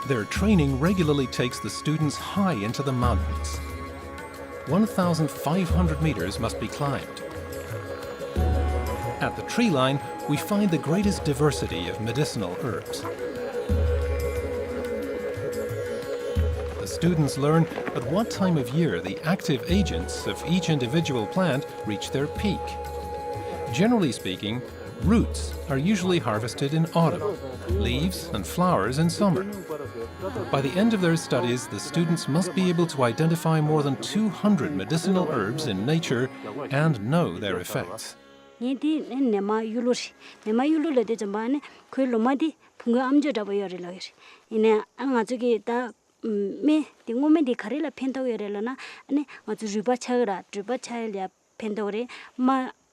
Their training regularly takes the students high into the mountains. 1,500 meters must be climbed. At the tree line, we find the greatest diversity of medicinal herbs. The students learn at what time of year the active agents of each individual plant reach their peak. Generally speaking, roots are usually harvested in autumn, leaves and flowers in summer. By the end of their studies, the students must be able to identify more than 200 medicinal herbs in nature and know their effects.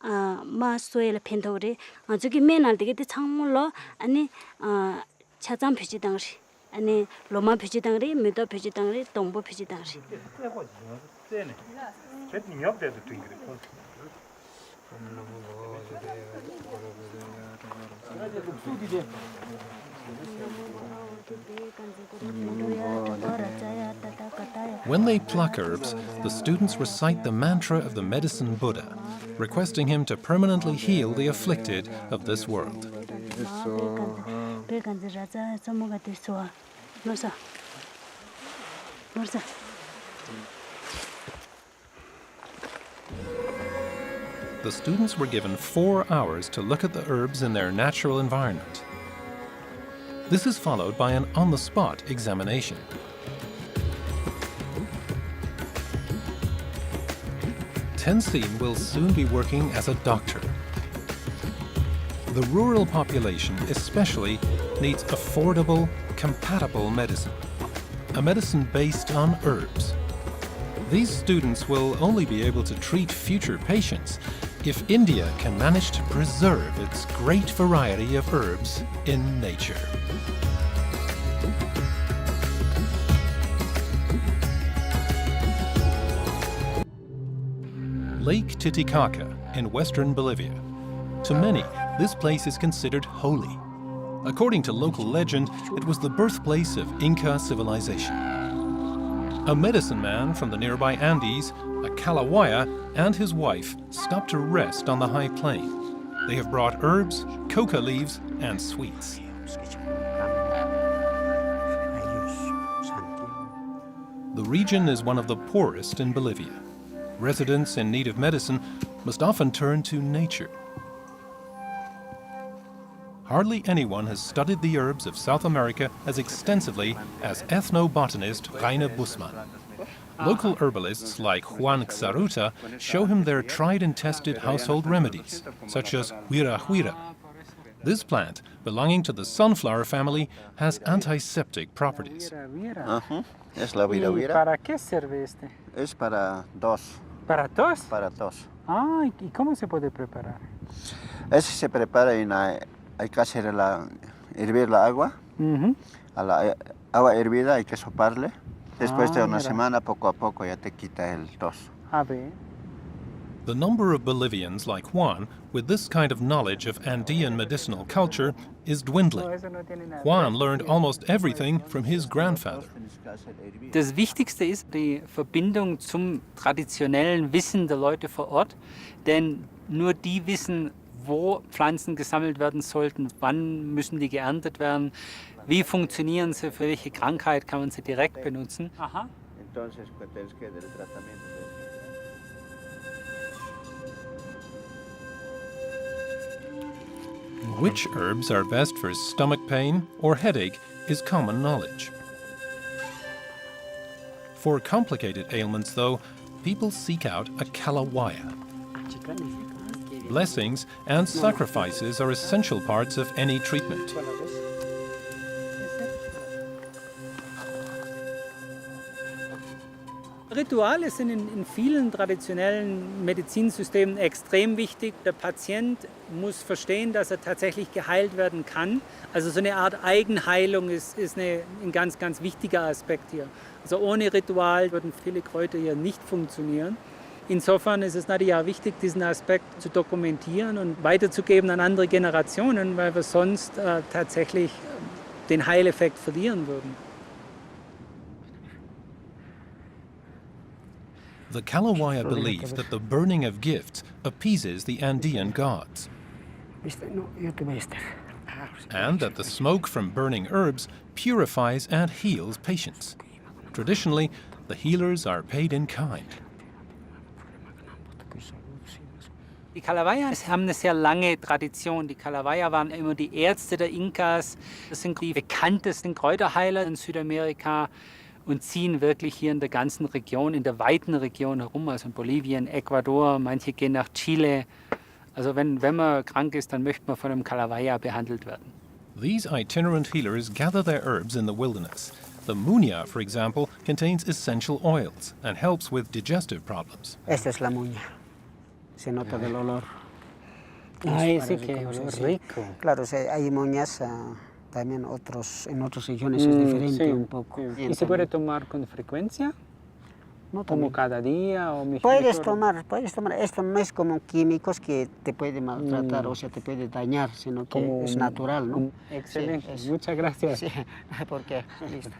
ma soil pentore ajuki menal de changmulo ani chacham phiji dangri ani loma phiji dangri medo phiji dangri tongbo phiji dangri When they pluck herbs, the students recite the mantra of the medicine Buddha, requesting him to permanently heal the afflicted of this world. The students were given 4 hours to look at the herbs in their natural environment. This is followed by an on-the-spot examination. Tenzin will soon be working as a doctor. The rural population especially needs affordable, compatible medicine, a medicine based on herbs. These students will only be able to treat future patients if India can manage to preserve its great variety of herbs in nature. Lake Titicaca in western Bolivia. To many, this place is considered holy. According to local legend, it was the birthplace of Inca civilization. A medicine man from the nearby Andes, a Kalawaya, and his wife stop to rest on the high plain. They have brought herbs, coca leaves, and sweets. The region is one of the poorest in Bolivia. Residents in need of medicine must often turn to nature. Hardly anyone has studied the herbs of South America as extensively as ethnobotanist Rainer Bussmann. Local herbalists like Juan Xaruta show him their tried and tested household remedies, such as huira huira. This plant, belonging to the sunflower family, has antiseptic properties. Es la huira huira. ¿Para qué sirve este? Es para tos. ¿Para tos? Para tos. Ah, ¿y cómo se puede preparar? Ese se prepara hay que hacer hervir la agua. A la agua hervida hay que soparle. Después de una semana, poco a poco, ya te quita el tos. A ver. The number of Bolivians like Juan with this kind of knowledge of Andean medicinal culture is dwindling. Juan learned almost everything from his grandfather. Das Wichtigste ist die Verbindung zum traditionellen Wissen der Leute vor Ort, denn nur die wissen, wo Pflanzen gesammelt werden sollten, wann müssen die geerntet werden, wie funktionieren sie, für welche Krankheit kann man sie direkt benutzen. Aha. Which herbs are best for stomach pain or headache is common knowledge. For complicated ailments, though, people seek out a Kalawaya. Blessings and sacrifices are essential parts of any treatment. Rituale sind in vielen traditionellen Medizinsystemen extrem wichtig. Der Patient muss verstehen, dass er tatsächlich geheilt werden kann. Also so eine Art Eigenheilung ist ein ganz, ganz wichtiger Aspekt hier. Also ohne Ritual würden viele Kräuter hier nicht funktionieren. Insofern ist es natürlich auch wichtig, diesen Aspekt zu dokumentieren und weiterzugeben an andere Generationen, weil wir sonst tatsächlich den Heileffekt verlieren würden. The Kalawaya believe that the burning of gifts appeases the Andean gods, and that the smoke from burning herbs purifies and heals patients. Traditionally, the healers are paid in kind. Die Kalawayas haben eine sehr lange Tradition. Die Kalawaya waren immer die Ärzte der Inkas. Das sind die bekanntesten Kräuterheiler in Südamerika und ziehen wirklich hier in der ganzen Region, in der weiten Region herum, also in Bolivien, Ecuador, manche gehen nach Chile. Also wenn man krank ist, dann möchte man von einem Kalawaya behandelt werden. These itinerant healers gather their herbs in the wilderness. The muña, for example, contains essential oils and helps with digestive problems. Esta es la muña. Se nota del olor. Ay, sí que olor rico. Claro, hay muñas también en otras regiones es diferente sí, un poco. Sí. ¿Y se puede tomar con frecuencia? No, ¿Como cada día? O puedes tomar. Esto no es como químicos que te puede maltratar, o sea, te puede dañar, sino que es natural, ¿no? Excelente, sí, muchas gracias. Sí. ¿Por qué? Listo.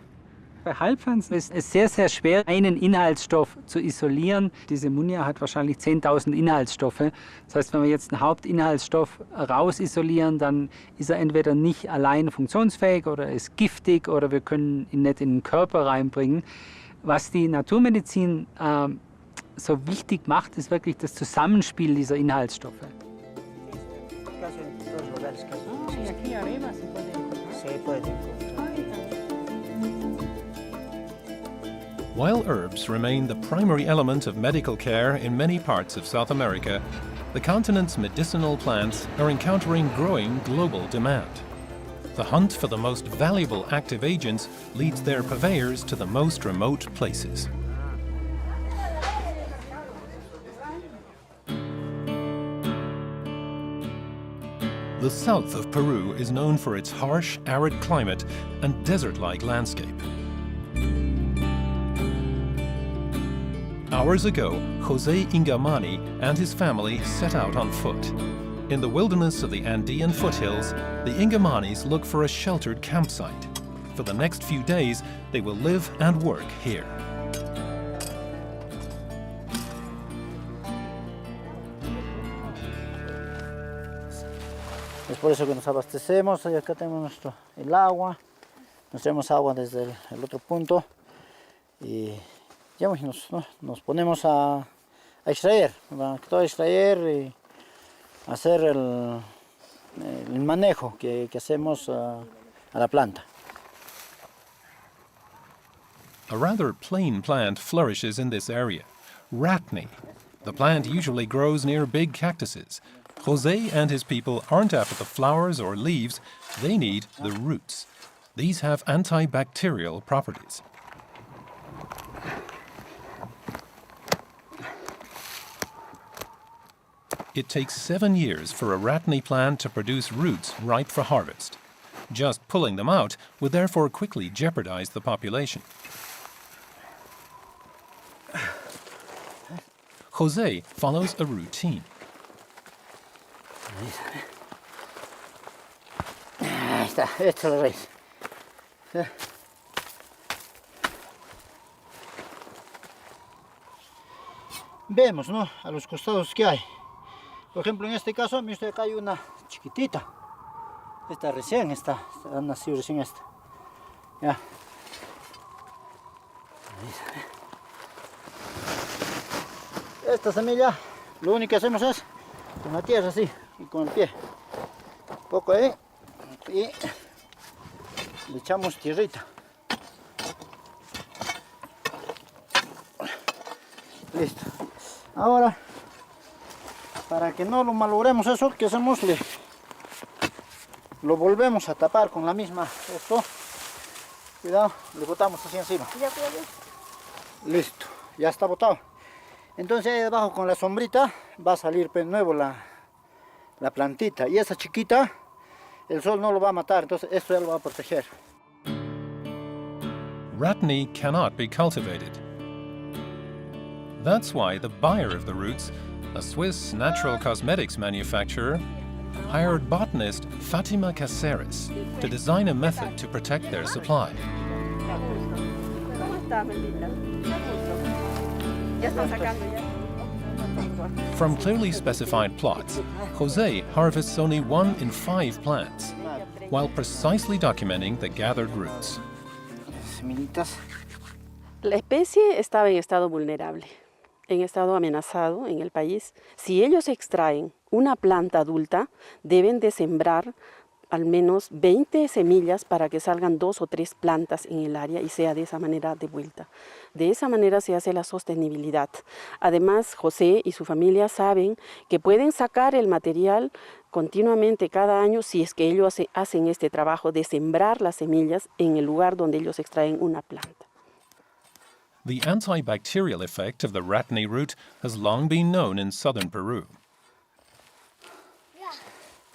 Bei Heilpflanzen ist es sehr, sehr schwer, einen Inhaltsstoff zu isolieren. Diese Muña hat wahrscheinlich 10.000 Inhaltsstoffe. Das heißt, wenn wir jetzt einen Hauptinhaltsstoff rausisolieren, dann ist er entweder nicht allein funktionsfähig oder ist giftig oder wir können ihn nicht in den Körper reinbringen. Was die Naturmedizin so wichtig macht, ist wirklich das Zusammenspiel dieser Inhaltsstoffe. While herbs remain the primary element of medical care in many parts of South America, the continent's medicinal plants are encountering growing global demand. The hunt for the most valuable active agents leads their purveyors to the most remote places. The south of Peru is known for its harsh, arid climate and desert-like landscape. Hours ago, José Ingamani and his family set out on foot. In the wilderness of the Andean foothills, the Ingamanis look for a sheltered campsite. For the next few days, they will live and work here. Es por eso que nos abastecemos. Y acá tenemos el agua. Nos traemos agua desde el otro punto. Y ya nos ponemos a extraer. A extraer y hacer el manejo que hacemos a la planta. A rather plain plant flourishes in this area, ratney. The plant usually grows near big cactuses. José and his people aren't after the flowers or leaves, they need the roots. These have antibacterial properties. It takes 7 years for a ratney plant to produce roots ripe for harvest. Just pulling them out would therefore quickly jeopardize the population. José follows a routine. Ahí está, esta es la raíz. Vemos, ¿no? A los costados que hay. Por ejemplo, en este caso, mire usted, acá hay una chiquitita. Esta recién está, ha nacido recién esta. Ya. Esta semilla, lo único que hacemos es con la tierra así y con el pie. Un poco ahí y le echamos tierrita. Listo. Ahora, para que no lo malogremos eso, ¿qué hacemos? Lo volvemos a tapar con la misma esto. Cuidado, le botamos así encima. Listo, ya está botado. Entonces ahí abajo con la sombrita va a salir de nuevo la plantita. Y esa chiquita, el sol no lo va a matar, entonces esto ya lo va a proteger. Ratney cannot be cultivated. That's why the buyer of the roots, a Swiss natural cosmetics manufacturer, hired botanist Fatima Caceres to design a method to protect their supply. From clearly specified plots, José harvests only 1 in 5 plants, while precisely documenting the gathered roots. La especie estaba en estado vulnerable, en estado amenazado en el país. Si ellos extraen una planta adulta, deben de sembrar al menos 20 semillas para que salgan 2 o 3 plantas en el área y sea de esa manera devuelta. De esa manera se hace la sostenibilidad. Además, José y su familia saben que pueden sacar el material continuamente cada año si es que ellos hacen este trabajo de sembrar las semillas en el lugar donde ellos extraen una planta. The antibacterial effect of the ratney root has long been known in southern Peru.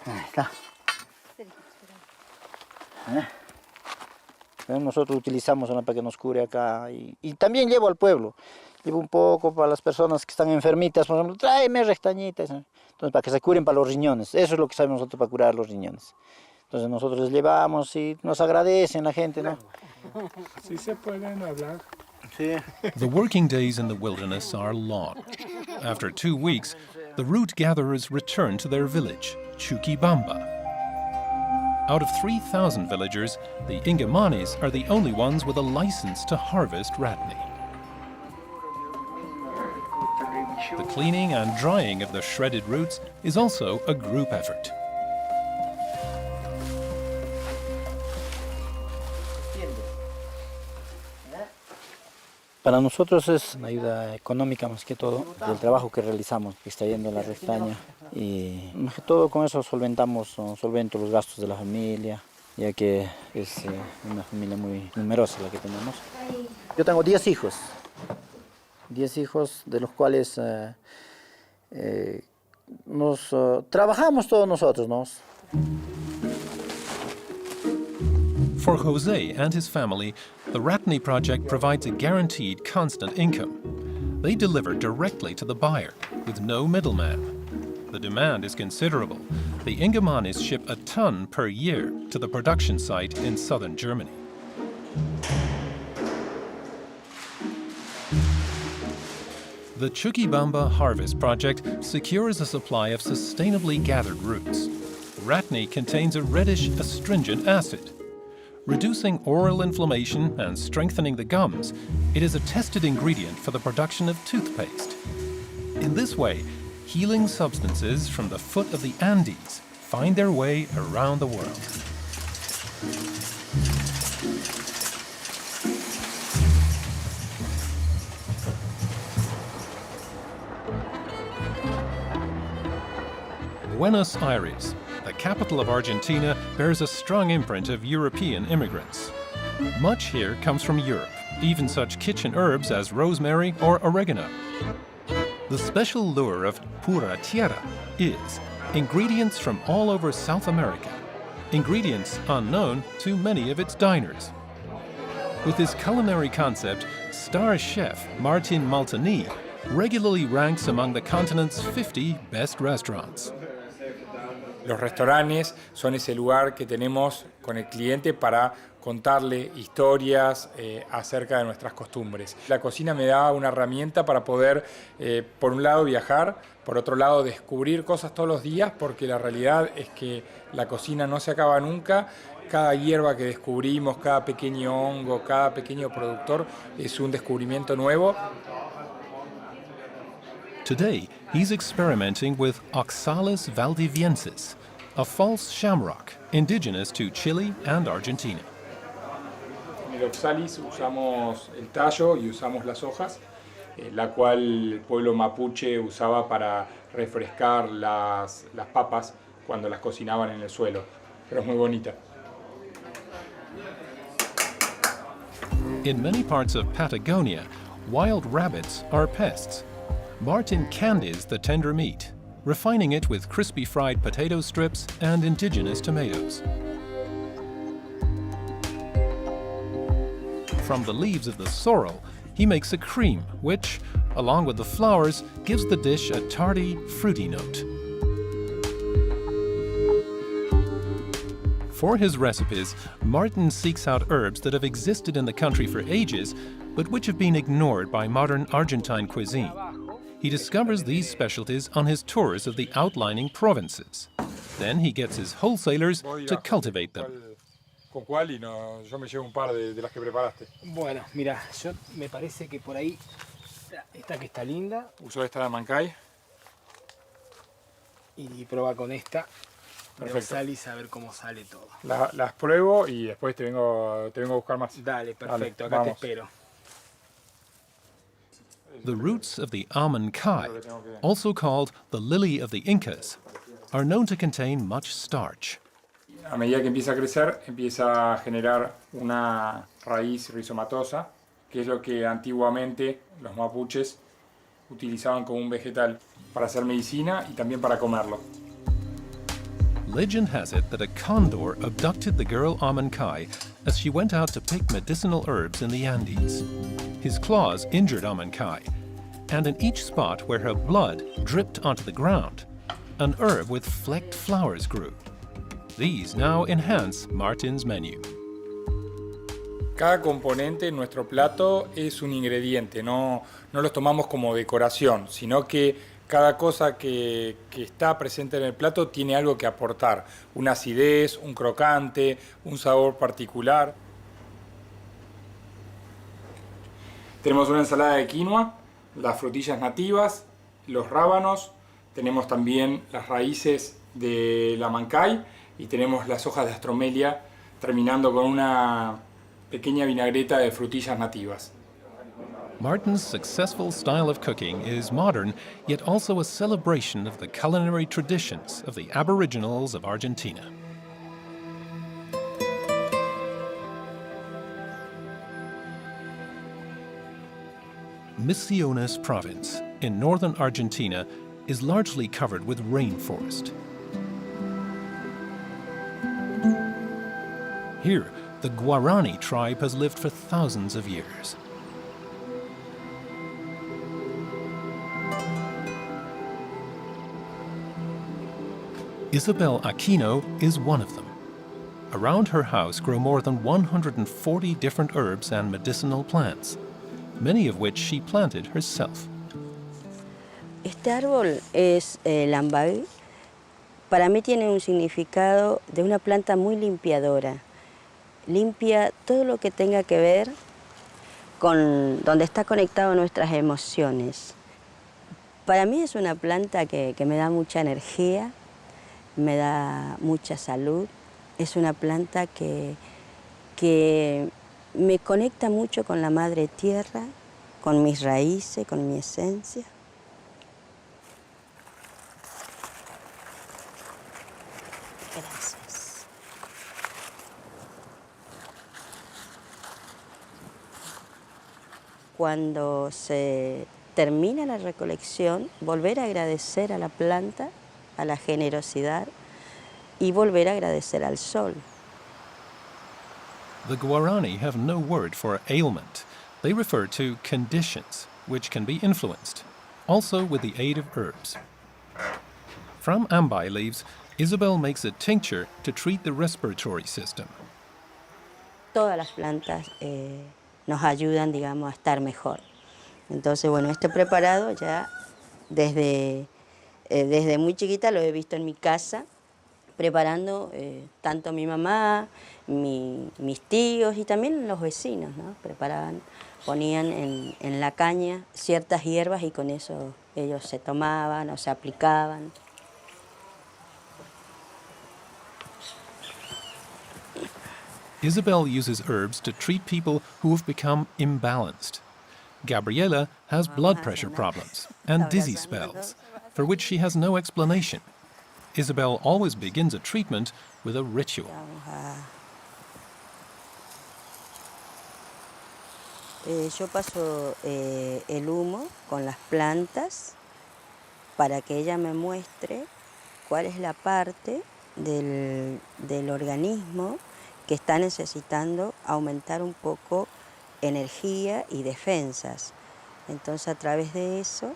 Ahí está. Nosotros utilizamos para que nos cure acá y también llevo al pueblo. Llevo un poco para las personas que están enfermitas, por ejemplo, tráeme restañitas. Entonces, para que se curen para los riñones. Eso es lo que sabemos nosotros para curar los riñones. Entonces, nosotros les llevamos y nos agradecen la gente, ¿no? Sí se pueden hablar. Sí. The working days in the wilderness are long. After 2 weeks, the root gatherers return to their village, Chuquibamba. Out of 3,000 villagers, the Ingamanes are the only ones with a license to harvest ratney. The cleaning and drying of the shredded roots is also a group effort. Para nosotros es una ayuda económica más que todo del trabajo que realizamos, extrayendo la restaña y más que todo con eso solvento los gastos de la familia, ya que es una familia muy numerosa la que tenemos. Yo tengo 10 hijos, 10 hijos de los cuales trabajamos todos nosotros, ¿no? For José and his family, the Ratney project provides a guaranteed constant income. They deliver directly to the buyer, with no middleman. The demand is considerable. The Ingamanes ship a ton per year to the production site in southern Germany. The Chuquibamba Harvest Project secures a supply of sustainably gathered roots. Ratney contains a reddish astringent acid. Reducing oral inflammation and strengthening the gums, it is a tested ingredient for the production of toothpaste. In this way, healing substances from the foot of the Andes find their way around the world. Buenos Aires, the capital of Argentina, bears a strong imprint of European immigrants. Much here comes from Europe, even such kitchen herbs as rosemary or oregano. The special lure of pura tierra is ingredients from all over South America, ingredients unknown to many of its diners. With his culinary concept, star chef Martin Maltani regularly ranks among the continent's 50 best restaurants. Los restaurantes son ese lugar que tenemos con el cliente para contarle historias acerca de nuestras costumbres. La cocina me da una herramienta para poder, por un lado, viajar, por otro lado, descubrir cosas todos los días, porque la realidad es que la cocina no se acaba nunca. Cada hierba que descubrimos, cada pequeño hongo, cada pequeño productor es un descubrimiento nuevo. Today, he's experimenting with Oxalis valdiviensis, a false shamrock indigenous to Chile and Argentina. En el Oxalis usamos el tallo y usamos las hojas, la cual el pueblo mapuche usaba para refrescar las papas cuando las cocinaban en el suelo, pero es muy bonita. In many parts of Patagonia, wild rabbits are pests. Martin candies the tender meat, refining it with crispy fried potato strips and indigenous tomatoes. From the leaves of the sorrel, he makes a cream which, along with the flowers, gives the dish a tarty, fruity note. For his recipes, Martin seeks out herbs that have existed in the country for ages, but which have been ignored by modern Argentine cuisine. He discovers these specialties on his tours of the outlining provinces. Then he gets his wholesalers to cultivate them. ¿Con cuál? Y no, yo me llevo un par de las que preparaste. Bueno, mira, yo me parece que por ahí, esta que está linda. Uso esta de Mancay. Y prueba con esta. Perfecto. Salís a ver cómo sale todo. Las pruebo y después te vengo a buscar más. Dale, perfecto, Dale, acá vamos. te espero. The roots of the amancay, also called the lily of the Incas, are known to contain much starch. A medida que empieza a crecer, empieza a generar una raíz rizomatosa, que es lo que antiguamente los mapuches utilizaban como un vegetal para hacer medicina y también para comerlo. Legend has it that a condor abducted the girl Amancay as she went out to pick medicinal herbs in the Andes. His claws injured Amancay, and in each spot where her blood dripped onto the ground, an herb with flecked flowers grew. These now enhance Martin's menu. Cada componente en nuestro plato es un ingrediente, no los tomamos como decoración, sino que cada cosa que está presente en el plato tiene algo que aportar, una acidez, un crocante, un sabor particular. Tenemos una ensalada de quinoa, las frutillas nativas, los rábanos, tenemos también las raíces de la mancay y tenemos las hojas de astromelia, terminando con una pequeña vinagreta de frutillas nativas. Martin's successful style of cooking is modern, yet also a celebration of the culinary traditions of the Aboriginals of Argentina. Misiones province in northern Argentina is largely covered with rainforest. Here, the Guarani tribe has lived for thousands of years. Isabel Aquino is one of them. Around her house grow more than 140 different herbs and medicinal plants, many of which she planted herself. Este árbol es lambay, Para mí tiene un significado de una planta muy limpiadora. Limpia todo lo que tenga que ver con donde está conectado nuestras emociones. Para mí es una planta que me da mucha energía, me da mucha salud. Es una planta que me conecta mucho con la madre tierra, con mis raíces, con mi esencia. Gracias. Cuando se termina la recolección, volver a agradecer a la planta, a la generosidad y volver a agradecer al sol. The Guarani have no word for ailment. They refer to conditions, which can be influenced, also with the aid of herbs. From ambai leaves, Isabel makes a tincture to treat the respiratory system. Todas las plantas nos ayudan, digamos, a estar mejor. Entonces, bueno, este preparado ya desde muy chiquita lo he visto en mi casa, preparando tanto mi mamá, mis tíos y también los vecinos, ¿no? Preparaban, ponían en la caña ciertas hierbas y con eso ellos se tomaban o se aplicaban. Isabel uses herbs to treat people who have become imbalanced. Gabriela has blood pressure problems and dizzy spells, for which she has no explanation. Isabel always begins a treatment with a ritual. Yo paso el humo con las plantas para que ella me muestre cuál es la parte del organismo que está necesitando aumentar un poco energía y defensas. Entonces, a través de eso,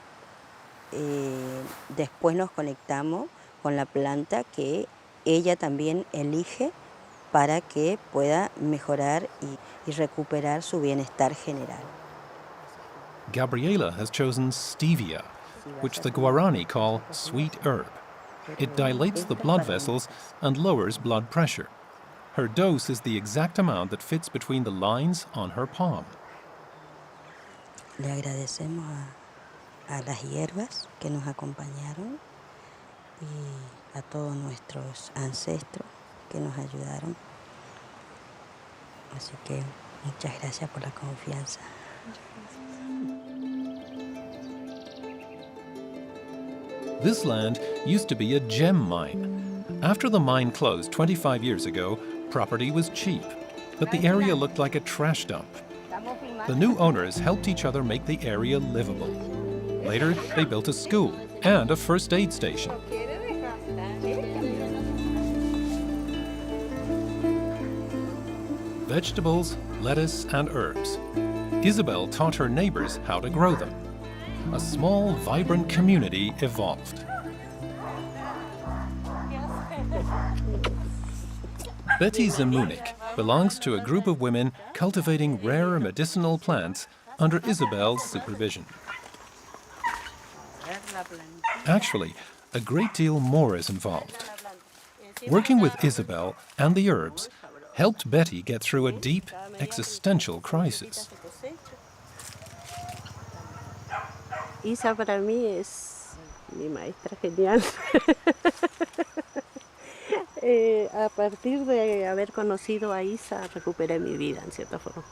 después nos conectamos con la planta que ella también elige para que pueda mejorar y recuperar su bienestar general. Gabriela has chosen stevia, which the Guarani call sweet herb. It dilates the blood vessels and lowers blood pressure. Her dose is the exact amount that fits between the lines on her palm. Le agradecemos a las hierbas que nos acompañaron y a todos nuestros ancestros que nos ayudaron. Así que muchas gracias por la confianza. This land used to be a gem mine. After the mine closed 25 years ago, property was cheap, but the area looked like a trash dump. The new owners helped each other make the area livable. Later, they built a school and a first aid station. Vegetables, lettuce, and herbs. Isabel taught her neighbors how to grow them. A small, vibrant community evolved. Betty Zemunik belongs to a group of women cultivating rare medicinal plants under Isabel's supervision. Actually, a great deal more is involved. Working with Isabel and the herbs helped Betty get through a deep existential crisis. Isa para mí es mi maestra genial. A partir de haber conocido a Isa, recuperé mi vida, en cierta forma.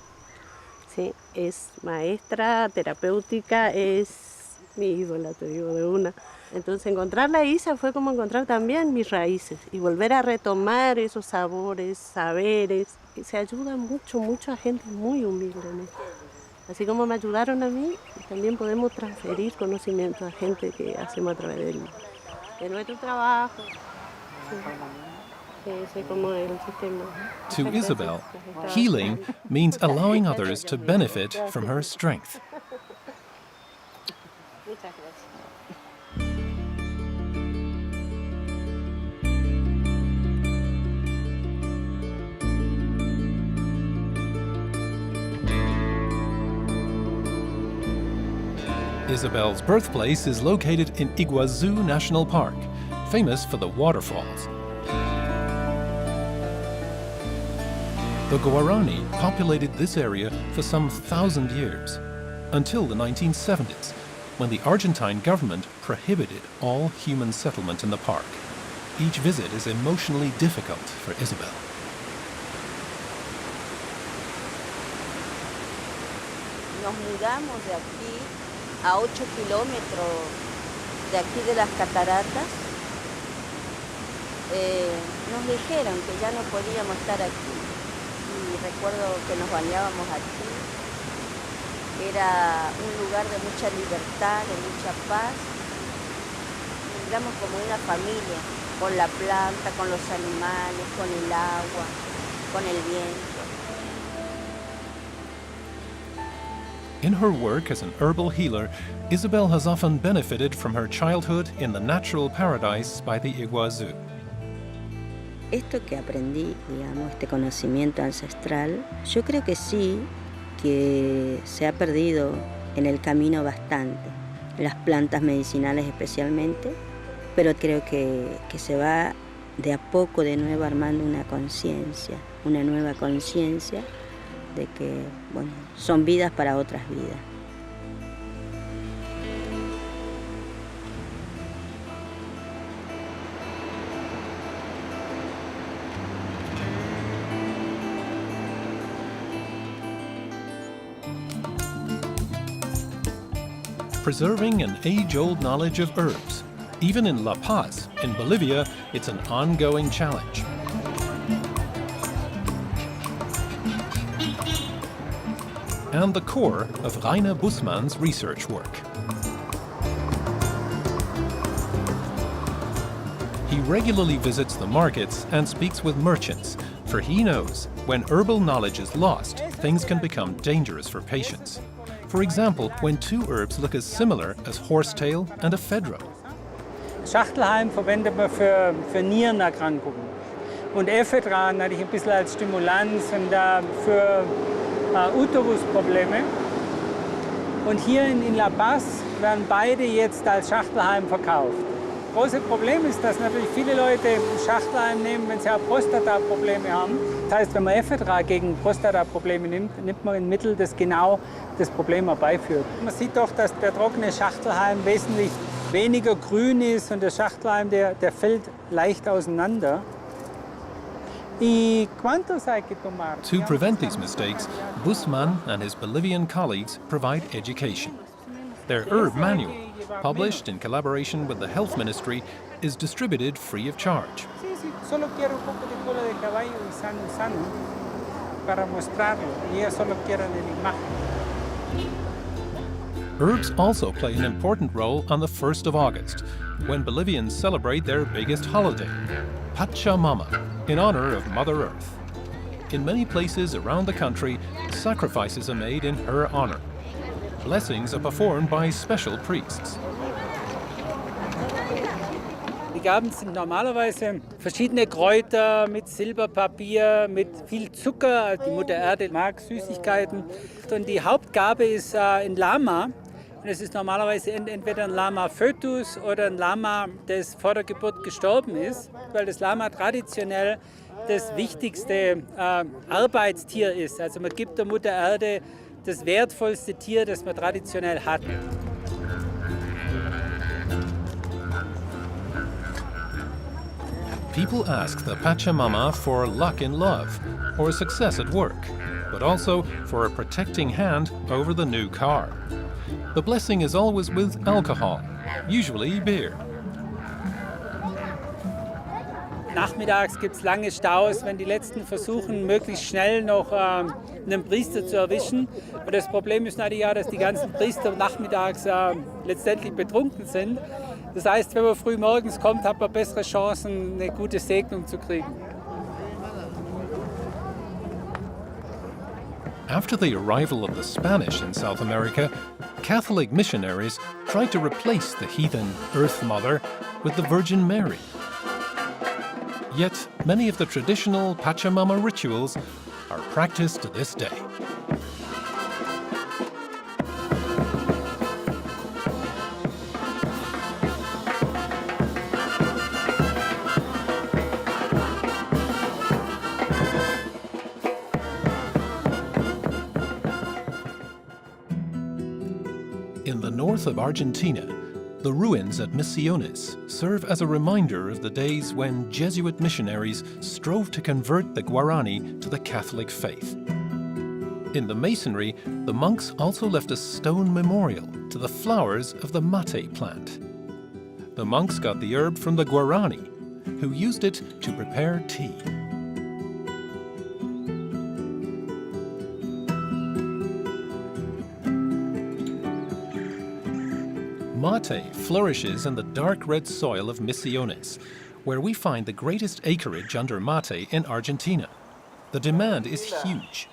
Sí, es maestra, terapéutica, es mi ídola, te digo, de una. Entonces, encontrarla a Isa fue como encontrar también mis raíces y volver a retomar esos sabores, saberes. Y se ayuda mucho, mucha gente muy humilde, ¿no? Así como me ayudaron a mí, también podemos transferir conocimiento a gente que hacemos a través de nuestro trabajo. Sí. To Isabel, healing means allowing others to benefit from her strength. Isabel's birthplace is located in Iguazu National Park, famous for the waterfalls. The Guarani populated this area for some 1,000 years, until the 1970s, when the Argentine government prohibited all human settlement in the park. Each visit is emotionally difficult for Isabel. Nos mudamos de aquí a 8 kilómetros de aquí de las cataratas. Nos dijeron que ya no podíamos estar aquí. Y recuerdo que nos bañábamos aquí. Era un lugar de mucha libertad, de mucha paz. Éramos como una familia, con la planta, con los animales, con el agua, con el viento. In her work as an herbal healer, Isabel has often benefited from her childhood in the natural paradise by the Iguazú. Esto que aprendí, digamos, este conocimiento ancestral, yo creo que sí, que se ha perdido en el camino bastante, las plantas medicinales especialmente, pero creo que se va de a poco de nuevo armando una nueva conciencia de que, bueno, son vidas para otras vidas. Preserving an age-old knowledge of herbs. Even in La Paz, in Bolivia, it's an ongoing challenge. And the core of Rainer Bussmann's research work. He regularly visits the markets and speaks with merchants, for he knows when herbal knowledge is lost, things can become dangerous for patients. For example, when two herbs look as similar as horsetail and ephedra. Schachtelhalm verwendet man für Nierenerkrankungen. Und Ephedra hatte ich ein bisschen als Stimulanz und für Uterusprobleme. Und hier in La Paz werden beide jetzt als Schachtelhalm verkauft. Das große Problem ist, dass natürlich viele Leute Schachtelhalm nehmen, wenn sie auch Prostataprobleme haben. Das heißt, wenn man Ephedra gegen Prostataprobleme nimmt, nimmt man ein Mittel, das genau das Problem herbeiführt. Man sieht doch, dass der trockene Schachtelhalm wesentlich weniger grün ist und der Schachtelhalm, der fällt leicht auseinander. To prevent these mistakes, Bussmann and his Bolivian colleagues provide education. Their herb manual, published in collaboration with the Health Ministry, is distributed free of charge. Solo quiero un poco de cola de caballo y sano para mostrarlo. Y ella solo quiere la imagen. Herbs also play an important role on the 1st of August, when Bolivians celebrate their biggest holiday, Pachamama, in honor of Mother Earth. In many places around the country, sacrifices are made in her honor. Blessings are performed by special priests. Die Gaben sind normalerweise verschiedene Kräuter mit Silberpapier, mit viel Zucker. Die Mutter Erde mag Süßigkeiten. Und die Hauptgabe ist ein Lama. Und es ist normalerweise entweder ein Lama Fötus oder ein Lama, das vor der Geburt gestorben ist, weil das Lama traditionell das wichtigste Arbeitstier ist. Also man gibt der Mutter Erde das wertvollste Tier, das man traditionell hat. People ask the Pachamama for luck in love or success at work, but also for a protecting hand over the new car. The blessing is always with alcohol, usually beer. Nachmittags gibt es lange Staus, wenn die Letzten versuchen, möglichst schnell noch einen Priester zu erwischen. Und das Problem ist natürlich auch, dass die ganzen Priester nachmittags letztendlich betrunken sind. Das heißt, wenn man früh morgens kommt, hat man bessere Chancen, eine gute Segnung zu kriegen. After the arrival of the Spanish in South America, Catholic missionaries tried to replace the heathen Earth Mother with the Virgin Mary. Yet, many of the traditional Pachamama rituals are practiced to this day. north of Argentina, the ruins at Misiones serve as a reminder of the days when Jesuit missionaries strove to convert the Guarani to the Catholic faith. In the masonry, the monks also left a stone memorial to the flowers of the mate plant. The monks got the herb from the Guarani, who used it to prepare tea. Mate flourishes in the dark red soil of Misiones, where we find the greatest acreage under mate in Argentina. The demand is huge.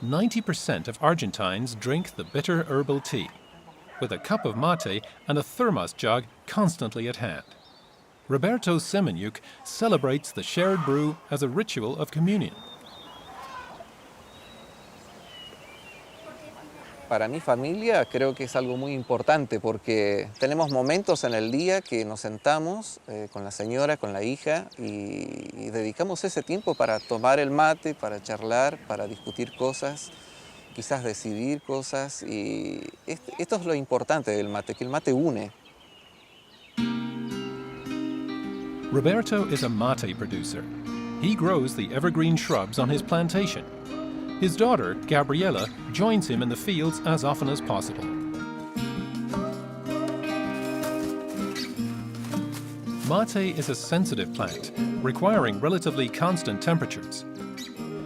90% of Argentines drink the bitter herbal tea, with a cup of mate and a thermos jug constantly at hand. Roberto Semenyuk celebrates the shared brew as a ritual of communion. Para mi familia creo que es algo muy importante porque tenemos momentos en el día que nos sentamos con la señora, con la hija y dedicamos ese tiempo para tomar el mate, para charlar, para discutir cosas, quizás decidir cosas y esto es lo importante del mate, que el mate une. Roberto is a mate producer. He grows the evergreen shrubs on his plantation. His daughter, Gabriela, joins him in the fields as often as possible. Mate is a sensitive plant, requiring relatively constant temperatures.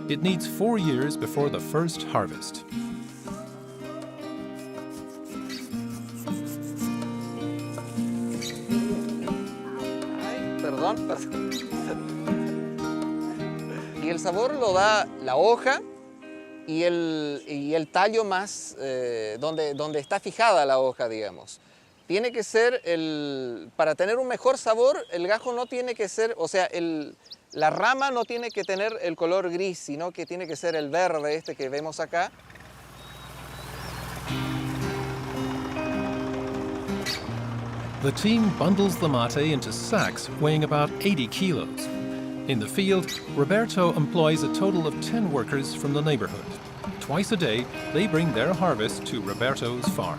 It needs 4 years before the first harvest. Y el sabor lo da la hoja y el tallo más donde está fijada la hoja, digamos. Tiene que ser, para tener un mejor sabor, el gajo no tiene que ser, o sea, la rama no tiene que tener el color gris, sino que tiene que ser el verde este que vemos acá. The team bundles the mate into sacks weighing about 80 kilos. In the field, Roberto employs a total of 10 workers from the neighborhood. Twice a day, they bring their harvest to Roberto's farm.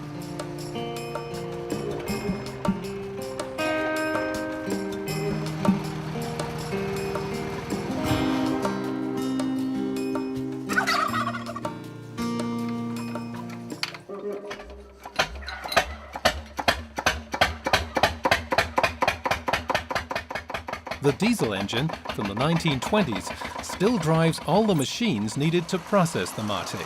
The diesel engine from the 1920s still drives all the machines needed to process the mate,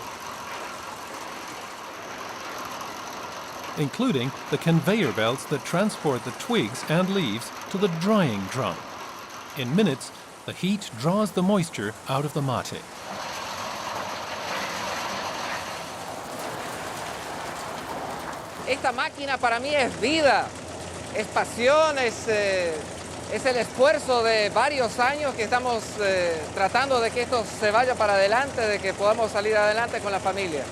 including the conveyor belts that transport the twigs and leaves to the drying drum. In minutes, the heat draws the moisture out of the mate. Esta máquina para mí es vida, es pasión, es el esfuerzo de varios años que estamos tratando de que esto se vaya para adelante, de que podamos salir adelante con la familia.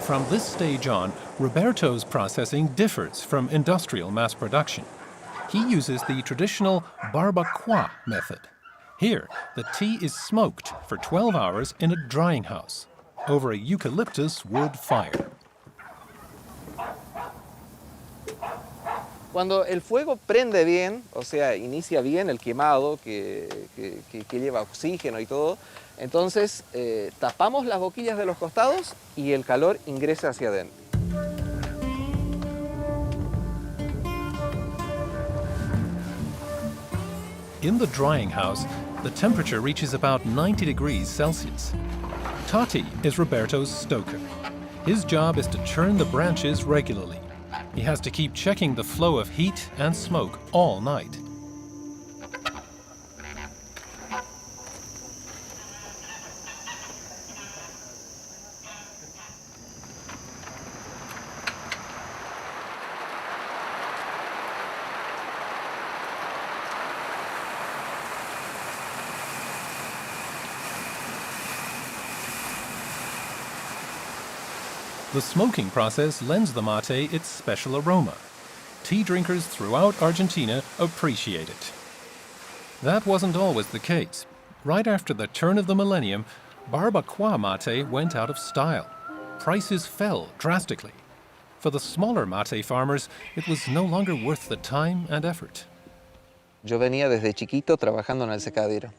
From this stage on, Roberto's processing differs from industrial mass production. He uses the traditional barbacoa method. Here, the tea is smoked for 12 hours in a drying house over a eucalyptus wood fire. Cuando el fuego prende bien, o sea, inicia bien el quemado que lleva oxígeno y todo, entonces tapamos las boquillas de los costados y el calor ingresa hacia adentro. In the drying house, the temperature reaches about 90 degrees Celsius. Tati is Roberto's stoker. His job is to churn the branches regularly. He has to keep checking the flow of heat and smoke all night. The smoking process lends the mate its special aroma. Tea drinkers throughout Argentina appreciate it. That wasn't always the case. Right after the turn of the millennium, barbacoa mate went out of style. Prices fell drastically. For the smaller mate farmers, it was no longer worth the time and effort. Yo venía desde chiquito trabajando en el secadero,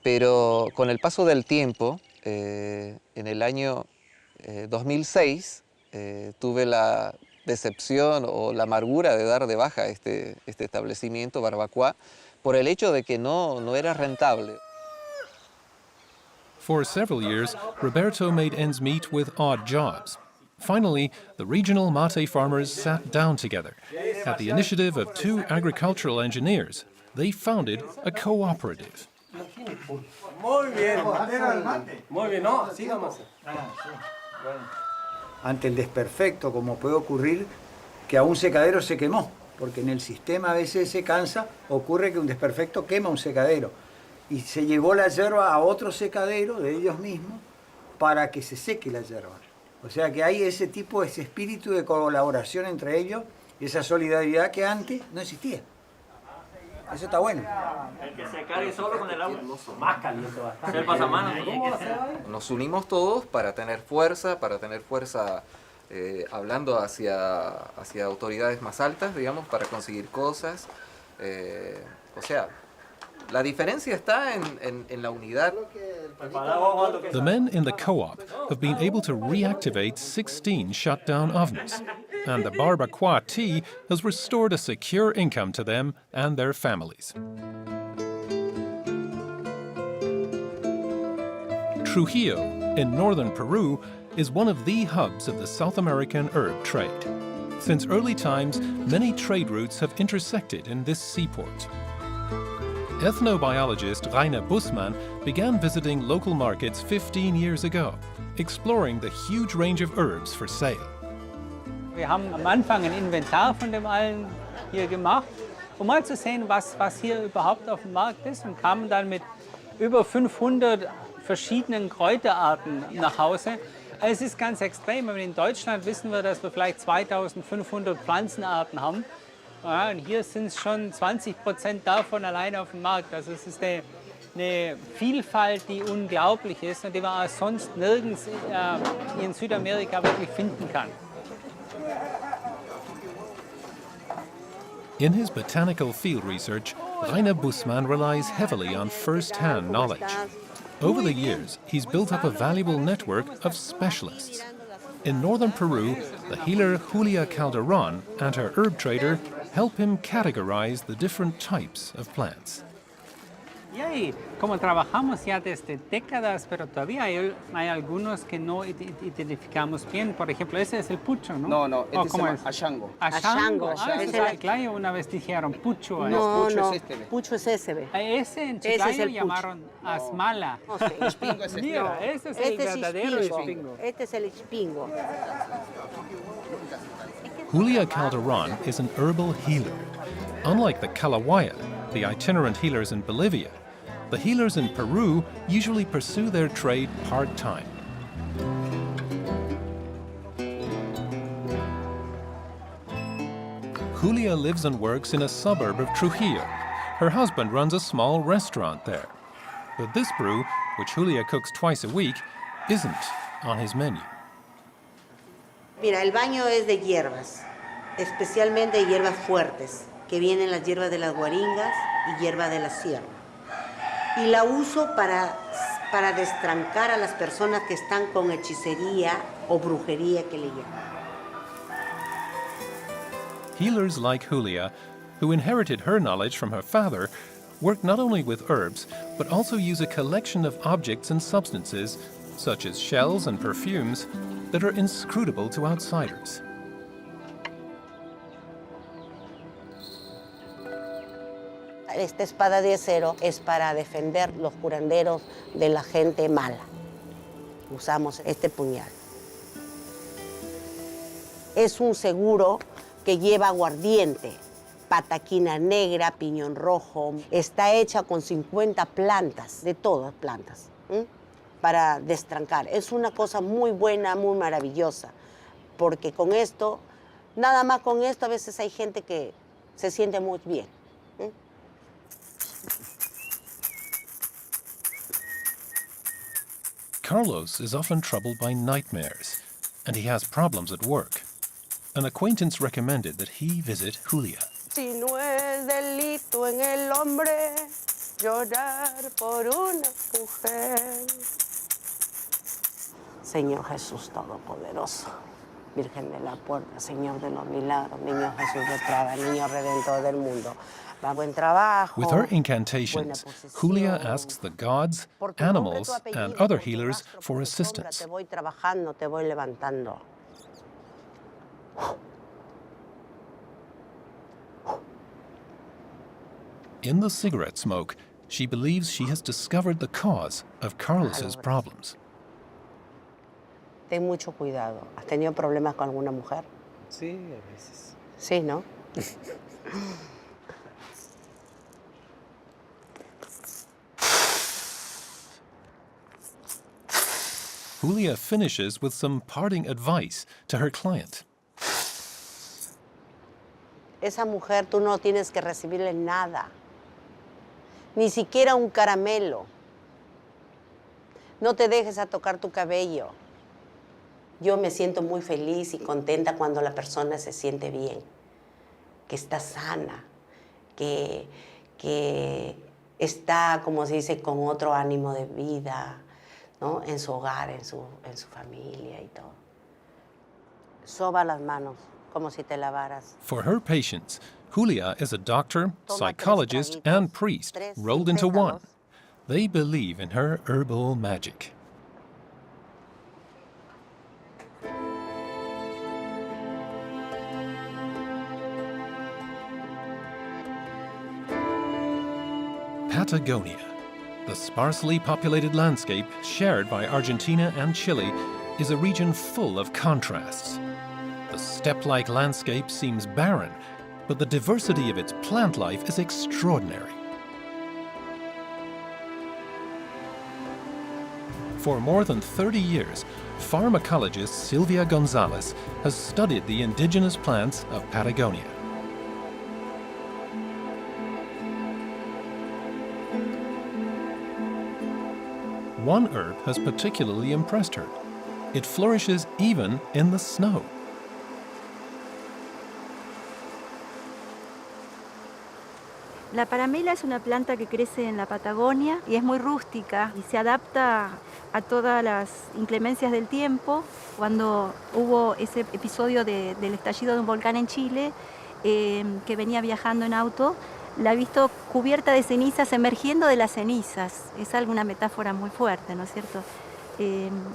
pero con el paso del tiempo, en el año 2006, tuve la decepción o la amargura de dar de baja este establecimiento, Barbacoa, por el hecho de que no era rentable. For several years, Roberto made ends meet with odd jobs. Finally, the regional mate farmers sat down together. At the initiative of 2 agricultural engineers, they founded a cooperative. Muy bien. Muy bien, no, sigamos. Ante el desperfecto, como puede ocurrir que a un secadero se quemó, porque en el sistema a veces se cansa, ocurre que un desperfecto quema un secadero. Y se llevó la yerba a otro secadero de ellos mismos para que se seque la yerba. O sea que hay ese espíritu de colaboración entre ellos, esa solidaridad que antes no existía. Eso está bueno. El que se cargue solo con el agua, más caliente va a estar. El pasamano. Nos unimos todos para tener fuerza hablando hacia autoridades más altas, digamos, para conseguir cosas. O sea, la diferencia está en la unidad. The men in the co-op have been able to reactivate 16 shut-down ovens, and the Barbacoa tea has restored a secure income to them and their families. Trujillo, in northern Peru, is one of the hubs of the South American herb trade. Since early times, many trade routes have intersected in this seaport. Ethnobiologist Rainer Bussmann began visiting local markets 15 years ago, exploring the huge range of herbs for sale. Wir haben am Anfang ein Inventar von dem allen hier gemacht, um mal zu sehen, was hier überhaupt auf dem Markt ist, und kamen dann mit über 500 verschiedenen Kräuterarten nach Hause. Also es ist ganz extrem. In Deutschland wissen wir, dass wir vielleicht 2500 Pflanzenarten haben. Ja, und hier sind es schon 20% davon allein auf dem Markt. Also es ist eine Vielfalt, die unglaublich ist und die man auch sonst nirgends in Südamerika wirklich finden kann. In his botanical field research, Rainer Bussmann relies heavily on first-hand knowledge. Over the years, he's built up a valuable network of specialists. In northern Peru, the healer Julia Calderon and her herb trader help him categorize the different types of plants. Y como trabajamos ya desde décadas, pero todavía hay algunos que no identificamos bien. Por ejemplo, ese es el pucho, ¿no? No, este se llama ashango. Ashango. Claro, una vez dijeron pucho. No, pucho es ese. Ese en Chiclayo llamaron asmala. No sé, espingo es Mira, ese es el verdadero espingo. Este es el espingo. Julia Calderon is an herbal healer. Unlike the Calawaya, the itinerant healers in Bolivia, the healers in Peru usually pursue their trade part-time. Julia lives and works in a suburb of Trujillo. Her husband runs a small restaurant there. But this brew, which Julia cooks twice a week, isn't on his menu. Mira, el baño es de hierbas, especialmente hierbas fuertes, que vienen las hierbas de las guaringas y hierbas de la sierra. Y la uso para destrancar a las personas que están con hechicería o brujería, que le llaman. Healers like Julia, who inherited her knowledge from her father, work not only with herbs, but also use a collection of objects and substances, such as shells and perfumes, that are inscrutable to outsiders. Esta espada de acero es para defender los curanderos de la gente mala. Usamos este puñal. Es un seguro que lleva aguardiente, pataquina negra, piñón rojo. Está hecha con 50 plantas, de todas plantas, para destrancar. Es una cosa muy buena, muy maravillosa, porque con esto, nada más con esto, a veces hay gente que se siente muy bien. Carlos is often troubled by nightmares, and he has problems at work. an acquaintance recommended that he visit Julia. Si no es delito en el hombre llorar por una mujer. Señor Jesús Todopoderoso, Virgen de la Puerta, Señor de los Milagros, Niño Jesús de Prada, Niño Redentor del mundo. Buen trabajo. With her incantations, Julia asks the gods, animals, and other healers for assistance. Te voy trabajando, te voy levantando. In the cigarette smoke, she believes she has discovered the cause of Carlos's problems. Ten mucho cuidado. ¿Has tenido problemas con alguna mujer? Sí, a veces. Sí, ¿no? Julia finishes with some parting advice to her client. Esa mujer tú no tienes que recibirle nada. Ni siquiera un caramelo. No te dejes a tocar tu cabello. Yo me siento muy feliz y contenta cuando la persona se siente bien, que está sana, que está, como se dice, con otro ánimo de vida, ¿no? En su hogar, en su familia y todo. Soba las manos, como si te lavaras. For her patients, Julia is a doctor, psychologist, and priest rolled into one. They believe in her herbal magic. Patagonia, the sparsely populated landscape shared by Argentina and Chile, is a region full of contrasts. The steppe-like landscape seems barren, but the diversity of its plant life is extraordinary. For more than 30 years, pharmacologist Silvia Gonzalez has studied the indigenous plants of Patagonia. One herb has particularly impressed her. It flourishes even in the snow. La paramela es una planta que crece en la Patagonia y es muy rústica y se adapta a todas las inclemencias del tiempo. Cuando hubo ese episodio del estallido de un volcán en Chile, que venía viajando en auto, la he visto cubierta de cenizas, emergiendo de las cenizas. Es alguna metáfora muy fuerte, ¿no es cierto?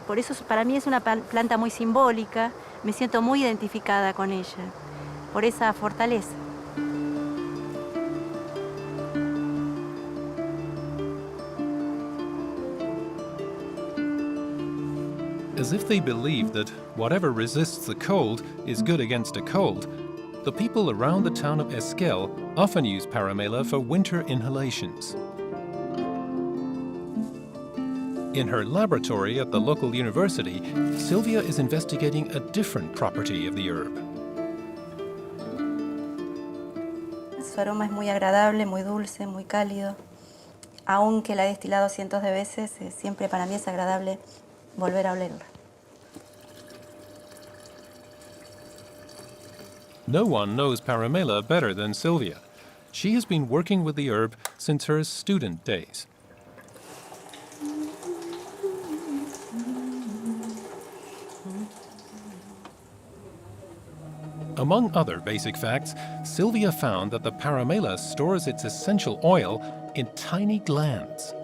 Por eso para mí es una planta muy simbólica, me siento muy identificada con ella, por esa fortaleza. As if they believe that whatever resists the cold is good against a cold, the people around the town of Esquel often use paramela for winter inhalations. In her laboratory at the local university, Silvia is investigating a different property of the herb. Su aroma es muy agradable, muy dulce, muy cálido. Aunque la he destilado cientos de veces, siempre para mí es agradable volver a olerla. No one knows paramela better than Silvia. She has been working with the herb since her student days. Among other basic facts, Silvia found that the paramela stores its essential oil in tiny glands.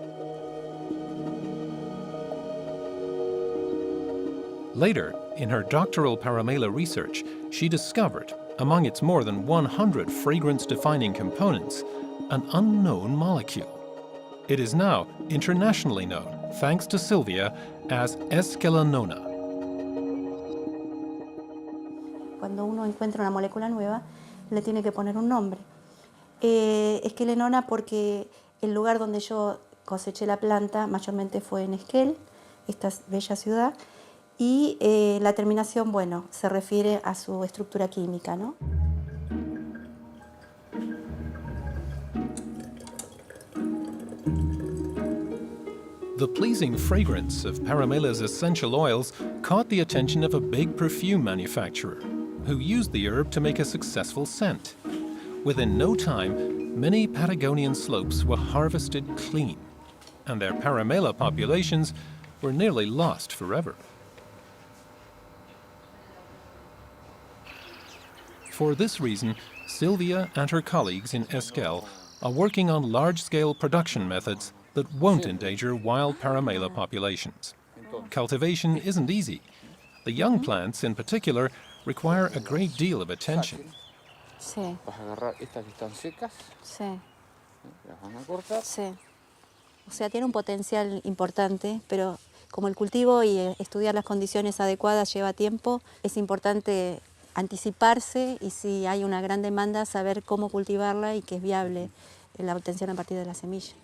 Later, in her doctoral paramela research, she discovered, among its more than 100 fragrance-defining components, an unknown molecule. It is now internationally known, thanks to Silvia, as esquelenona. Cuando uno encuentra una molécula nueva, le tiene que poner un nombre. Esquelenona porque el lugar donde yo coseché la planta mayormente fue en Esquel, esta bella ciudad, y la terminación, bueno, se refiere a su estructura química, ¿no? The pleasing fragrance of paramela's essential oils caught the attention of a big perfume manufacturer. who used the herb to make a successful scent. Within no time, many Patagonian slopes were harvested clean, and their paramela populations were nearly lost forever. For this reason, Sylvia and her colleagues in Esquel are working on large-scale production methods that won't endanger wild paramela populations. Cultivation isn't easy. The young plants, in particular, require a great deal of attention. Sí. Vas a agarrar estas que están secas. Sí. Las van a cortar. Sí. O sea, tiene un potencial importante, pero como el cultivo y estudiar las condiciones adecuadas lleva tiempo, es importante anticiparse y si hay una gran demanda, saber cómo cultivarla y que es viable la obtención a partir de la semilla.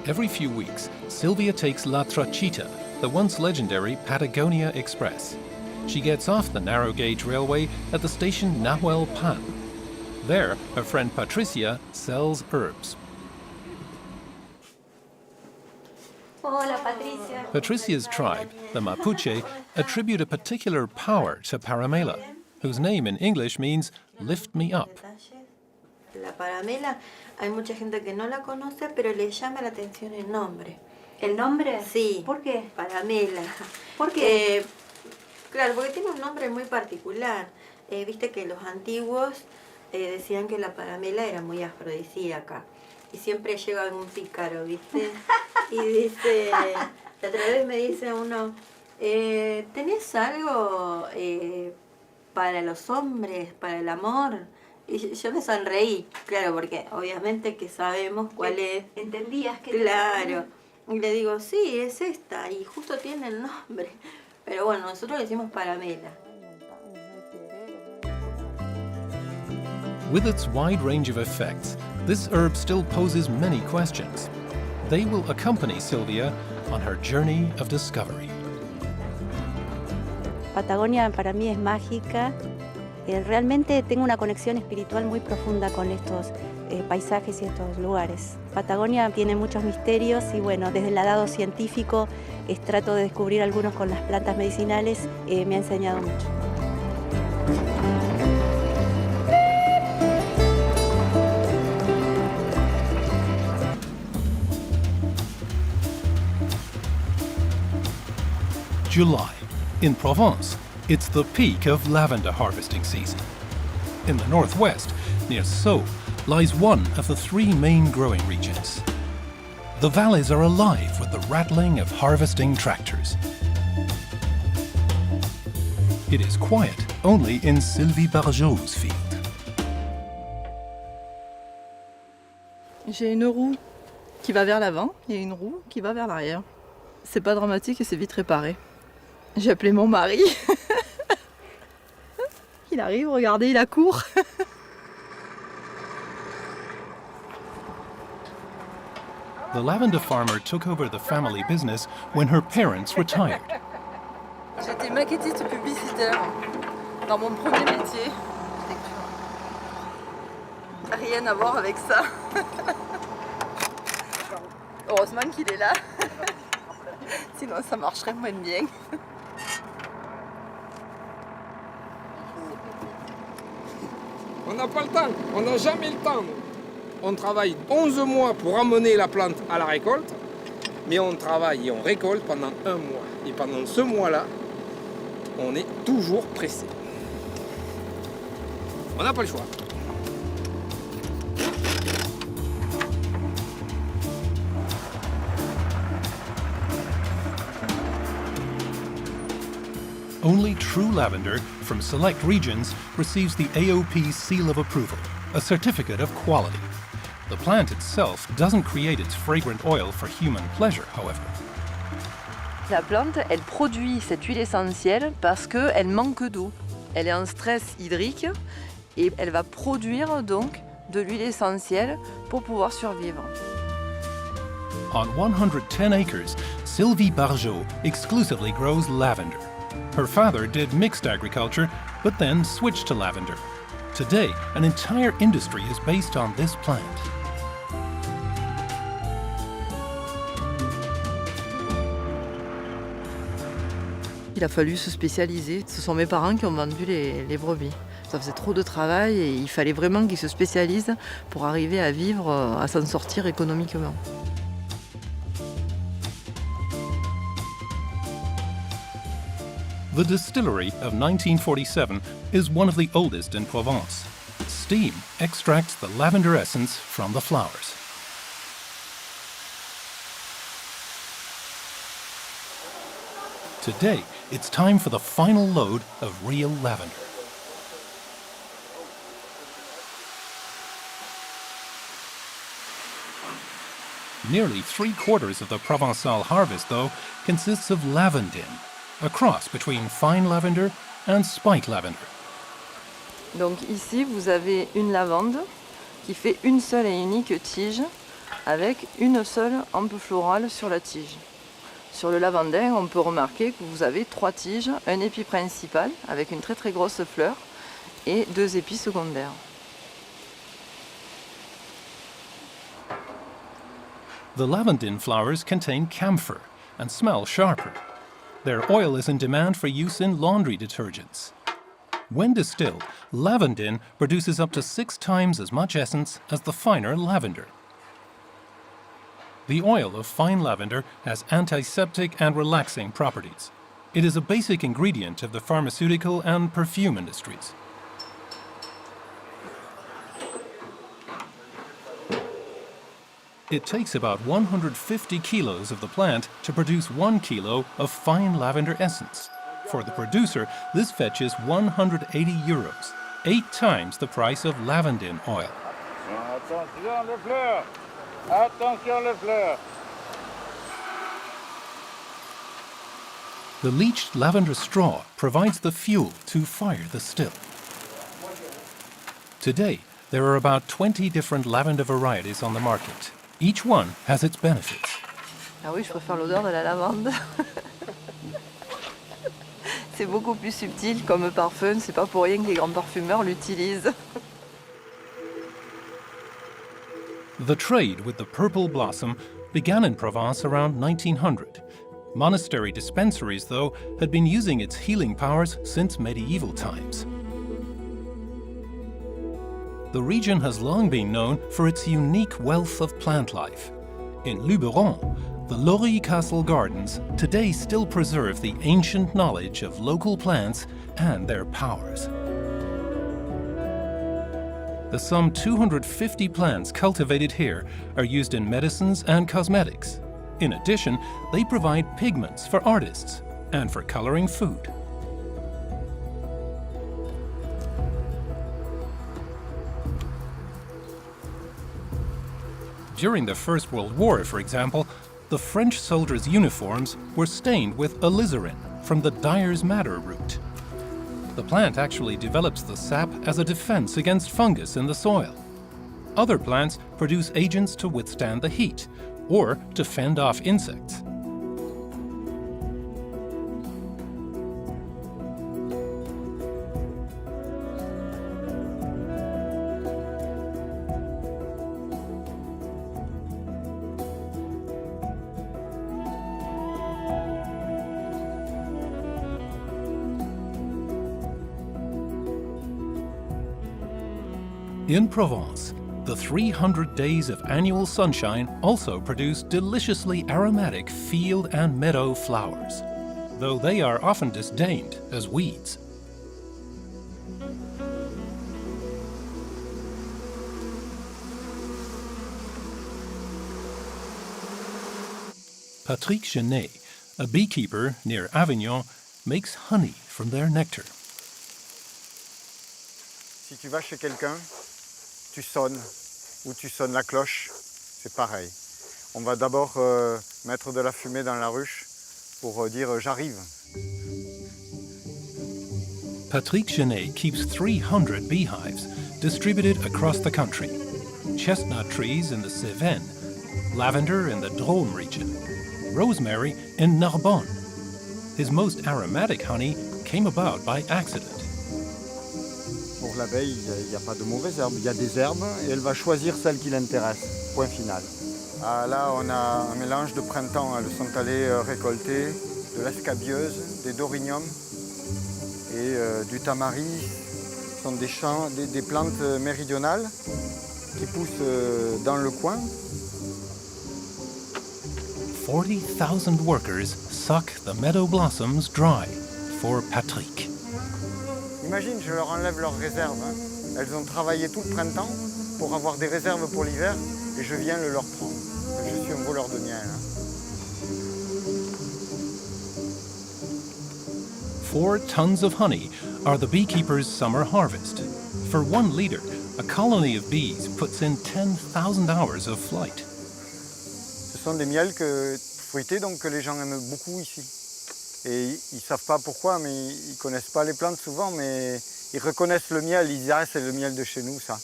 Every few weeks, Sylvia takes La Trachita, the once legendary Patagonia Express. She gets off the narrow-gauge railway at the station Nahuel Pan. There, her friend Patricia sells herbs. Hola, Patricia. Patricia's tribe, the Mapuche, attribute a particular power to paramela, whose name in English means lift me up. La paramela, hay mucha gente que no la conoce, pero le llama la atención el nombre. ¿El nombre? Sí. ¿Por qué? Paramela. ¿Por qué? Claro, porque tiene un nombre muy particular. Viste que los antiguos decían que la paramela era muy afrodisíaca. Y siempre llega algún pícaro, ¿viste? Y dice, la otra vez me dice uno, ¿tenés algo para los hombres, para el amor? Y yo me sonreí, claro, porque obviamente que sabemos cuál es. ¿Entendías que? Claro. Y le digo, sí, es esta, y justo tiene el nombre. Pero bueno, nosotros le decimos paramela. With its wide range of effects, this herb still poses many questions. They will accompany Sylvia on her journey of discovery. Patagonia para mí es mágica. Realmente tengo una conexión espiritual muy profunda con estos paisajes y estos lugares. Patagonia tiene muchos misterios y bueno, desde el lado científico trato de descubrir algunos con las plantas medicinales. Me ha enseñado mucho. July. In Provence, it's the peak of lavender harvesting season. In the northwest, near Sceaux, lies one of the three main growing regions. The valleys are alive with the rattling of harvesting tractors. It is quiet only in Sylvie Barjot's field. J'ai une roue qui va vers l'avant et une roue qui va vers l'arrière. C'est pas dramatique et c'est vite réparé. J'ai appelé mon mari. Il arrive, regardez, il accourt. The lavender farmer took over the family business when her parents retired. J'étais maquettiste publicitaire dans mon premier métier. Rien à voir avec ça. Heureusement qu'il est là. Sinon ça marcherait moins bien. On n'a pas le temps, on n'a jamais le temps. On travaille 11 mois pour amener la plante à la récolte, mais on travaille et on récolte pendant 1 mois. Et pendant ce mois-là, on est toujours pressé. On n'a pas le choix. Only true lavender from select regions receives the AOP seal of approval, a certificate of quality. The plant itself doesn't create its fragrant oil for human pleasure, however. La plante, elle produit cette huile essentielle parce qu'elle manque d'eau. Elle est en stress hydrique et elle va produire donc de l'huile essentielle pour pouvoir survivre. On 110 acres, Sylvie Barjot exclusively grows lavender. Her father did mixed agriculture, but then switched to lavender. Today, an entire industry is based on this plant. il a fallu se spécialiser. Ce sont mes parents qui ont vendu les brebis. Ça faisait trop de travail et il fallait vraiment qu'ils se spécialisent pour arriver à vivre, à s'en sortir économiquement. The distillery of 1947 is one of the oldest in Provence. Steam extracts the lavender essence from the flowers. Today, it's time for the final load of real lavender. Nearly 3/4 of the Provençal harvest, though, consists of lavandin, a cross between fine lavender and spike lavender. Donc ici, vous avez une lavande qui fait une seule et unique tige avec une seule hampe florale sur la tige. Sur le lavandin, on peut remarquer que vous avez 3 tiges, un épi principal avec une très très grosse fleur et 2 épis secondaires. The lavandin flowers contain camphor and smell sharper. Their oil is in demand for use in laundry detergents. When distilled, lavandin produces up to 6 times as much essence as the finer lavender. The oil of fine lavender has antiseptic and relaxing properties. It is a basic ingredient of the pharmaceutical and perfume industries. It takes about 150 kilos of the plant to produce 1 kilo of fine lavender essence. For the producer, this fetches 180 euros, 8 times the price of lavandin oil. Attention les fleurs! Attention les fleurs! The leached lavender straw provides the fuel to fire the still. Today, there are about 20 different lavender varieties on the market. Each one has its benefits. Ah oui, je préfère l'odeur de la lavande. C'est beaucoup plus subtil comme parfum, c'est pas pour rien que les grands parfumeurs l'utilisent. The trade with the purple blossom began in Provence around 1900. Monastery dispensaries, though, had been using its healing powers since medieval times. The region has long been known for its unique wealth of plant life. In Luberon, the Laurie Castle Gardens today still preserve the ancient knowledge of local plants and their powers. The some 250 plants cultivated here are used in medicines and cosmetics. In addition, they provide pigments for artists and for coloring food. During the First World War, for example, the French soldiers' uniforms were stained with alizarin from the dyer's madder root. The plant actually develops the sap as a defense against fungus in the soil. Other plants produce agents to withstand the heat or to fend off insects. In Provence, the 300 days of annual sunshine also produce deliciously aromatic field and meadow flowers, though they are often disdained as weeds. Patrick Genet, a beekeeper near Avignon, makes honey from their nectar. Si tu vas chez quelqu'un, tu sonnes ou tu sonnes la cloche, c'est pareil. On va d'abord mettre de la fumée dans la ruche pour dire j'arrive. Patrick Genet keeps 300 beehives distributed across the country. Chestnut trees in the Cévennes, lavender in the Drôme region, rosemary in Narbonne. His most aromatic honey came about by accident. Pour l'abeille, il n'y a pas de mauvaises herbes, il y a des herbes et elle va choisir celle qui l'intéresse. Point final. Ah, là, on a un mélange de printemps. Elles sont allées récolter de la scabieuse, des dorignums et du tamari. Ce sont des plantes méridionales qui poussent dans le coin. 40,000 workers suck the meadow blossoms dry for Patrick. Imagine, je leur enlève leurs réserves. Hein. Elles ont travaillé tout le printemps pour avoir des réserves pour l'hiver et je viens le leur prendre. Je suis un voleur de miel. Hein. 4 tons of honey are the beekeeper's summer harvest. For 1 liter, a colony of bees puts in 10,000 hours of flight. Ce sont des miels fruités donc, que les gens aiment beaucoup ici. Et ils ne savent pas pourquoi, mais ils ne connaissent pas les plantes souvent, mais ils reconnaissent le miel, ils disent « Ah, c'est le miel de chez nous, ça ».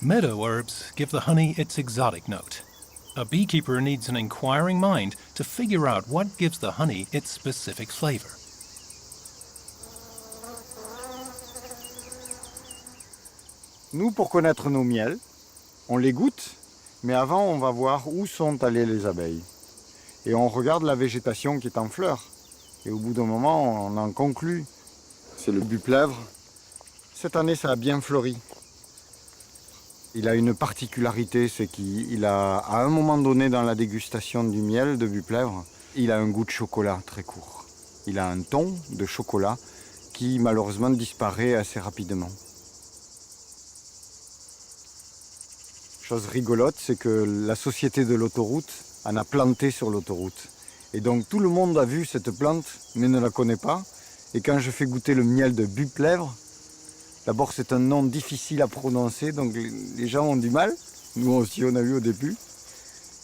Meadow herbs give the honey its exotic note. A beekeeper needs an inquiring mind to figure out what gives the honey its specific flavor. Nous, pour connaître nos miels, on les goûte, mais avant, on va voir où sont allées les abeilles. Et on regarde la végétation qui est en fleurs. Et au bout d'un moment, on en conclut. C'est le buplèvre. Cette année, ça a bien fleuri. Il a une particularité, c'est qu'il a, à un moment donné dans la dégustation du miel de buplèvre, il a un goût de chocolat très court. Il a un ton de chocolat qui malheureusement disparaît assez rapidement. Chose rigolote, c'est que la société de l'autoroute en a planté sur l'autoroute. Et donc tout le monde a vu cette plante, mais ne la connaît pas. Et quand je fais goûter le miel de buplèvre, d'abord c'est un nom difficile à prononcer, donc les gens ont du mal. Nous aussi on a eu au début.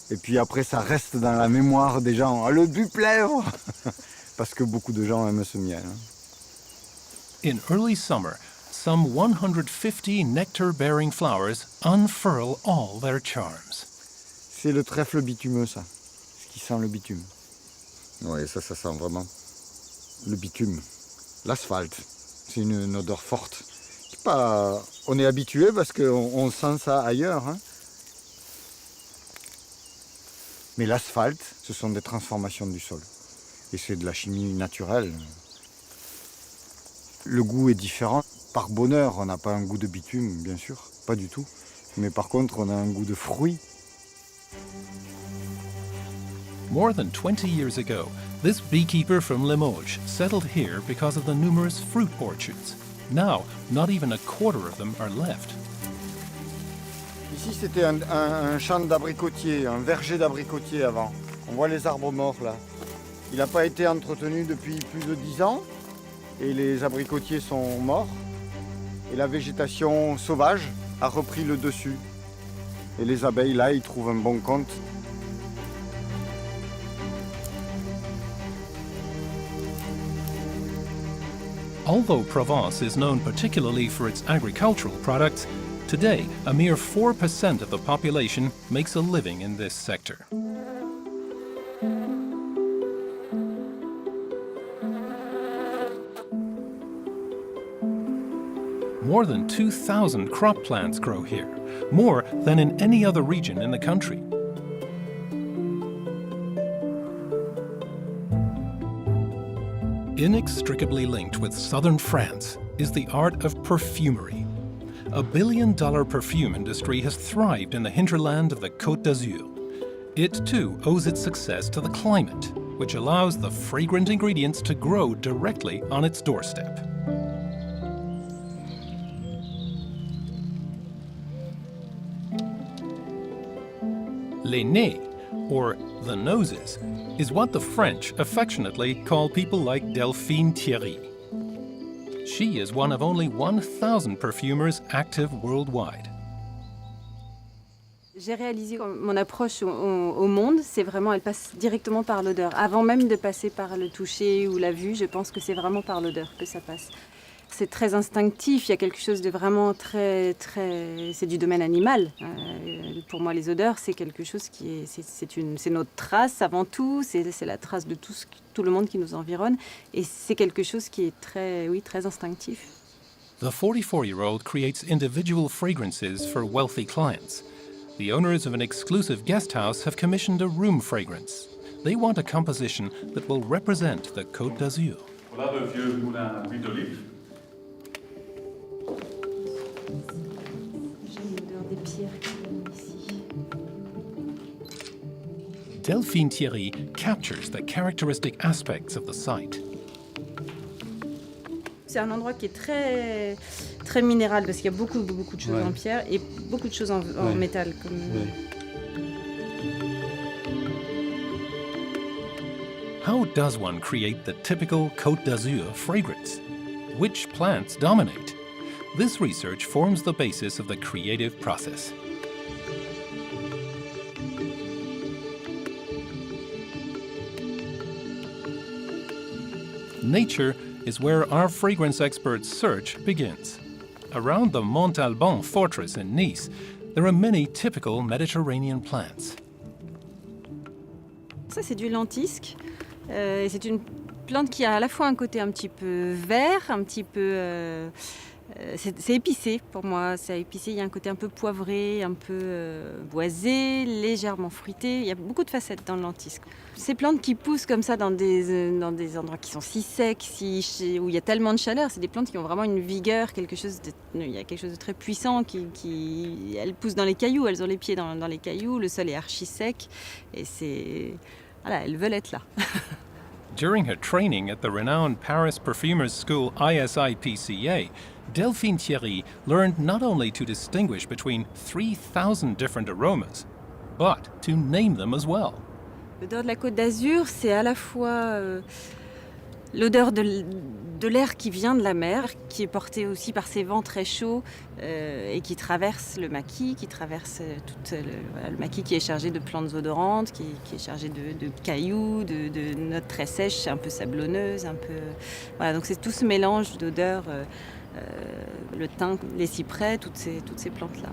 Et puis après ça reste dans la mémoire des gens. Ah, le buplèvre parce que beaucoup de gens aiment ce miel. In early summer, some 150 nectar-bearing flowers unfurl all their charms. C'est le trèfle bitumeux, ça. Ce qui sent le bitume. Oui, ça sent vraiment le bitume. L'asphalte. C'est une odeur forte. On est habitué parce qu'on sent ça ailleurs. Hein. Mais l'asphalte, ce sont des transformations du sol. Et c'est de la chimie naturelle. Le goût est différent. Par bonheur, on n'a pas un goût de bitume, bien sûr, pas du tout. Mais par contre, on a un goût de fruits. More than 20 years ago, this beekeeper from Limoges settled here because of the numerous fruit orchards. Now, not even a quarter of them are left. Ici, c'était un champ d'abricotiers, un verger d'abricotiers avant. On voit les arbres morts là. Il n'a pas été entretenu depuis plus de 10 ans et les abricotiers sont morts. Et la végétation sauvage a repris le dessus. Et les abeilles là, ils trouvent un bon compte. Although Provence is known particularly for its agricultural products, today a mere 4% of the population makes a living in this sector. More than 2,000 crop plants grow here, more than in any other region in the country. Inextricably linked with southern France is the art of perfumery. A billion-dollar perfume industry has thrived in the hinterland of the Côte d'Azur. It too owes its success to the climate, which allows the fragrant ingredients to grow directly on its doorstep. Les nez, or the noses, is what the French affectionately call people like Delphine Thierry. She is one of only 1,000 perfumers active worldwide. J'ai réalisé mon approche au monde, c'est vraiment, elle passe directement par l'odeur. Avant même de passer par le toucher ou la vue, je pense que c'est vraiment par l'odeur que ça passe. C'est très instinctif, il y a quelque chose de vraiment très... C'est du domaine animal. Pour moi, les odeurs, c'est quelque chose qui est... C'est notre trace avant tout, c'est la trace de tout le monde qui nous environne. Et c'est quelque chose qui est très instinctif. The 44-year-old creates individual fragrances for wealthy clients. The owners of an exclusive guest house have commissioned a room fragrance. They want a composition that will represent the Côte d'Azur. Voilà le vieux moulin à huile d'olive. J'aime l'odeur des pierres qui viennent ici. Delphine Thierry captures the characteristic aspects of the site. C'est un endroit qui est très, très minéral parce qu'il y a beaucoup de choses en pierre et beaucoup de choses en métal. How does one create the typical Côte d'Azur fragrance? Which plants dominate? This research forms the basis of the creative process. Nature is where our fragrance experts' search begins. Around the Montalban fortress in Nice, there are many typical Mediterranean plants. Ça, c'est du lentisque. Et c'est une plante qui a à la fois un côté un petit peu vert, un petit peu... c'est épicé pour moi, c'est épicé, il y a un côté un peu poivré, un peu boisé, légèrement fruité. Il y a beaucoup de facettes dans le lentisque. Ces plantes qui poussent comme ça dans des endroits qui sont si secs, où il y a tellement de chaleur, c'est des plantes qui ont vraiment une vigueur, il y a quelque chose de très puissant. Elles poussent dans les cailloux, elles ont les pieds dans les cailloux, le sol est archi sec et voilà, elles veulent être là. During her training at the renowned Paris Perfumers School ISIPCA, Delphine Thierry learned not only to distinguish between 3,000 different aromas, but to name them as well. L'odeur de la Côte d'Azur, c'est à la fois l'odeur de l'air qui vient de la mer, qui est porté aussi par ces vents très chauds et qui traverse le maquis, qui traverse le maquis qui est chargé de plantes odorantes, qui est chargé de cailloux, de notes très sèches, un peu sablonneuses, voilà, donc c'est tout ce mélange d'odeurs, le thym, les cyprès, toutes ces plantes-là.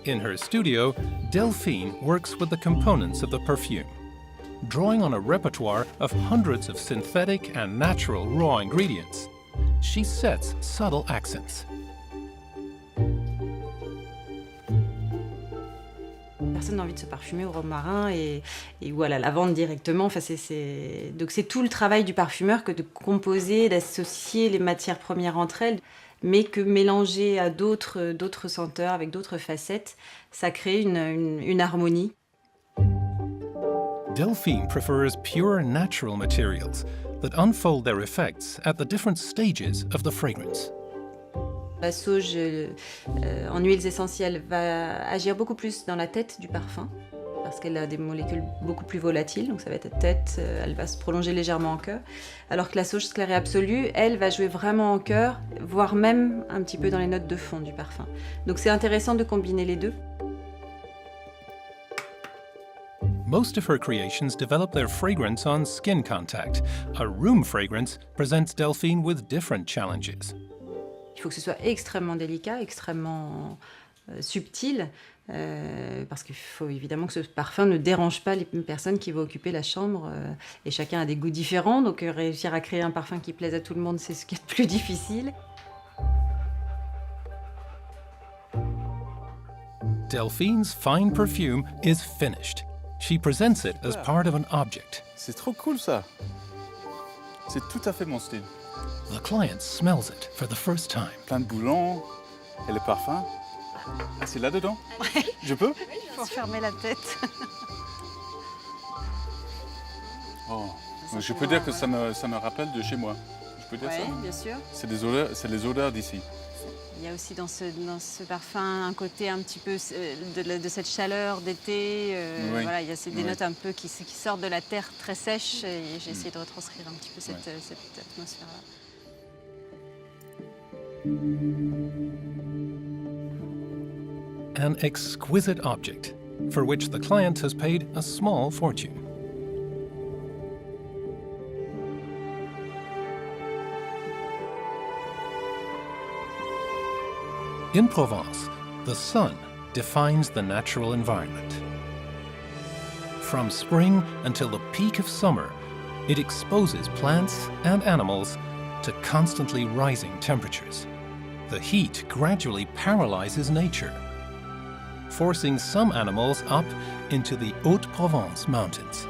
In her studio, Delphine works with the components of the perfume. Drawing on a repertoire of hundreds of synthetic and natural raw ingredients, she sets subtle accents. Personne n'a envie de se parfumer au romarin ou à la lavande directement. Enfin, donc c'est tout le travail du parfumeur que de composer, d'associer les matières premières entre elles, mais que mélanger à d'autres senteurs, avec d'autres facettes, ça crée une harmonie. Delphine prefers pure natural materials that unfold their effects at the different stages of the fragrance. La sauge en huiles essentielles va agir beaucoup plus dans la tête du parfum, parce qu'elle a des molécules beaucoup plus volatiles, donc ça va être tête, elle va se prolonger légèrement en cœur, alors que la sauge claire et absolue, elle va jouer vraiment en cœur, voire même un petit peu dans les notes de fond du parfum. Donc c'est intéressant de combiner les deux. Most of her creations develop their fragrance on skin contact. A room fragrance presents Delphine with different challenges. Il faut que ce soit extrêmement délicat, extrêmement subtil, parce qu'il faut évidemment que ce parfum ne dérange pas les personnes qui vont occuper la chambre. Et chacun a des goûts différents, donc réussir à créer un parfum qui plaise à tout le monde, c'est ce qui est le plus difficile. Delphine's fine perfume is finished. She presents it as part of an object. C'est trop cool ça. C'est tout à fait mon style. The client smells it for the first time. Plein de boulons et le parfum. Ah, c'est là-dedans? Ouais. Je peux? Il faut fermer la tête. Oh. Je peux dire que ça me rappelle de chez moi. Je peux dire ça? Oui, bien sûr. C'est les odeurs d'ici. Il y a aussi dans ce parfum un côté un petit peu de cette chaleur d'été. Oui. Voilà, il y a des notes un peu qui sortent de la terre très sèche et j'ai essayé de retranscrire un petit peu cette atmosphère-là. An exquisite object for which the client has paid a small fortune. In Provence, the sun defines the natural environment. From spring until the peak of summer, it exposes plants and animals to constantly rising temperatures. The heat gradually paralyzes nature, forcing some animals up into the Haute-Provence mountains.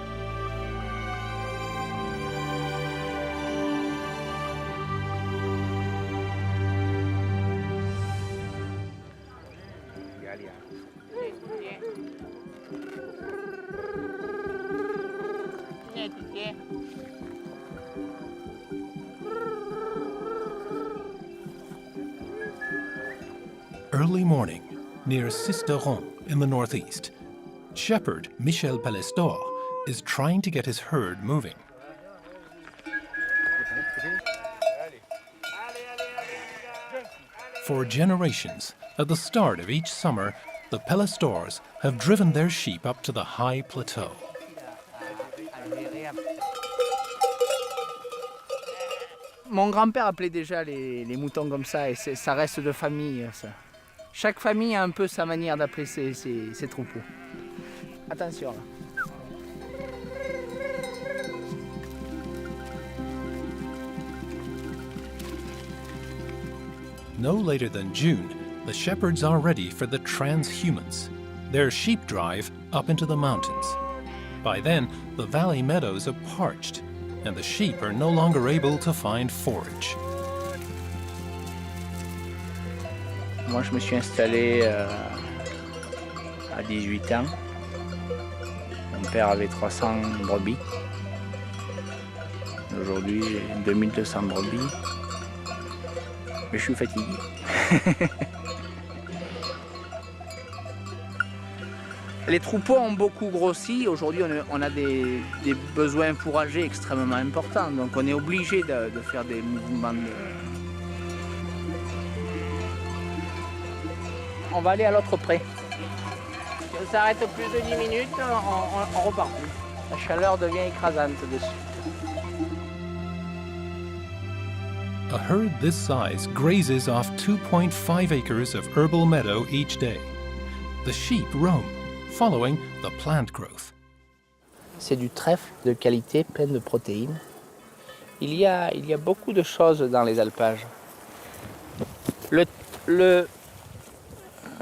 Early morning, near Sisteron in the northeast, shepherd Michel Palestor is trying to get his herd moving. For generations, at the start of each summer, the Palestors have driven their sheep up to the high plateau. Mon grand-père appelait déjà les moutons comme ça, et ça reste de famille, ça. Chaque famille a un peu sa manière d'appeler ses troupeaux. Attention là. No later than June, the shepherds are ready for the transhumance, their sheep drive up into the mountains. By then, the valley meadows are parched, and the sheep are no longer able to find forage. Moi, je me suis installé à 18 ans. Mon père avait 300 brebis. Aujourd'hui, j'ai 2200 brebis. Mais je suis fatigué. Les troupeaux ont beaucoup grossi. Aujourd'hui, on a des besoins fourragers extrêmement importants. Donc, on est obligé de faire des mouvements de... On va aller à l'autre pré. Si on s'arrête plus de 10 minutes, on repart plus. La chaleur devient écrasante dessus. A herd this size grazes off 2.5 acres of herbal meadow each day. The sheep roam, following the plant growth. C'est du trèfle de qualité, plein de protéines. Il y a beaucoup de choses dans les alpages.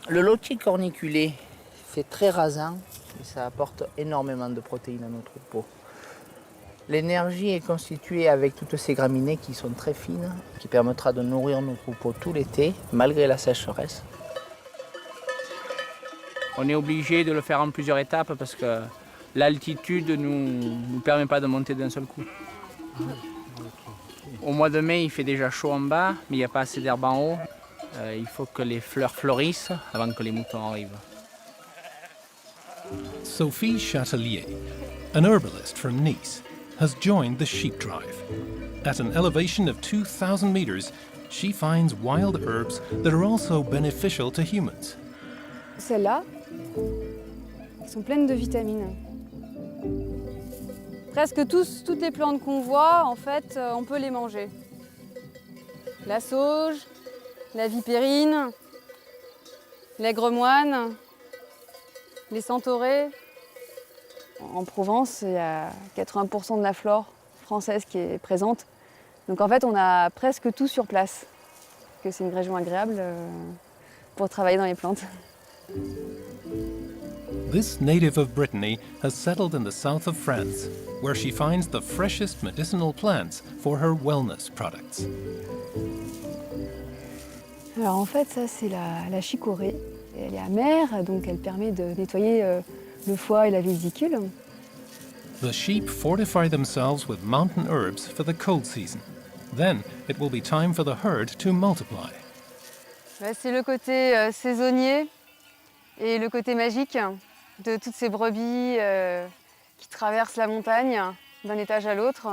Le lotier corniculé fait très rasant et ça apporte énormément de protéines à nos troupeaux. L'énergie est constituée avec toutes ces graminées qui sont très fines, qui permettra de nourrir nos troupeaux tout l'été, malgré la sécheresse. On est obligé de le faire en plusieurs étapes parce que l'altitude ne nous permet pas de monter d'un seul coup. Au mois de mai, il fait déjà chaud en bas, mais il n'y a pas assez d'herbe en haut. Il faut que les fleurs fleurissent avant que les moutons arrivent. Sophie Chatelier, an herbalist from Nice, has joined the sheep drive. At an elevation of 2,000 meters, she finds wild herbs that are also beneficial to humans. Celles-là, elles sont pleines de vitamines. Presque toutes les plantes qu'on voit, en fait, on peut les manger. La sauge, la vipérine, l'aigre-moine, les centaurées. En Provence, il y a 80% de la flore française qui est présente. Donc en fait, on a presque tout sur place. Que c'est une région agréable pour travailler dans les plantes. This native of Brittany has settled in the south of France, where she finds the freshest medicinal plants for her wellness products. Alors en fait, ça c'est la chicorée. Elle est amère, donc elle permet de nettoyer le foie et la vésicule. The sheep fortify themselves with mountain herbs for the cold season. Then it will be time for the herd to multiply. C'est le côté saisonnier et le côté magique de toutes ces brebis qui traversent la montagne d'un étage à l'autre.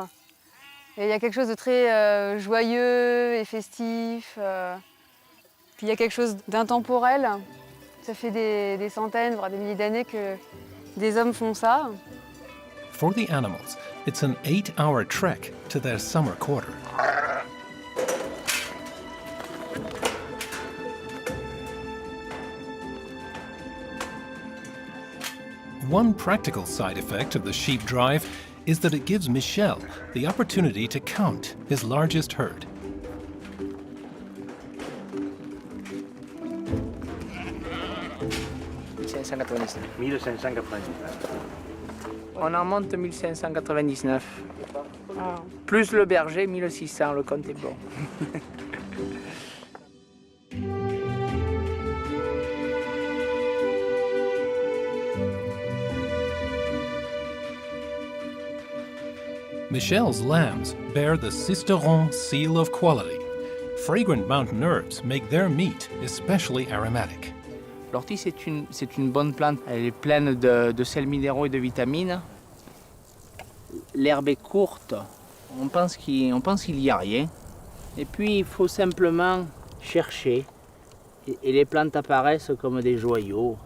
Et il y a quelque chose de très joyeux et festif. Puis il y a quelque chose d'intemporel. Ça fait des centaines, voire des milliers d'années que des hommes font ça. For the animals, it's an 8-hour trek to their summer quarter. One practical side effect of the sheep drive is that it gives Michel the opportunity to count his largest herd. On en monte 1599. Plus le berger, 1600, le compte est bon. Michel's lambs bear the Sisteron seal of quality. Fragrant mountain herbs make their meat especially aromatic. L'ortie, c'est une bonne plante. Elle est pleine de sels minéraux et de vitamines. L'herbe est courte. On pense qu'il n'y a rien. Et puis, il faut simplement chercher. Et les plantes apparaissent comme des joyaux.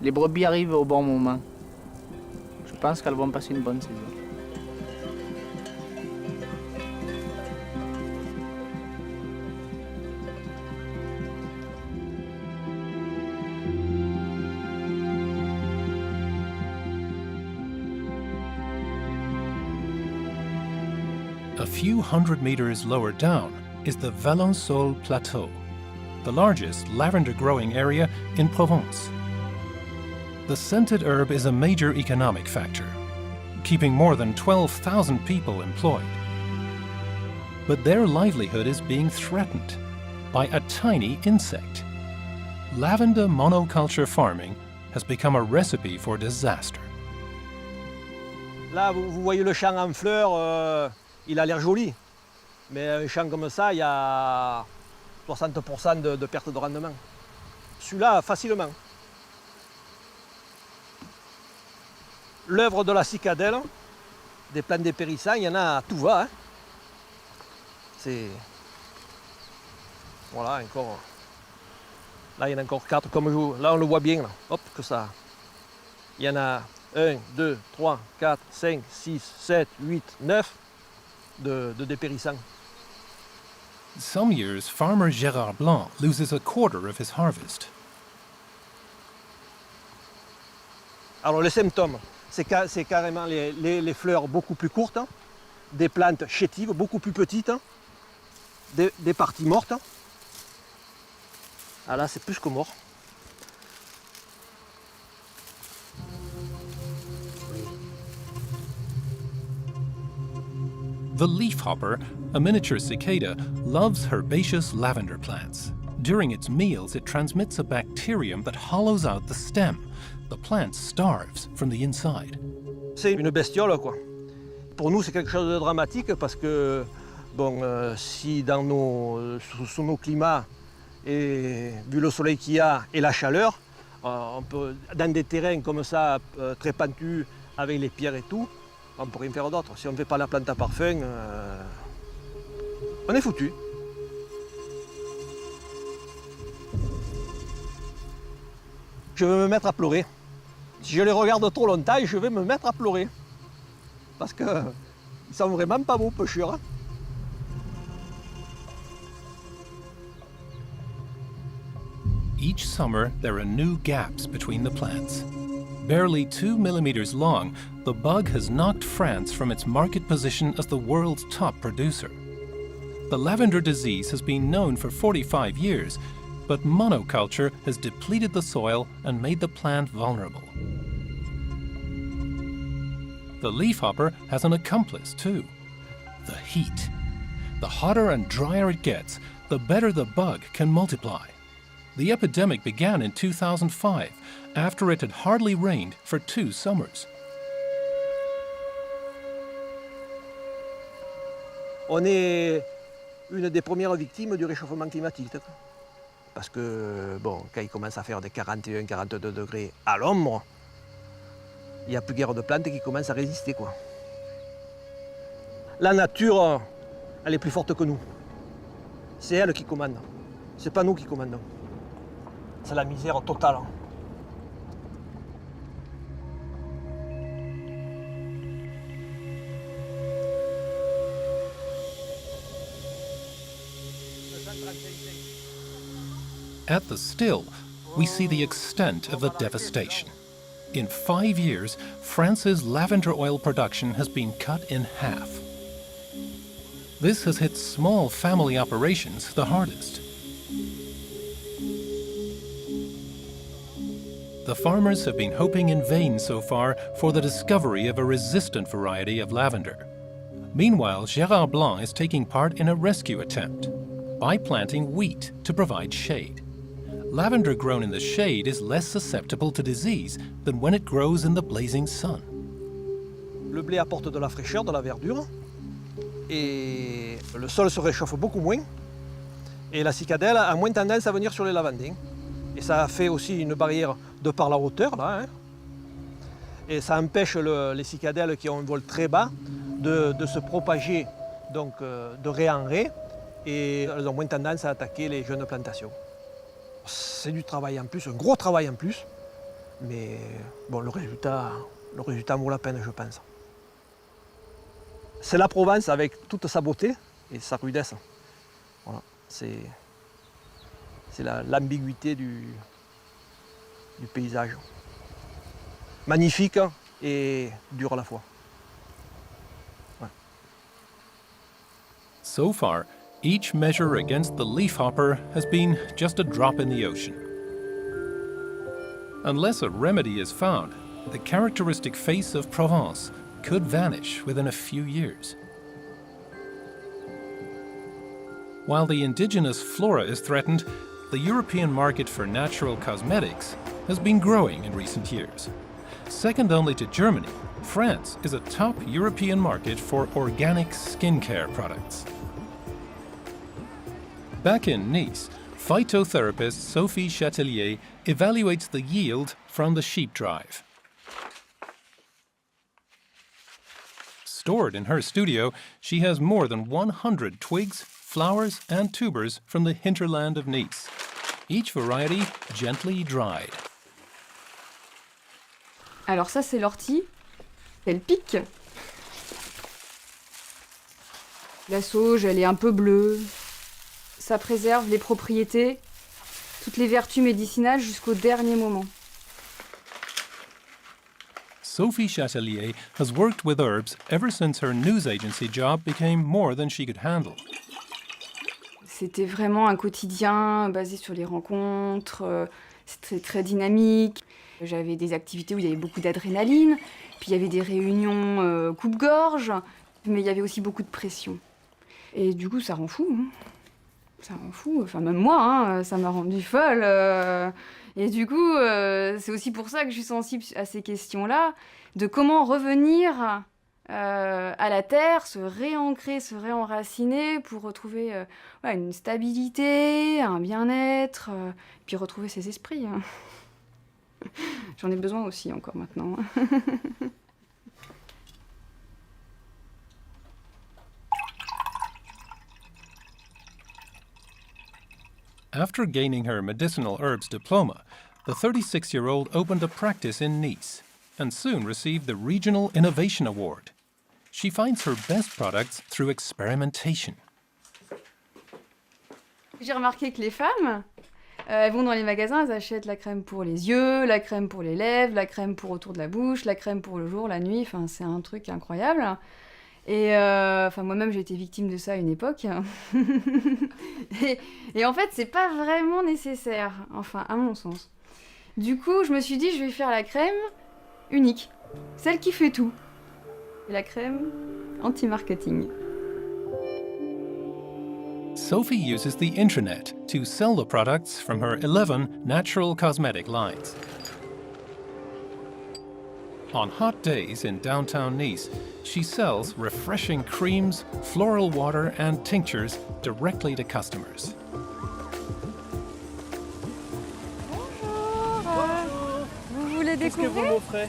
Les brebis arrivent au bon moment. Je pense qu'elles vont passer une bonne saison. A few hundred meters lower down is the Valençol Plateau, the largest lavender-growing area in Provence. The scented herb is a major economic factor, keeping more than 12,000 people employed. But their livelihood is being threatened by a tiny insect. Lavender monoculture farming has become a recipe for disaster. Là, vous voyez le champ en fleurs, il a l'air joli. Mais un champ comme ça, il y a 60% de perte de rendement. Celui-là, facilement. L'œuvre de la cicadelle, des plantes dépérissantes, il y en a à tout va. Hein. C'est... Voilà, encore... Là, il y en a encore 4, comme je... Là, on le voit bien, là. Hop, que ça... Il y en a 1, 2, 3, 4, 5, 6, 7, 8, 9 de dépérissants. Some years, farmer Gérard Blanc loses a quarter of his harvest. Alors, les symptômes, c'est carrément les fleurs beaucoup plus courtes, hein, des plantes chétives beaucoup plus petites, hein, des parties mortes. Hein. Ah là, c'est plus que mort. The leafhopper, a miniature cicada, loves herbaceous lavender plants. During its meals, it transmits a bacterium that hollows out the stem. The plant starves from the inside. C'est une bestiole, quoi. Pour nous, c'est quelque chose de dramatique parce que, bon, si sous nos climats, et vu le soleil qu'il y a et la chaleur, on peut, dans des terrains comme ça, très pentus, avec les pierres et tout, on ne peut rien faire d'autre. Si on ne fait pas la plante à parfum, on est foutu. Je vais me mettre à pleurer. Si je les regarde trop longtemps, je vais me mettre à pleurer. Parce qu'ils ne sont vraiment pas beaux, pêcheurs. Hein. Each summer, there are new gaps between the plants. Barely 2 millimeters long, the bug has knocked France from its market position as the world's top producer. The lavender disease has been known for 45 years, but monoculture has depleted the soil and made the plant vulnerable. The leafhopper has an accomplice too: the heat. The hotter and drier it gets, the better the bug can multiply. The epidemic began in 2005, after it had hardly rained for 2 summers. On est une des premières victimes du réchauffement climatique. Parce que, bon, quand il commence à faire des 41, 42 degrés à l'ombre, il n'y a plus guère de plantes qui commencent à résister, quoi. La nature, elle est plus forte que nous. C'est elle qui commande. C'est pas nous qui commandons. C'est la misère totale. At the still, we see the extent of the devastation. In 5 years, France's lavender oil production has been cut in half. This has hit small family operations the hardest. The farmers have been hoping in vain so far for the discovery of a resistant variety of lavender. Meanwhile, Gérard Blanc is taking part in a rescue attempt by planting wheat to provide shade. Lavender grown in the shade is less susceptible to disease than when it grows in the blazing sun. Le blé apporte de la fraîcheur, de la verdure, et le sol se réchauffe beaucoup moins. Et la cicadelle a moins tendance à venir sur les lavandins. Et ça fait aussi une barrière de par la hauteur, là. Hein. Et ça empêche les cicadelles qui ont un vol très bas de se propager donc, de raie en raie. Et elles ont moins tendance à attaquer les jeunes plantations. C'est du travail en plus, un gros travail en plus. Mais bon, le résultat vaut la peine, je pense. C'est la Provence avec toute sa beauté et sa rudesse. Voilà, c'est l'ambiguïté du paysage. Magnifique et dur à la fois. Ouais. So far, each measure against the leafhopper has been just a drop in the ocean. Unless a remedy is found, the characteristic face of Provence could vanish within a few years. While the indigenous flora is threatened, the European market for natural cosmetics has been growing in recent years. Second only to Germany, France is a top European market for organic skincare products. Back in Nice, phytotherapist Sophie Chatelier evaluates the yield from the sheep drive. Stored in her studio, she has more than 100 twigs, flowers and tubers from the hinterland of Nice, each variety gently dried. Alors ça c'est l'ortie, elle pique. La sauge elle est un peu bleue, ça préserve les propriétés, toutes les vertus médicinales jusqu'au dernier moment. Sophie Chatelier has worked with herbs ever since her news agency job became more than she could handle. C'était vraiment un quotidien basé sur les rencontres, c'était très dynamique. J'avais des activités où il y avait beaucoup d'adrénaline, puis il y avait des réunions coupe-gorge, mais il y avait aussi beaucoup de pression. Et du coup, ça rend fou. Hein. Ça rend fou, enfin même moi, hein, ça m'a rendue folle. Et du coup, c'est aussi pour ça que je suis sensible à ces questions-là, de comment revenir à la terre, se réancrer, se réenraciner pour retrouver une stabilité, un bien-être, puis retrouver ses esprits. Hein. J'en ai besoin aussi encore maintenant. After gaining her medicinal herbs diploma, the 36-year-old opened a practice in Nice and soon received the Regional Innovation Award. She finds her best products through experimentation. J'ai remarqué que les femmes, elles vont dans les magasins, elles achètent la crème pour les yeux, la crème pour les lèvres, la crème pour autour de la bouche, la crème pour le jour, la nuit, enfin c'est un truc incroyable. Et moi-même j'ai été victime de ça à une époque. et en fait c'est pas vraiment nécessaire, enfin à mon sens. Du coup je me suis dit je vais faire la crème unique, celle qui fait tout. Et la crème anti-marketing. Sophie uses the internet to sell the products from her 11 natural cosmetic lines. On hot days in downtown Nice, she sells refreshing creams, floral water and tinctures directly to customers. Bonjour. Vous voulez découvrir? Qu'est-ce que vous m'offrez?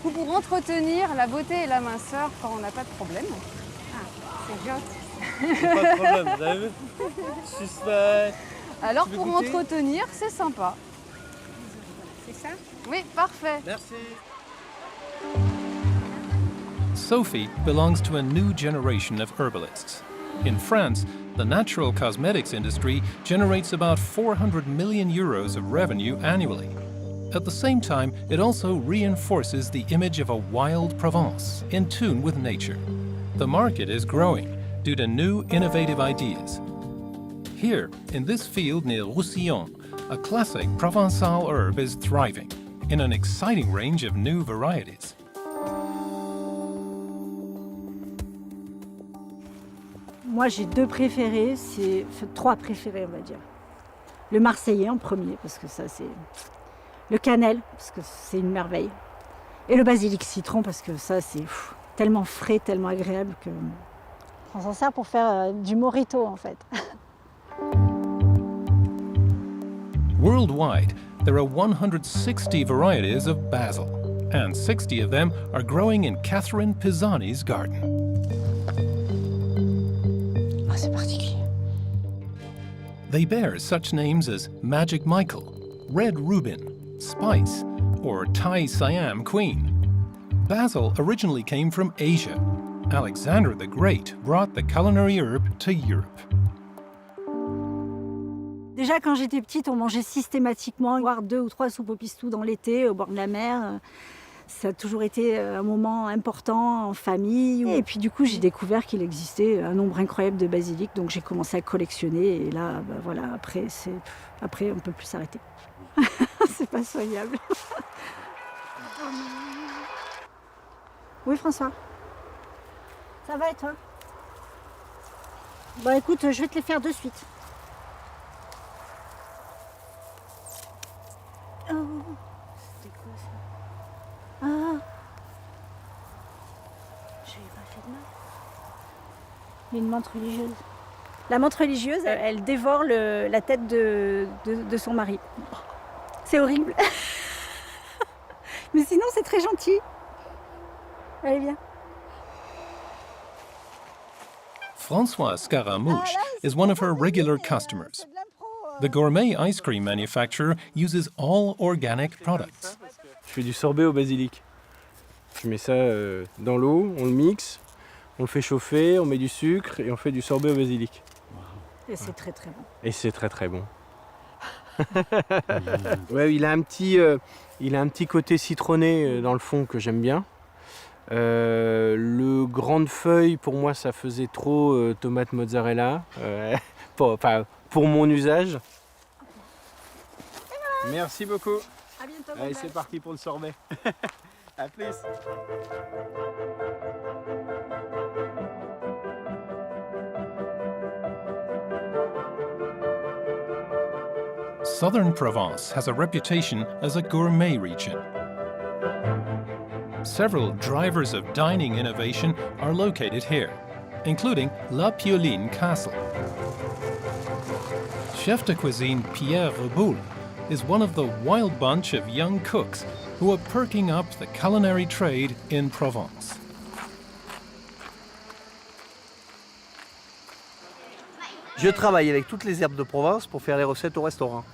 Pour entretenir la beauté et la minceur quand on n'a pas de problème. Ah, c'est gentil. Pas de problème, vous avez vu? Suspect. Alors pour entretenir, c'est sympa. C'est ça? Oui, parfait. Merci. Sophie belongs to a new generation of herbalists. In France, the natural cosmetics industry generates about 400 million euros of revenue annually. At the same time, it also reinforces the image of a wild Provence in tune with nature. The market is growing due to new innovative ideas. Here, in this field near Roussillon, a classic Provençal herb is thriving in an exciting range of new varieties. Moi, j'ai deux préférés, trois préférés, on va dire. Le marseillais en premier, parce que ça, c'est... Le cannelle, parce que c'est une merveille. Et le basilic citron, parce que ça, c'est tellement frais, tellement agréable que... On s'en sert pour faire du mojito, en fait. Worldwide, there are 160 varieties of basil, and 60 of them are growing in Catherine Pisani's garden. Ah, c'est particulier. They bear such names as Magic Michael, Red Reuben, Spice, or Thai Siam Queen. Basil originally came from Asia. Alexander the Great brought the culinary herb to Europe. Déjà, quand j'étais petite, on mangeait systématiquement, voire 2 ou 3 soupes au pistou dans l'été, au bord de la mer. Ça a toujours été un moment important en famille. Et puis du coup, j'ai découvert qu'il existait un nombre incroyable de basilic, donc j'ai commencé à collectionner. Et là, voilà, après, on ne peut plus s'arrêter. C'est pas soignable. Oui, François. Ça va et toi? Bon, écoute, je vais te les faire de suite. Oh, c'était quoi ça? Ah, j'avais pas fait de mal. Une menthe religieuse. La menthe religieuse, elle dévore la tête de son mari. C'est horrible. Mais sinon, c'est très gentil. Allez, viens. Françoise Scaramouche is one of her regular customers. The gourmet ice cream manufacturer uses all organic products. Je fais du sorbet au basilic. Je mets ça dans l'eau, on le mixe, on le fait chauffer, on met du sucre et on fait du sorbet au basilic. Et c'est très très bon. Et c'est très très bon. Ouais, il a un petit côté citronné dans le fond que j'aime bien. Le grande feuille, pour moi, ça faisait trop tomate mozzarella, pour mon usage. Merci beaucoup. À bientôt. Allez, c'est parti pour le sorbet. À plus. Southern Provence has a reputation as a gourmet region. Several drivers of dining innovation are located here, including La Pioline Castle. Chef de cuisine Pierre Reboul is one of the wild bunch of young cooks who are perking up the culinary trade in Provence. Je travaille avec toutes les herbes de Provence pour faire les recettes au restaurant.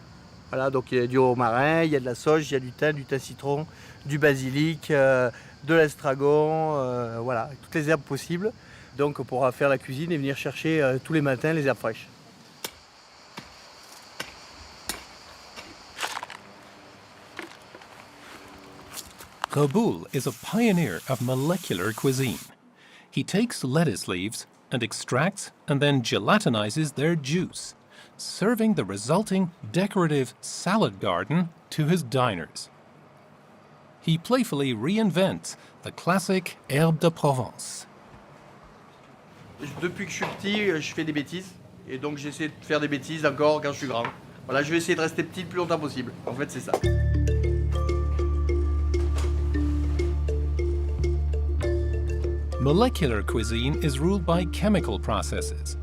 Voilà, donc il y a du romarin, il y a de la sauge, il y a du thym citron, du basilic, de l'estragon, voilà, toutes les herbes possibles. Donc on pourra faire la cuisine et venir chercher tous les matins les herbes fraîches. Reboul is a pioneer of molecular cuisine. He takes lettuce leaves and extracts and then gelatinizes their juice, serving the resulting decorative salad garden to his diners. He playfully reinvents the classic herbe de Provence. Depuis que je suis petit, je fais des bêtises. Et donc j'essaie de faire des bêtises encore quand je suis grand. Voilà, je vais essayer de rester petit le plus longtemps possible. En fait, c'est ça. Molecular cuisine is ruled by chemical processes.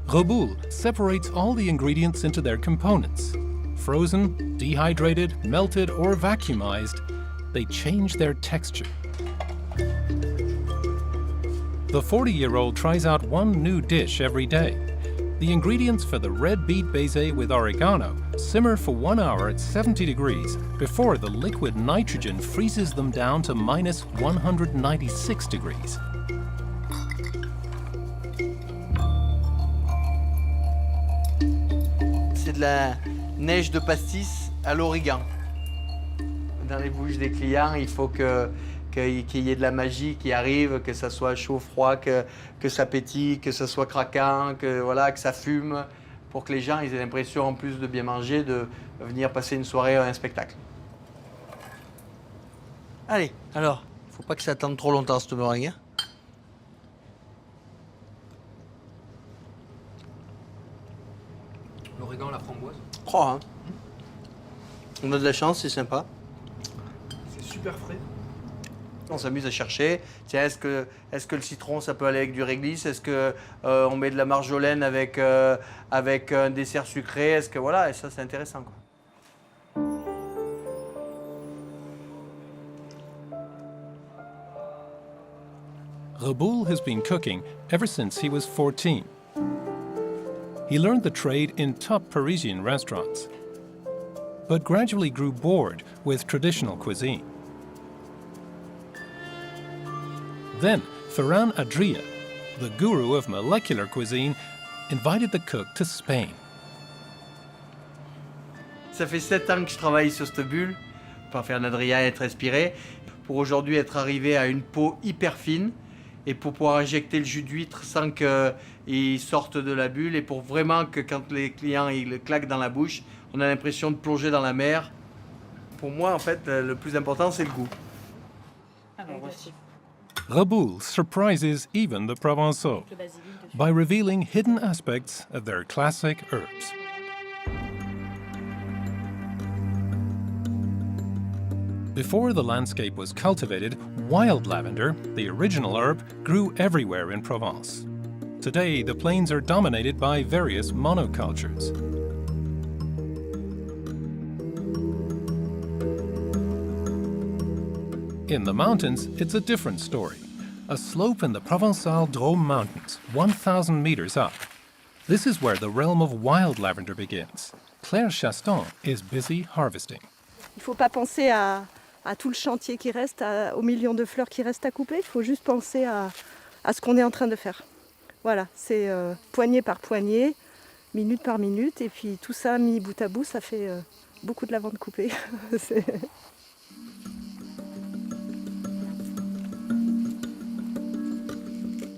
Reboul separates all the ingredients into their components. Frozen, dehydrated, melted, or vacuumized, they change their texture. The 40-year-old tries out one new dish every day. The ingredients for the red beet baiser with oregano simmer for 1 hour at 70 degrees before the liquid nitrogen freezes them down to minus 196 degrees. C'est de la neige de pastis à l'origan. Dans les bouches des clients, il faut qu'il y ait de la magie qui arrive, que ça soit chaud, froid, que ça pétille, que ça soit craquant, que ça fume, pour que les gens aient l'impression, en plus de bien manger, de venir passer une soirée à un spectacle. Allez, alors, faut pas que ça attende trop longtemps cette meringue. L'origan, la framboise. Oh, hein. On a de la chance, c'est sympa. C'est super frais. On s'amuse à chercher. Tiens, est-ce que le citron, ça peut aller avec du réglisse? Est-ce que on met de la marjolaine avec un dessert sucré? Est-ce que et ça c'est intéressant, quoi. Raboul has been cooking ever since he was 14. He learned the trade in top Parisian restaurants, but gradually grew bored with traditional cuisine. Then, Ferran Adria, the guru of molecular cuisine, invited the cook to Spain. Ça fait 7 ans que je travaille sur cette bulle, pour faire un Adria et être inspiré, pour aujourd'hui être arrivé à une peau hyper fine, et pour pouvoir injecter le jus d'huître sans qu'il sorte de la bulle, et pour vraiment que quand les clients ils le claquent dans la bouche, on a l'impression de plonger dans la mer. Pour moi, en fait, le plus important, c'est le goût. Alors, voici. Raboul surprises even the Provençaux by revealing hidden aspects of their classic herbs. Before the landscape was cultivated, wild lavender, the original herb, grew everywhere in Provence. Today, the plains are dominated by various monocultures. In the mountains, it's a different story. A slope in the Provençal Drôme Mountains, 1,000 meters up. This is where the realm of wild lavender begins. Claire Chaston is busy harvesting. Il ne faut pas penser à tout le chantier qui reste, aux millions de fleurs qui restent à couper. Il faut juste penser à ce qu'on est en train de faire. Voilà, c'est poignée par poignée, minute par minute. Et puis tout ça mis bout à bout, ça fait beaucoup de lavande coupée.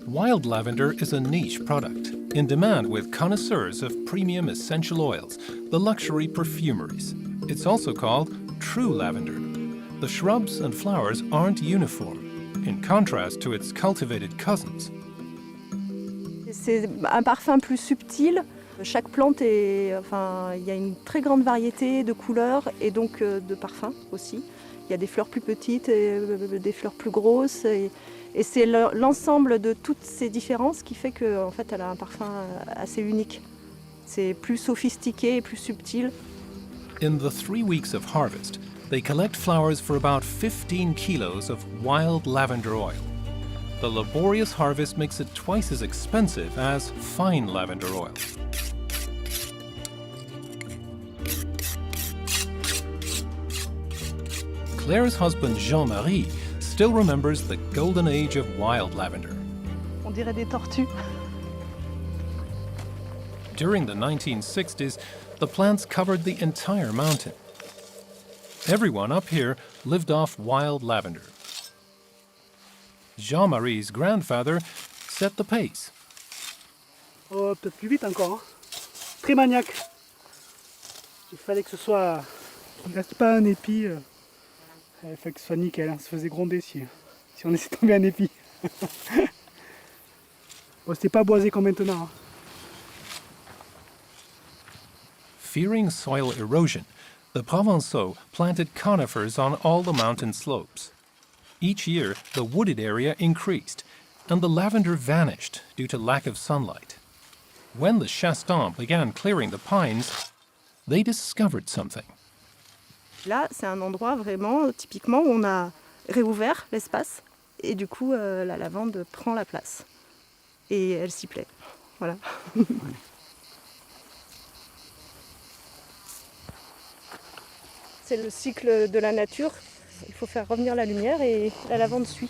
Wild lavender is a niche product, in demand with connoisseurs of premium essential oils, the luxury perfumeries. It's also called true lavender. The shrubs and flowers aren't uniform, in contrast to its cultivated cousins. C'est un parfum plus subtil. Chaque plante il y a une très grande variété de couleurs et donc de parfums aussi. Il y a des fleurs plus petites, et des fleurs plus grosses. Et c'est l'ensemble de toutes ces différences qui fait qu'en fait, elle a un parfum assez unique. C'est plus sophistiqué et plus subtil. In the 3 weeks of harvest, they collect flowers for about 15 kilos of wild lavender oil. The laborious harvest makes it twice as expensive as fine lavender oil. Claire's husband Jean-Marie still remembers the golden age of wild lavender. On dirait des tortues. During the 1960s, the plants covered the entire mountain. Everyone up here lived off wild lavender. Jean-Marie's grandfather set the pace. Oh, peut-être plus vite encore. Hein. Très maniaque. Il fallait que ce soit... qu'il ne reste pas un épi. Il fallait que ce soit nickel. Hein. Ça se faisait gronder si on laissait tomber un épi. Bon, c'était pas boisé comme maintenant. Hein. Fearing soil erosion, the Provençaux planted conifers on all the mountain slopes. Each year, the wooded area increased, and the lavender vanished due to lack of sunlight. When the Chastons began clearing the pines, they discovered something. Là, c'est un endroit vraiment, typiquement, où on a réouvert l'espace, et du coup, la lavande prend la place. Et elle s'y plaît. Voilà. C'est le cycle de la nature. Il faut faire revenir la lumière et la lavande suit.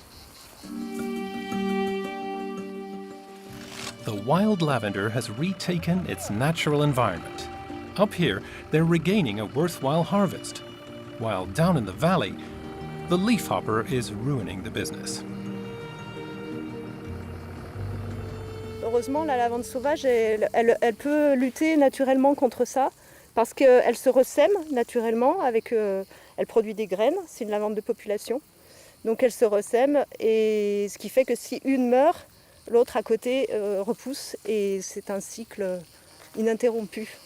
The wild lavender has retaken its natural environment. Up here, they're regaining a worthwhile harvest. while down in the valley, the leafhopper is ruining the business. Heureusement, la lavande sauvage, elle peut lutter naturellement contre ça parce qu'elle se ressème naturellement, elle produit des graines, c'est une lavande de population. Donc elle se ressème, et ce qui fait que si une meurt, l'autre à côté repousse, et c'est un cycle ininterrompu.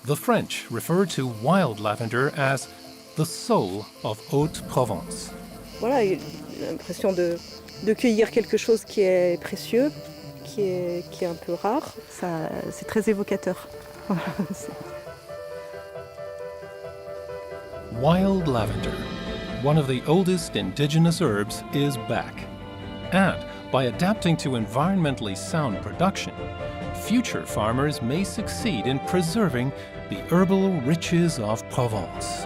The French refer to wild lavender as the soul of Haute-Provence. Voilà, l'impression de cueillir quelque chose qui est précieux, qui est un peu rare, c'est très évocateur. Wild lavender, one of the oldest indigenous herbs, is back. And by adapting to environmentally sound production, future farmers may succeed in preserving the herbal riches of Provence.